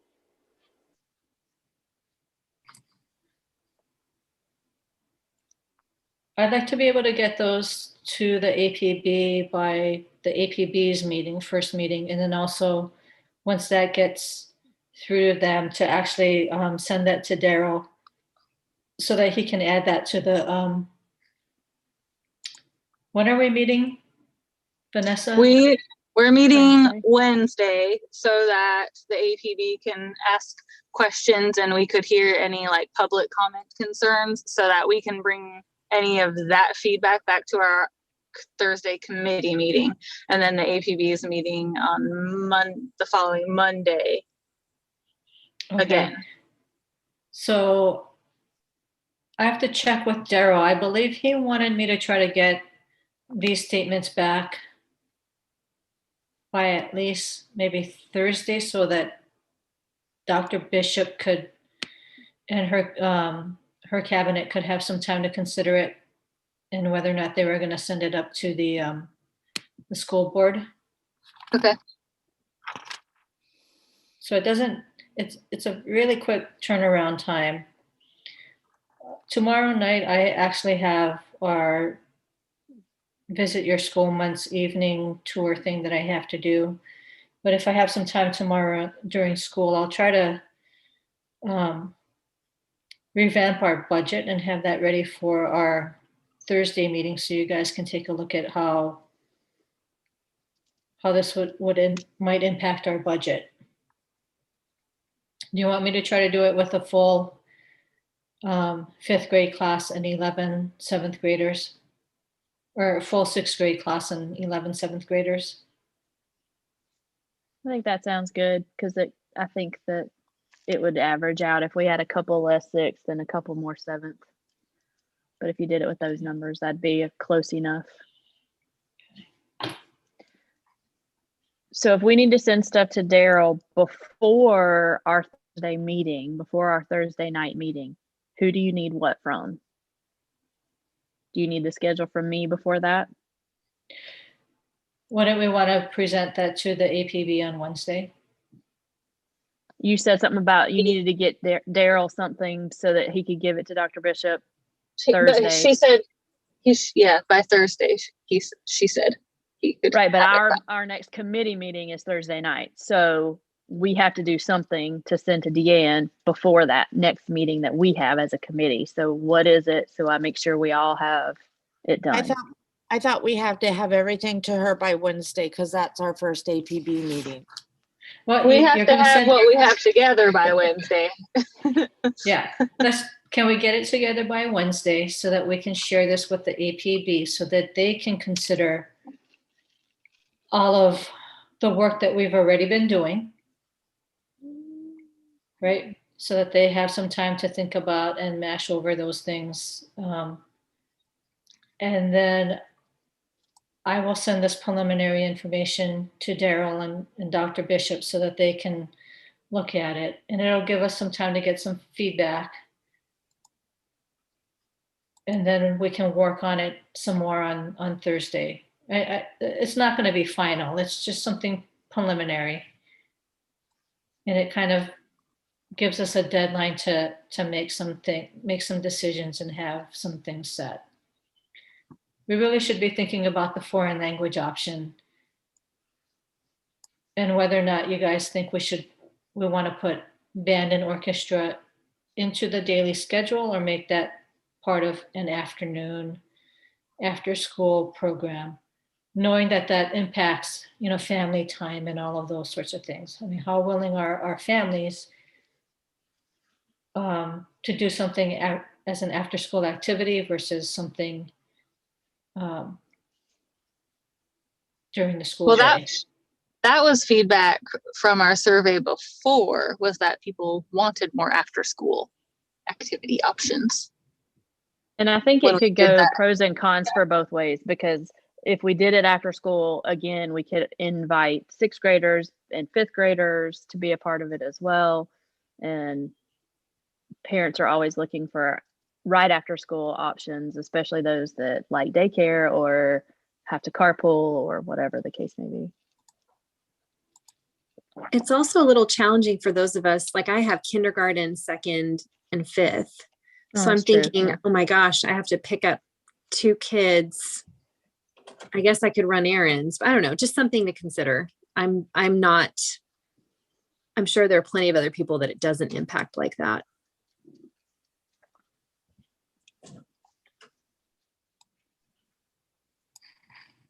I'd like to be able to get those to the APB by the APB's meeting, first meeting, and then also once that gets through to them to actually send that to Daryl so that he can add that to the, when are we meeting, Vanessa? We're meeting Wednesday so that the APB can ask questions and we could hear any like public comment concerns so that we can bring any of that feedback back to our Thursday committee meeting. And then the APB is meeting on the following Monday. Okay. Again. So I have to check with Daryl. I believe he wanted me to try to get these statements back by at least maybe Thursday so that Dr. Bishop could, and her cabinet could have some time to consider it and whether or not they were going to send it up to the school board. Okay. So it's a really quick turnaround time. Tomorrow night, I actually have our visit your school months evening tour thing that I have to do. But if I have some time tomorrow during school, I'll try to revamp our budget and have that ready for our Thursday meeting so you guys can take a look at how this might impact our budget. Do you want me to try to do it with a full 5th grade class and 11 7th graders? Or a full 6th grade class and 11 7th graders? I think that sounds good because I think that it would average out if we had a couple less 6th and a couple more 7th. But if you did it with those numbers, that'd be close enough. So if we need to send stuff to Daryl before our Thursday meeting, before our Thursday night meeting, who do you need what from? Do you need the schedule from me before that? Why don't we want to present that to the APB on Wednesday? You said something about you needed to get Daryl something so that he could give it to Dr. Bishop Thursday. She said, by Thursday, she said he could. Right, but our next committee meeting is Thursday night. So we have to do something to send to Deanne before that next meeting that we have as a committee. So what is it? So I make sure we all have it done. I thought we have to have everything to her by Wednesday because that's our first APB meeting. Well, We you- have you're to gonna have send- what we have together by Wednesday. Yeah, can we get it together by Wednesday so that we can share this with the APB so that they can consider all of the work that we've already been doing, right? So that they have some time to think about and mash over those things. And then I will send this preliminary information to Daryl and Dr. Bishop so that they can look at it. And it'll give us some time to get some feedback. And then we can work on it some more on Thursday. It's not going to be final. It's just something preliminary. And it kind of gives us a deadline to make some decisions and have some things set. We really should be thinking about the foreign language option and whether or not you guys think we want to put band and orchestra into the daily schedule or make that part of an afternoon after school program, knowing that that impacts, family time and all of those sorts of things. I mean, how willing are our families to do something as an after school activity versus something during the school Well, day? that was feedback from our survey before, was that people wanted more after school activity options. And I think When it we could did go that. pros and cons for both ways, because if we did it after school, again, we could invite sixth graders and fifth graders to be a part of it as well. And parents are always looking for right after school options, especially those that like daycare or have to carpool or whatever the case may be. It's also a little challenging for those of us, like I have kindergarten, second, and fifth. So I'm that's true, thinking, yeah. oh my gosh, I have to pick up 2 kids. I guess I could run errands, but I don't know, just something to consider. I'm sure there are plenty of other people that it doesn't impact like that.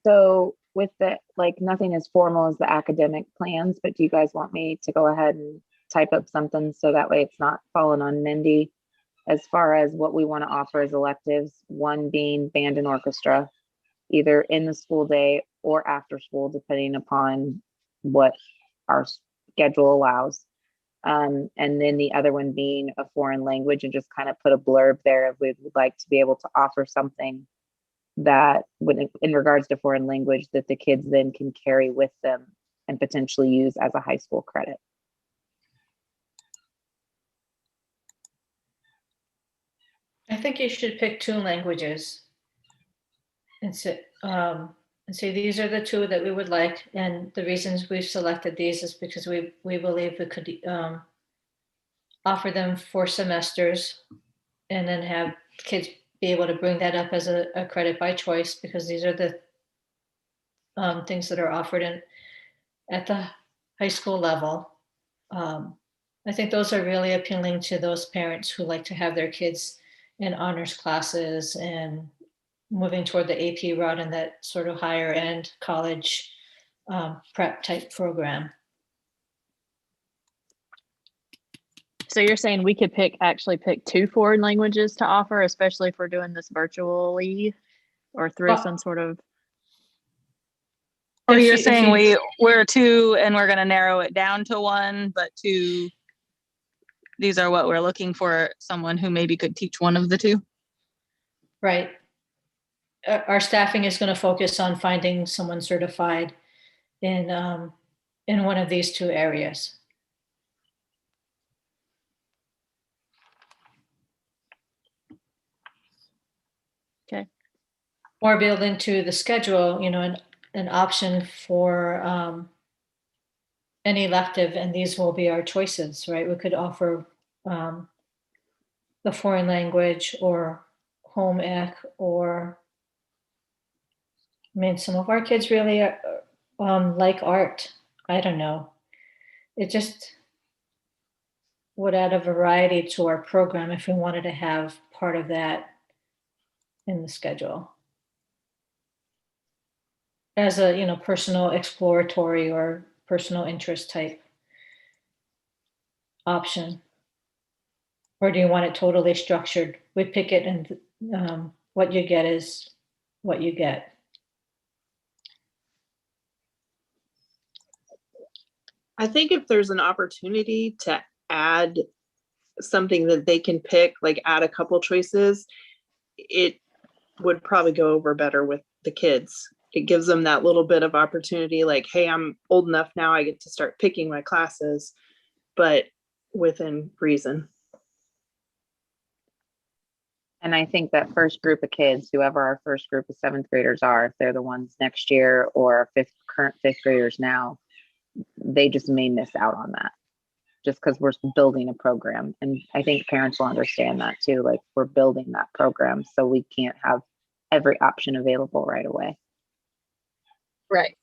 So with the, like, nothing as formal as the academic plans, but do you guys want me to go ahead and type up something so that way it's not falling on Mindy as far as what we want to offer as electives, one being band and orchestra, either in the school day or after school, depending upon what our schedule allows. And then the other one being a foreign language, and just kind of put a blurb there if we would like to be able to offer something that would, in regards to foreign language, that the kids then can carry with them and potentially use as a high school credit. I think you should pick 2 languages and say these are the 2 that we would like, and the reasons we've selected these is because we believe we could offer them for semesters and then have kids be able to bring that up as a credit by choice, because these are the things that are offered at the high school level. I think those are really appealing to those parents who like to have their kids in honors classes and moving toward the AP route and that sort of higher end college prep type program. So you're saying we could actually pick 2 foreign languages to offer, especially if we're doing this virtually or through some sort of. Oh, Or If you're you- if saying you- we're 2 and we're going to narrow it down to 1, but 2, these are what we're looking for, someone who maybe could teach one of the 2. Right. Our staffing is going to focus on finding someone certified in one of these 2 areas. Okay. Or build into the schedule, an option for an elective, and these will be our choices, right? We could offer the foreign language or home ec, or I mean, some of our kids really like art. I don't know. it just would add a variety to our program if we wanted to have part of that in the schedule as a, you know, personal exploratory or personal interest type option. Or do you want it totally structured? We pick it and what you get is what you get. I think if there's an opportunity to add something that they can pick, like add a couple choices, it would probably go over better with the kids. It gives them that little bit of opportunity, like, hey, I'm old enough now, I get to start picking my classes, but within reason. And I think that first group of kids, whoever our first group of 7th graders are, if they're the ones next year or current 5th graders now, they just may miss out on that just because we're building a program. And I think parents will understand that too. Like, we're building that program, so we can't have every option available right away. Right.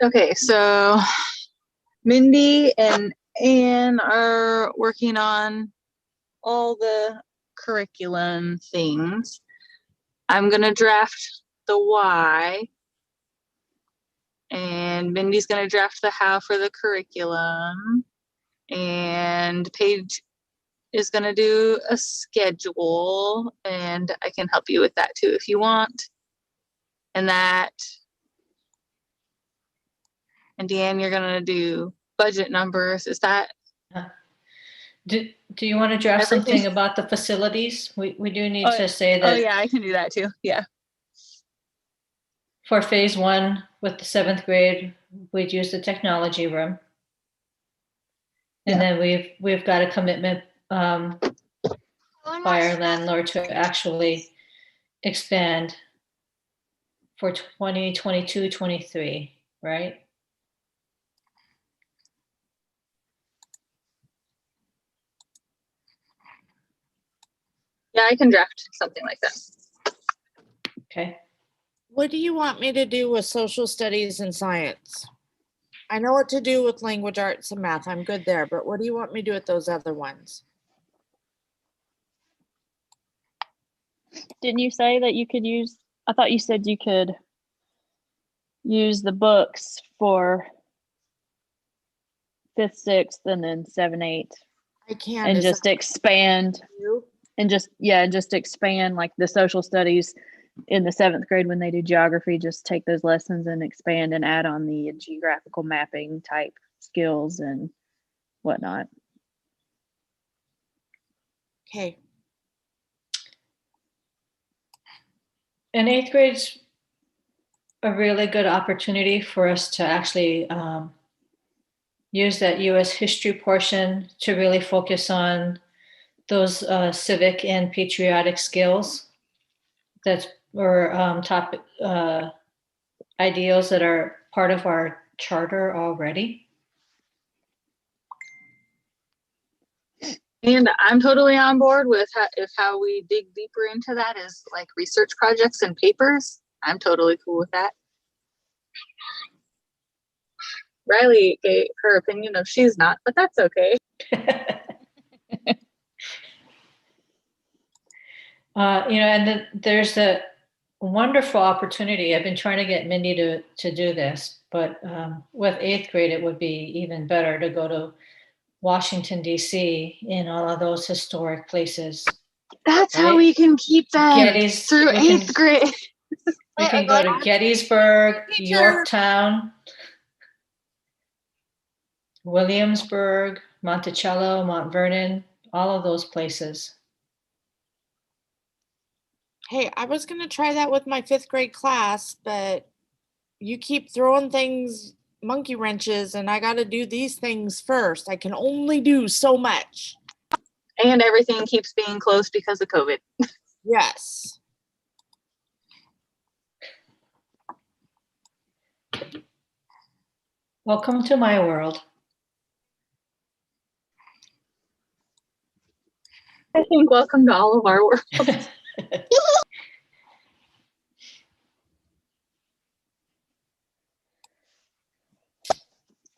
Okay, so Mindy and Anne are working on all the curriculum things. I'm gonna draft the why, and Mindy's gonna draft the how for the curriculum, and Paige is gonna do a schedule, and I can help you with that too if you want. And Deanne, you're gonna do budget numbers. Is that? Do you want to draft Everything. something about the facilities? We do need to say that. Oh yeah, I can do that too. Yeah. For phase 1 with the 7th grade, we'd use the technology room. And then we've got a commitment by our landlord to actually expand for 2022-23, right? Yeah, I can draft something like that. Okay. What do you want me to do with social studies and science? I know what to do with language arts and math. I'm good there, but what do you want me to do with those other ones? Didn't you say that you could use, I thought you said you could use the books for 5th, 6th, and then 7, 8. I can. And Is just that expand you? and just expand like the social studies in the 7th grade when they do geography, just take those lessons and expand and add on the geographical mapping type skills and whatnot. Okay. And 8th grade's a really good opportunity for us to actually use that US history portion to really focus on those civic and patriotic skills that were top ideals that are part of our charter already. And I'm totally on board with how we dig deeper into that is like research projects and papers. I'm totally cool with that. Riley gave her opinion of she's not, but that's okay. And there's a wonderful opportunity. I've been trying to get Mindy to do this, but with 8th grade, it would be even better to go to Washington, D.C. in all of those historic places. That's right? how we can keep them through 8th grade. We can go to Gettysburg, Yorktown, Williamsburg, Monticello, Mount Vernon, all of those places. Hey, I was going to try that with my 5th grade class, but you keep throwing things, monkey wrenches, and I got to do these things first. I can only do so much. And everything keeps being closed because of COVID. Yes. Welcome to my world. I think welcome to all of our worlds.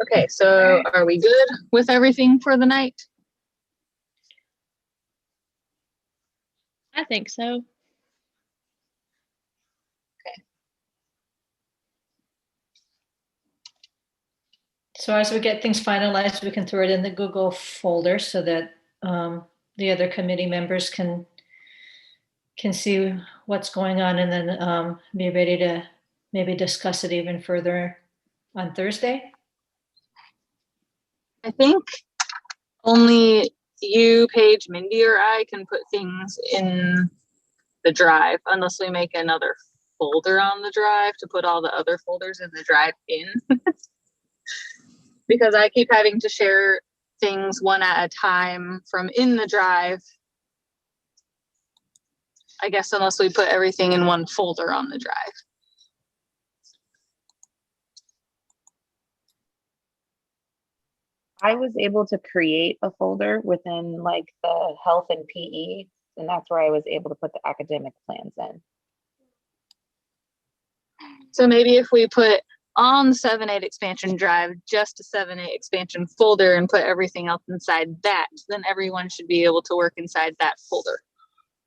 Okay, so are we good with everything for the night? I think so. So as we get things finalized, we can throw it in the Google folder so that the other committee members can see what's going on, and then be ready to maybe discuss it even further on Thursday. I think only you, Paige, Mindy, or I can put things in the drive unless we make another folder on the drive to put all the other folders in the drive in. Because I keep having to share things one at a time from in the drive. I guess unless we put everything in one folder on the drive. I was able to create a folder within like the health and PE, and that's where I was able to put the academic plans in. So maybe if we put on the 7-8 expansion drive, just a 7-8 expansion folder and put everything else inside that, then everyone should be able to work inside that folder.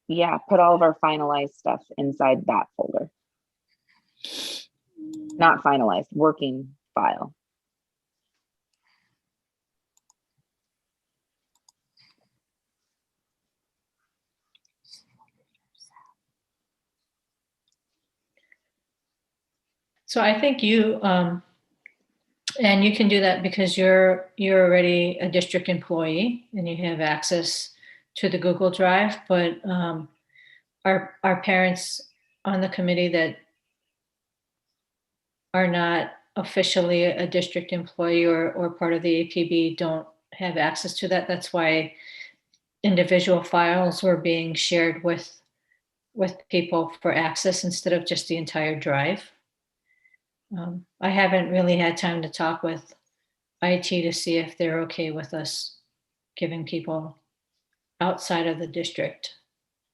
Yeah, put all of our finalized stuff inside that folder. Not finalized, working file. So I think you, and you can do that because you're already a district employee and you have access to the Google Drive, but our parents on the committee that are not officially a district employee or part of the APB don't have access to that. That's why individual files were being shared with people for access instead of just the entire drive. I haven't really had time to talk with IT to see if they're okay with us giving people outside of the district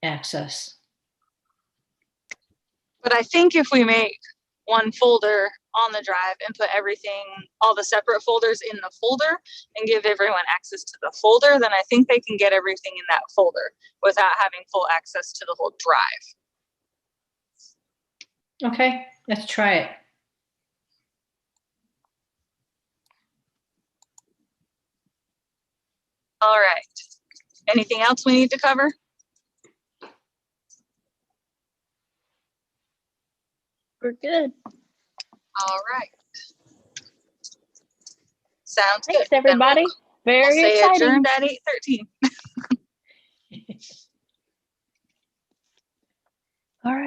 access. But I think if we make one folder on the drive and put everything, all the separate folders in the folder and give everyone access to the folder, then I think they can get everything in that folder without having full access to the whole drive. Okay, let's try it. All right. Anything else we need to cover? We're good. All right. Sounds Thanks, good. everybody. We'll Very say exciting. adjourned at 8:13.